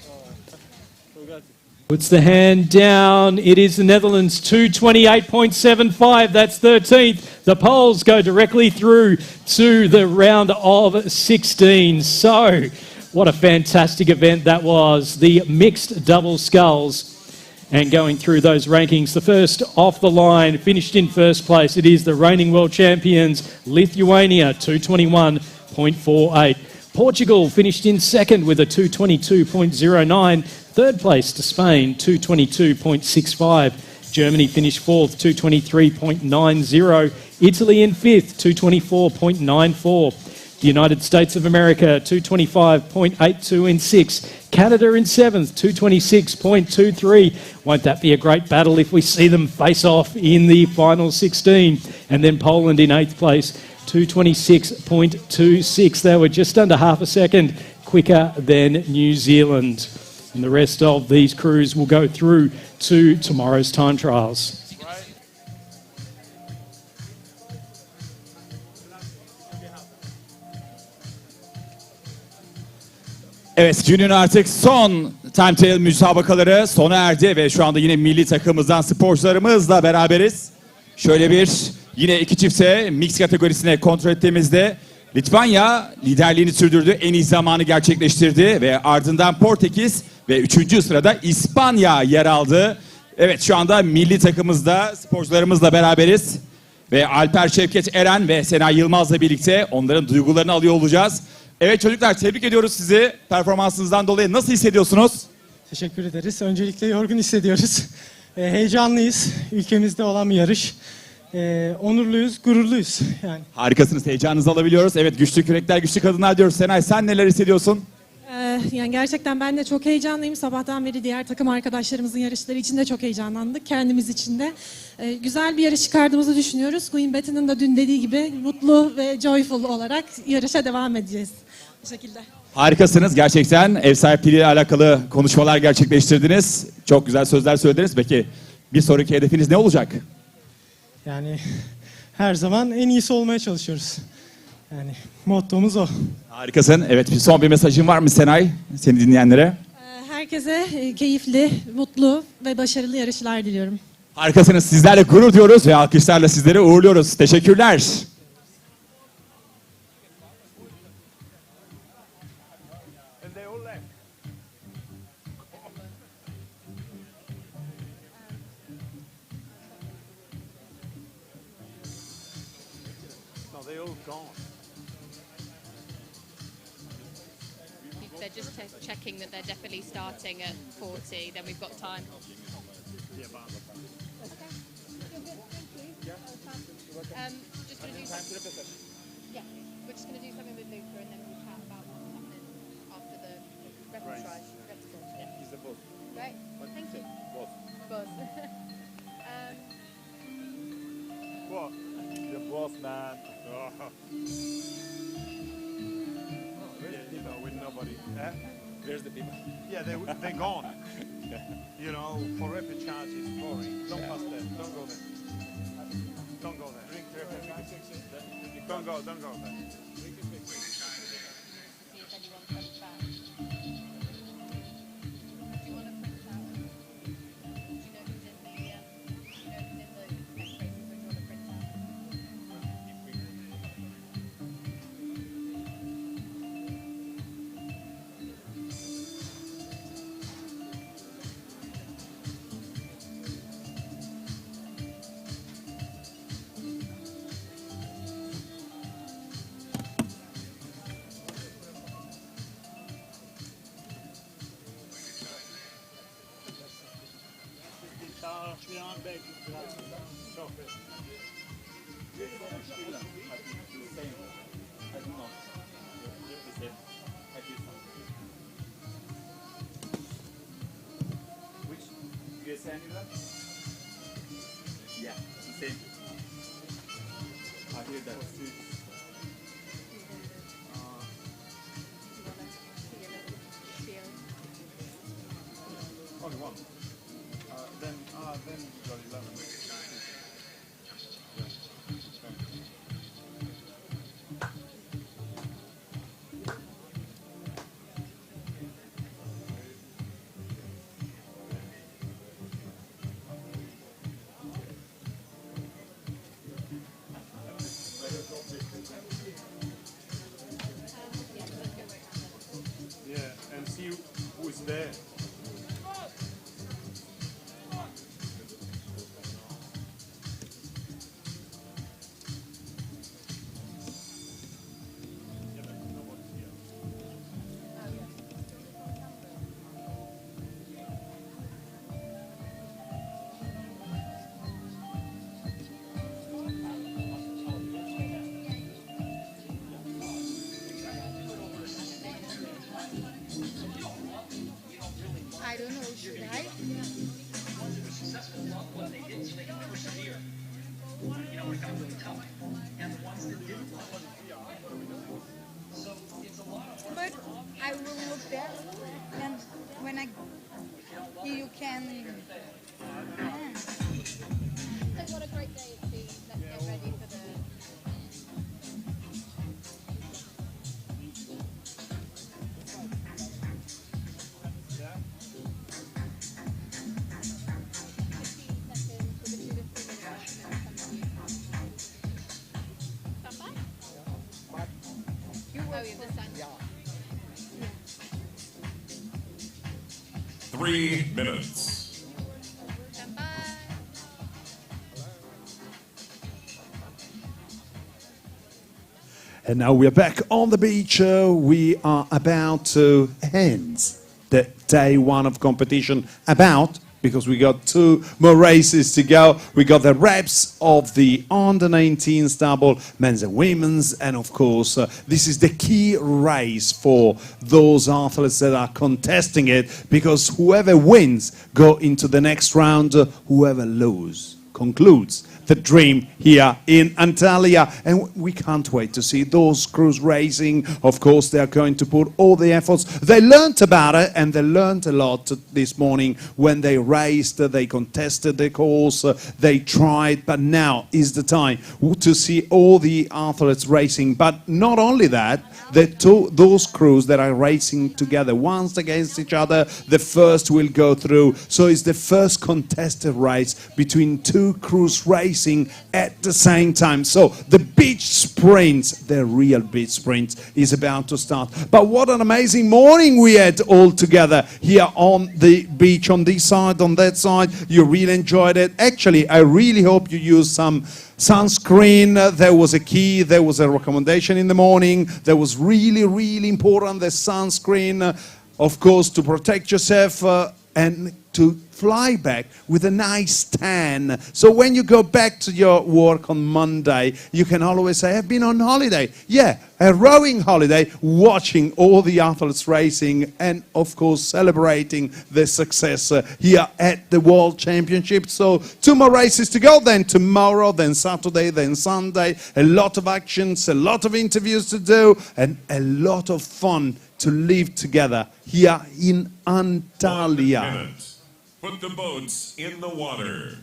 Puts the hand down. It is the Netherlands, 228.75. That's 13th. The Poles go directly through to the round of 16. So, what a fantastic event that was. The mixed double sculls. And going through those rankings, the first off the line, finished in first place. It is the reigning world champions, Lithuania, 221.48. Portugal finished in second with a 222.09. Third place to Spain, 222.65. Germany finished fourth, 223.90. Italy in fifth, 224.94. The United States of America, 225.82 in sixth. Canada in seventh, 226.23. Won't that be a great battle if we see them face off in the final 16? And then Poland in eighth place, 226.26. They were just under half a second quicker than New Zealand. And the rest of these crews will go through to tomorrow's time trials. Evet, günün artık son timetable müsabakaları sona erdi ve şu anda yine milli takımımızdan sporcularımızla beraberiz. Şöyle bir yine iki çifte mix kategorisine kontrol ettiğimizde Litvanya liderliğini sürdürdü, en iyi zamanı gerçekleştirdi ve ardından Portekiz ve 3. sırada İspanya yer aldı. Evet, şu anda milli takımımızda sporcularımızla beraberiz. Ve Alper Şevket Eren ve Sena Yılmaz'la birlikte onların duygularını alıyor olacağız. Evet çocuklar, tebrik ediyoruz sizi performansınızdan dolayı. Nasıl hissediyorsunuz? Teşekkür ederiz. Öncelikle yorgun hissediyoruz. Heyecanlıyız. Ülkemizde olan bir yarış. Onurluyuz, gururluyuz. Yani. Harikasınız, heyecanınızı alabiliyoruz. Evet, güçlü kürekler, güçlü kadınlar diyoruz. Senay, sen neler hissediyorsun? Yani gerçekten ben de çok heyecanlıyım. Sabahtan beri diğer takım arkadaşlarımızın yarışları için de çok heyecanlandık. Kendimiz için de. Güzel bir yarış çıkardığımızı düşünüyoruz. Queen Betty'nin de dün dediği gibi mutlu ve joyful olarak yarışa devam edeceğiz. Bu şekilde. Harikasınız gerçekten. Ev sahipliğiyle alakalı konuşmalar gerçekleştirdiniz. Çok güzel sözler söylediniz. Peki bir sonraki hedefiniz ne olacak? Yani her zaman en iyisi olmaya çalışıyoruz. Yani mottomuz o. Harikasın. Evet, son bir mesajın var mı Senay, seni dinleyenlere? Herkese keyifli, mutlu ve başarılı yarışlar diliyorum. Harikasınız. Sizlerle gurur diyoruz ve alkışlarla sizleri uğurluyoruz. Teşekkürler. They're just checking that they're definitely starting at 40, then we've got time. Just going to do something. Yeah, we're just going to do something with Luca and then we'll chat about what's happening after the reportage. Yeah. He's the boss. Great, thank you. Boss. What? The boss, man. You know, with nobody. Where's the people? Yeah, they're gone. You know, for rapid charge is boring. Don't pass there. Don't go there. Don't go there. Don't go there. See if anyone comes back. Do you want to print out? Do you know who's in the next races, or do you want to print out? Which US animal? Yeah, the same. I hear that. Only one. Then you got 11. Yeah, and see who is there. I don't know, should I? But I will look there, and when you can. What a great day it's been. Let's get ready for the... Oh, yeah, this time. 3 minutes. Stand And now we are back on the beach. We are about to end the day one of competition. Because we got 2 more races to go. We got the reps of the under-19s double, men's and women's, and of course, this is the key race for those athletes that are contesting it, because whoever wins go into the next round, whoever loses concludes the dream here in Antalya, and we can't wait to see those crews racing. Of course, they are going to put all the efforts. They learned about it, and they learned a lot this morning when they raced, they contested the course, they tried, but now is the time to see all the athletes racing. But not only that, those crews that are racing together once against each other, the first will go through. So it's the first contested race between 2 crews racing at the same time. So the beach sprints, the real beach sprint, is about to start. But what an amazing morning we had all together here on the beach, on this side, on that side. You really enjoyed it. Actually, I really hope you used some sunscreen. There was a key, there was a recommendation in the morning. That was really, really important, the sunscreen, of course, to protect yourself and to fly back with a nice tan. So when you go back to your work on Monday, you can always say, I've been on holiday. Yeah, a rowing holiday, watching all the athletes racing and, of course, celebrating the success here at the World Championship. So 2 more races to go, then tomorrow, then Saturday, then Sunday. A lot of actions, a lot of interviews to do, and a lot of fun to live together here in Antalya. Put the boats in the water.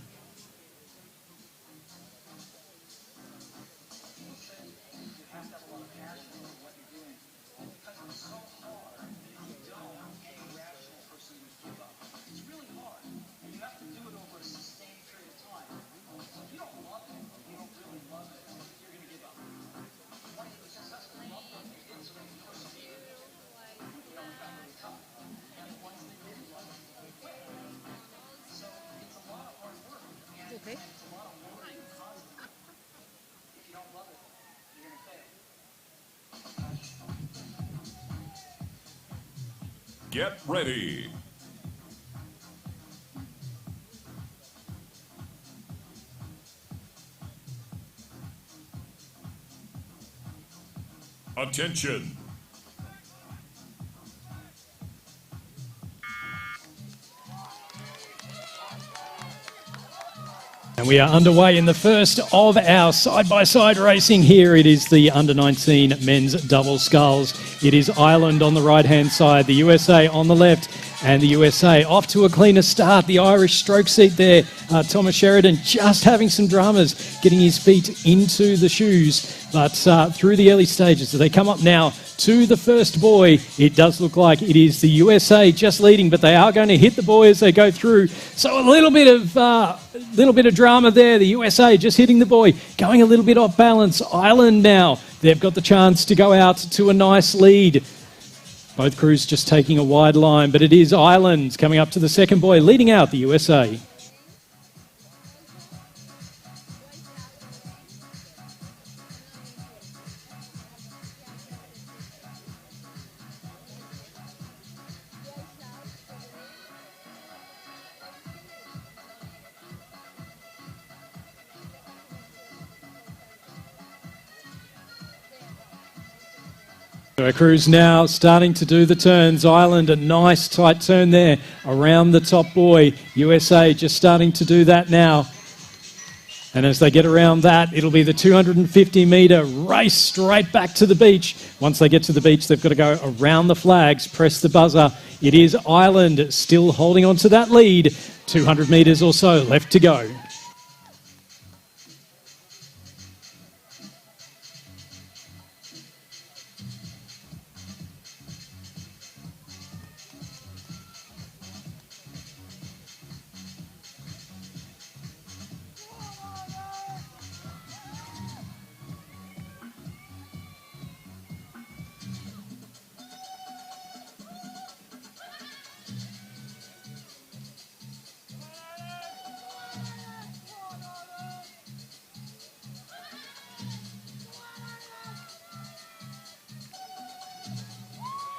Get ready. Attention. And we are underway in the first of our side-by-side racing here. It is the under-19 men's double sculls. It is Ireland on the right-hand side, the USA on the left, and the USA off to a cleaner start. The Irish stroke seat there. Thomas Sheridan just having some dramas, getting his feet into the shoes, but through the early stages. So they come up now to the first buoy. It does look like it is the USA just leading, but they are going to hit the buoy as they go through. So a little bit of drama there. The USA just hitting the buoy, going a little bit off balance. Ireland now, they've got the chance to go out to a nice lead. Both crews just taking a wide line, but it is Ireland coming up to the second buoy, leading out the USA. Our crews now starting to do the turns. Ireland, a nice tight turn there around the top buoy. USA just starting to do that now. And as they get around that, it'll be the 250-metre race straight back to the beach. Once they get to the beach, they've got to go around the flags, press the buzzer. It is Ireland still holding on to that lead. 200 metres or so left to go.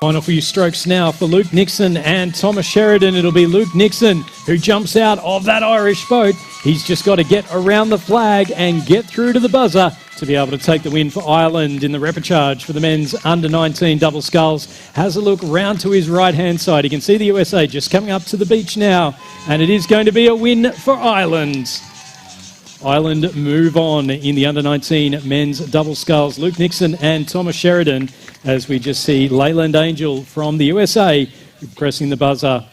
Final few strokes now for Luke Nixon and Thomas Sheridan. It'll be Luke Nixon who jumps out of that Irish boat. He's just got to get around the flag and get through to the buzzer to be able to take the win for Ireland in the repechage for the men's under-19 double sculls. Has a look round to his right-hand side. You can see the USA just coming up to the beach now, and it is going to be a win for Ireland. Ireland move on in the under-19 men's double sculls. Luke Nixon and Thomas Sheridan, as we just see Leyland Angel from the USA pressing the buzzer.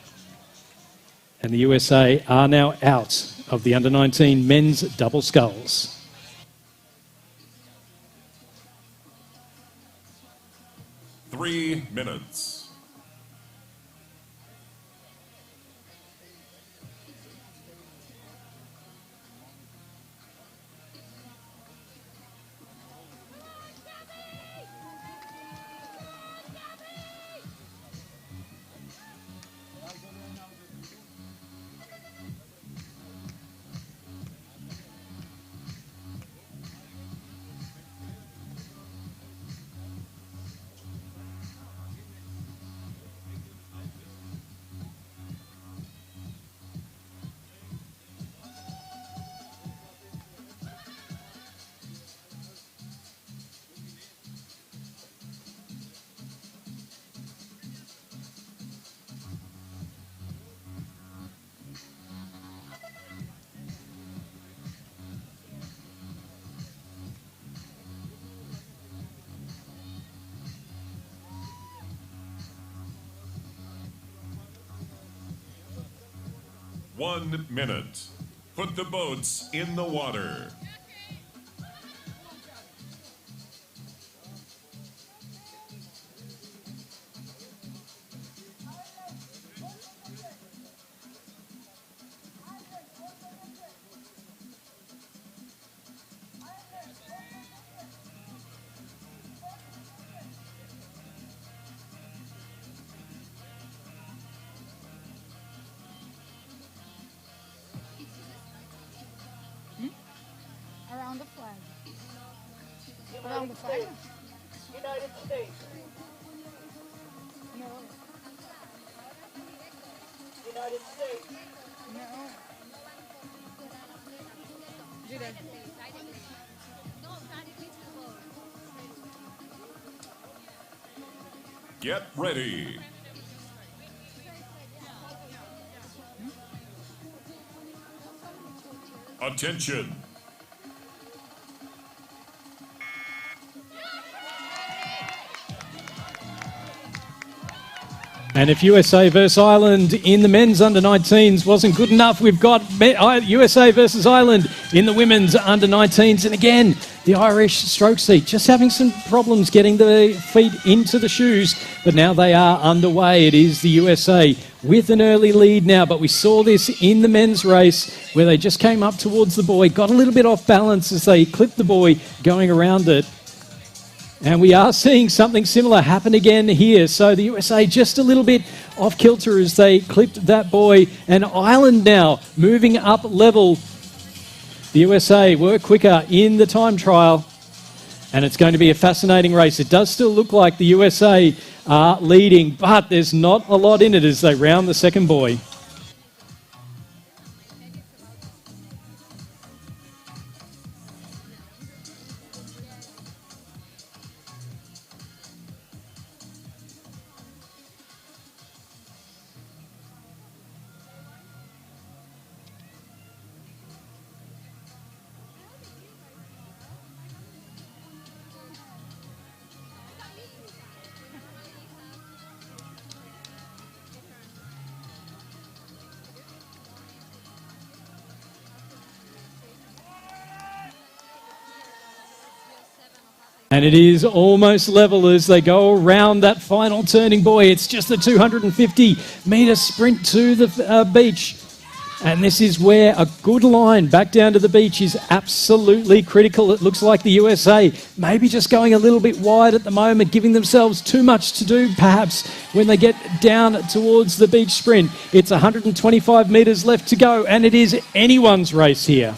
And the USA are now out of the under-19 men's double sculls. Three minutes. One minute. Put the boats in the water. Around the flag. Around the flag? United States. No. United States. No. Do that. Get ready. Attention. And if USA versus Ireland in the men's under-19s wasn't good enough, we've got USA versus Ireland in the women's under-19s. And again, the Irish stroke seat just having some problems getting the feet into the shoes. But now they are underway. It is the USA with an early lead now. But we saw this in the men's race where they just came up towards the buoy, got a little bit off balance as they clipped the buoy going around it. And we are seeing something similar happen again here. So the USA just a little bit off kilter as they clipped that buoy. And Ireland now moving up level. The USA were quicker in the time trial. And it's going to be a fascinating race. It does still look like the USA are leading, but there's not a lot in it as they round the second buoy. And it is almost level as they go around that final turning buoy. It's just a 250-metre sprint to the beach. And this is where a good line back down to the beach is absolutely critical. It looks like the USA maybe just going a little bit wide at the moment, giving themselves too much to do perhaps when they get down towards the beach sprint. It's 125 metres left to go, and it is anyone's race here.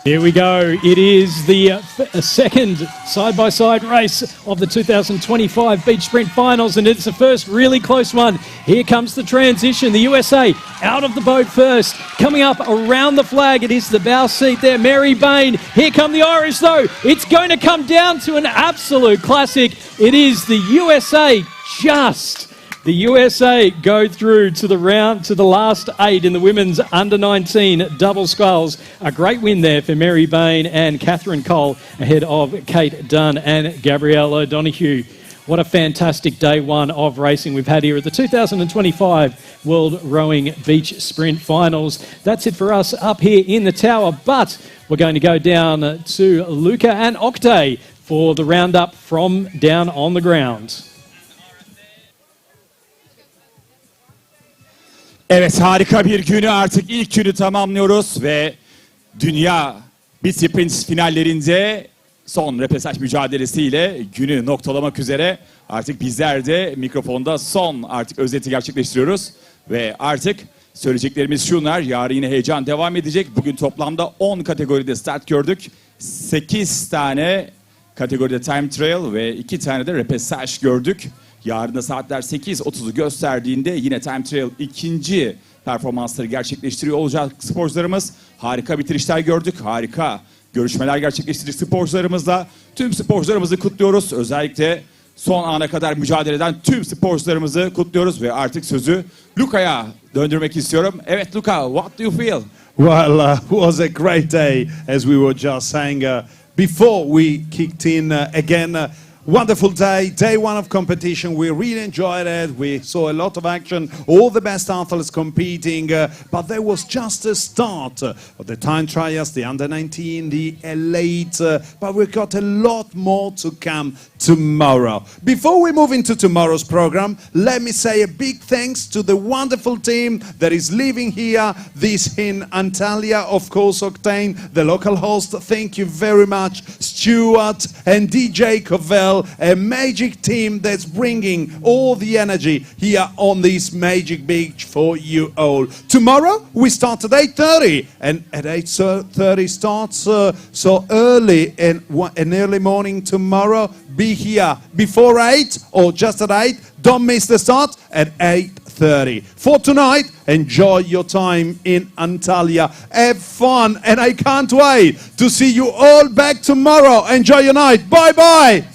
Here we go. It is the second side-by-side race of the 2025 Beach Sprint Finals, and it's the first really close one. Here comes the transition. The USA out of the boat first. Coming up around the flag, it is the bow seat there, Mary Bain. Here come the Irish, though. It's going to come down to an absolute classic. It is the USA just. The USA go through to the last 8 in the women's under-19 double sculls. A great win there for Mary Bain and Catherine Cole ahead of Kate Dunn and Gabrielle O'Donoghue. What a fantastic day one of racing we've had here at the 2025 World Rowing Beach Sprint Finals. That's it for us up here in the tower, but we're going to go down to Luca and Oktay for the roundup from down on the ground. Evet, harika bir günü, artık ilk günü tamamlıyoruz ve dünya beach sprint finallerinde son repesaj mücadelesiyle günü noktalamak üzere. Artık bizler de mikrofonda son artık özeti gerçekleştiriyoruz ve artık söyleyeceklerimiz şunlar. Yarın yine heyecan devam edecek. Bugün toplamda 10 kategoride start gördük. 8 tane kategoride time trial ve 2 tane de repesaj gördük. Yarın da saatler 8.30'u gösterdiğinde yine time trial ikinci performansları gerçekleştiriyor olacak sporcularımız. Harika bitirişler gördük. Harika görüşmeler gerçekleştirdik sporcularımızla. Tüm sporcularımızı kutluyoruz. Özellikle son ana kadar mücadele eden tüm sporcularımızı kutluyoruz ve artık sözü Luca'ya döndürmek istiyorum. Evet Luca, what do you feel? Well, was a great day, as we were just saying before we kicked in again. Wonderful day, day one of competition. We really enjoyed it. We saw a lot of action, all the best athletes competing, but there was just a start of the time trials, the under-19, the elite, but we've got a lot more to come tomorrow. Before we move into tomorrow's program, let me say a big thanks to the wonderful team that is living here, this in Antalya, of course, Octane, the local host. Thank you very much, Stuart and DJ Covell. A magic team that's bringing all the energy here on this magic beach for you all. Tomorrow we start at 8:30, and at 8:30 starts so early, and an early morning tomorrow. Be here before 8 or just at 8. Don't miss the start at 8:30. For tonight, enjoy your time in Antalya. Have fun, and I can't wait to see you all back tomorrow. Enjoy your night. Bye bye.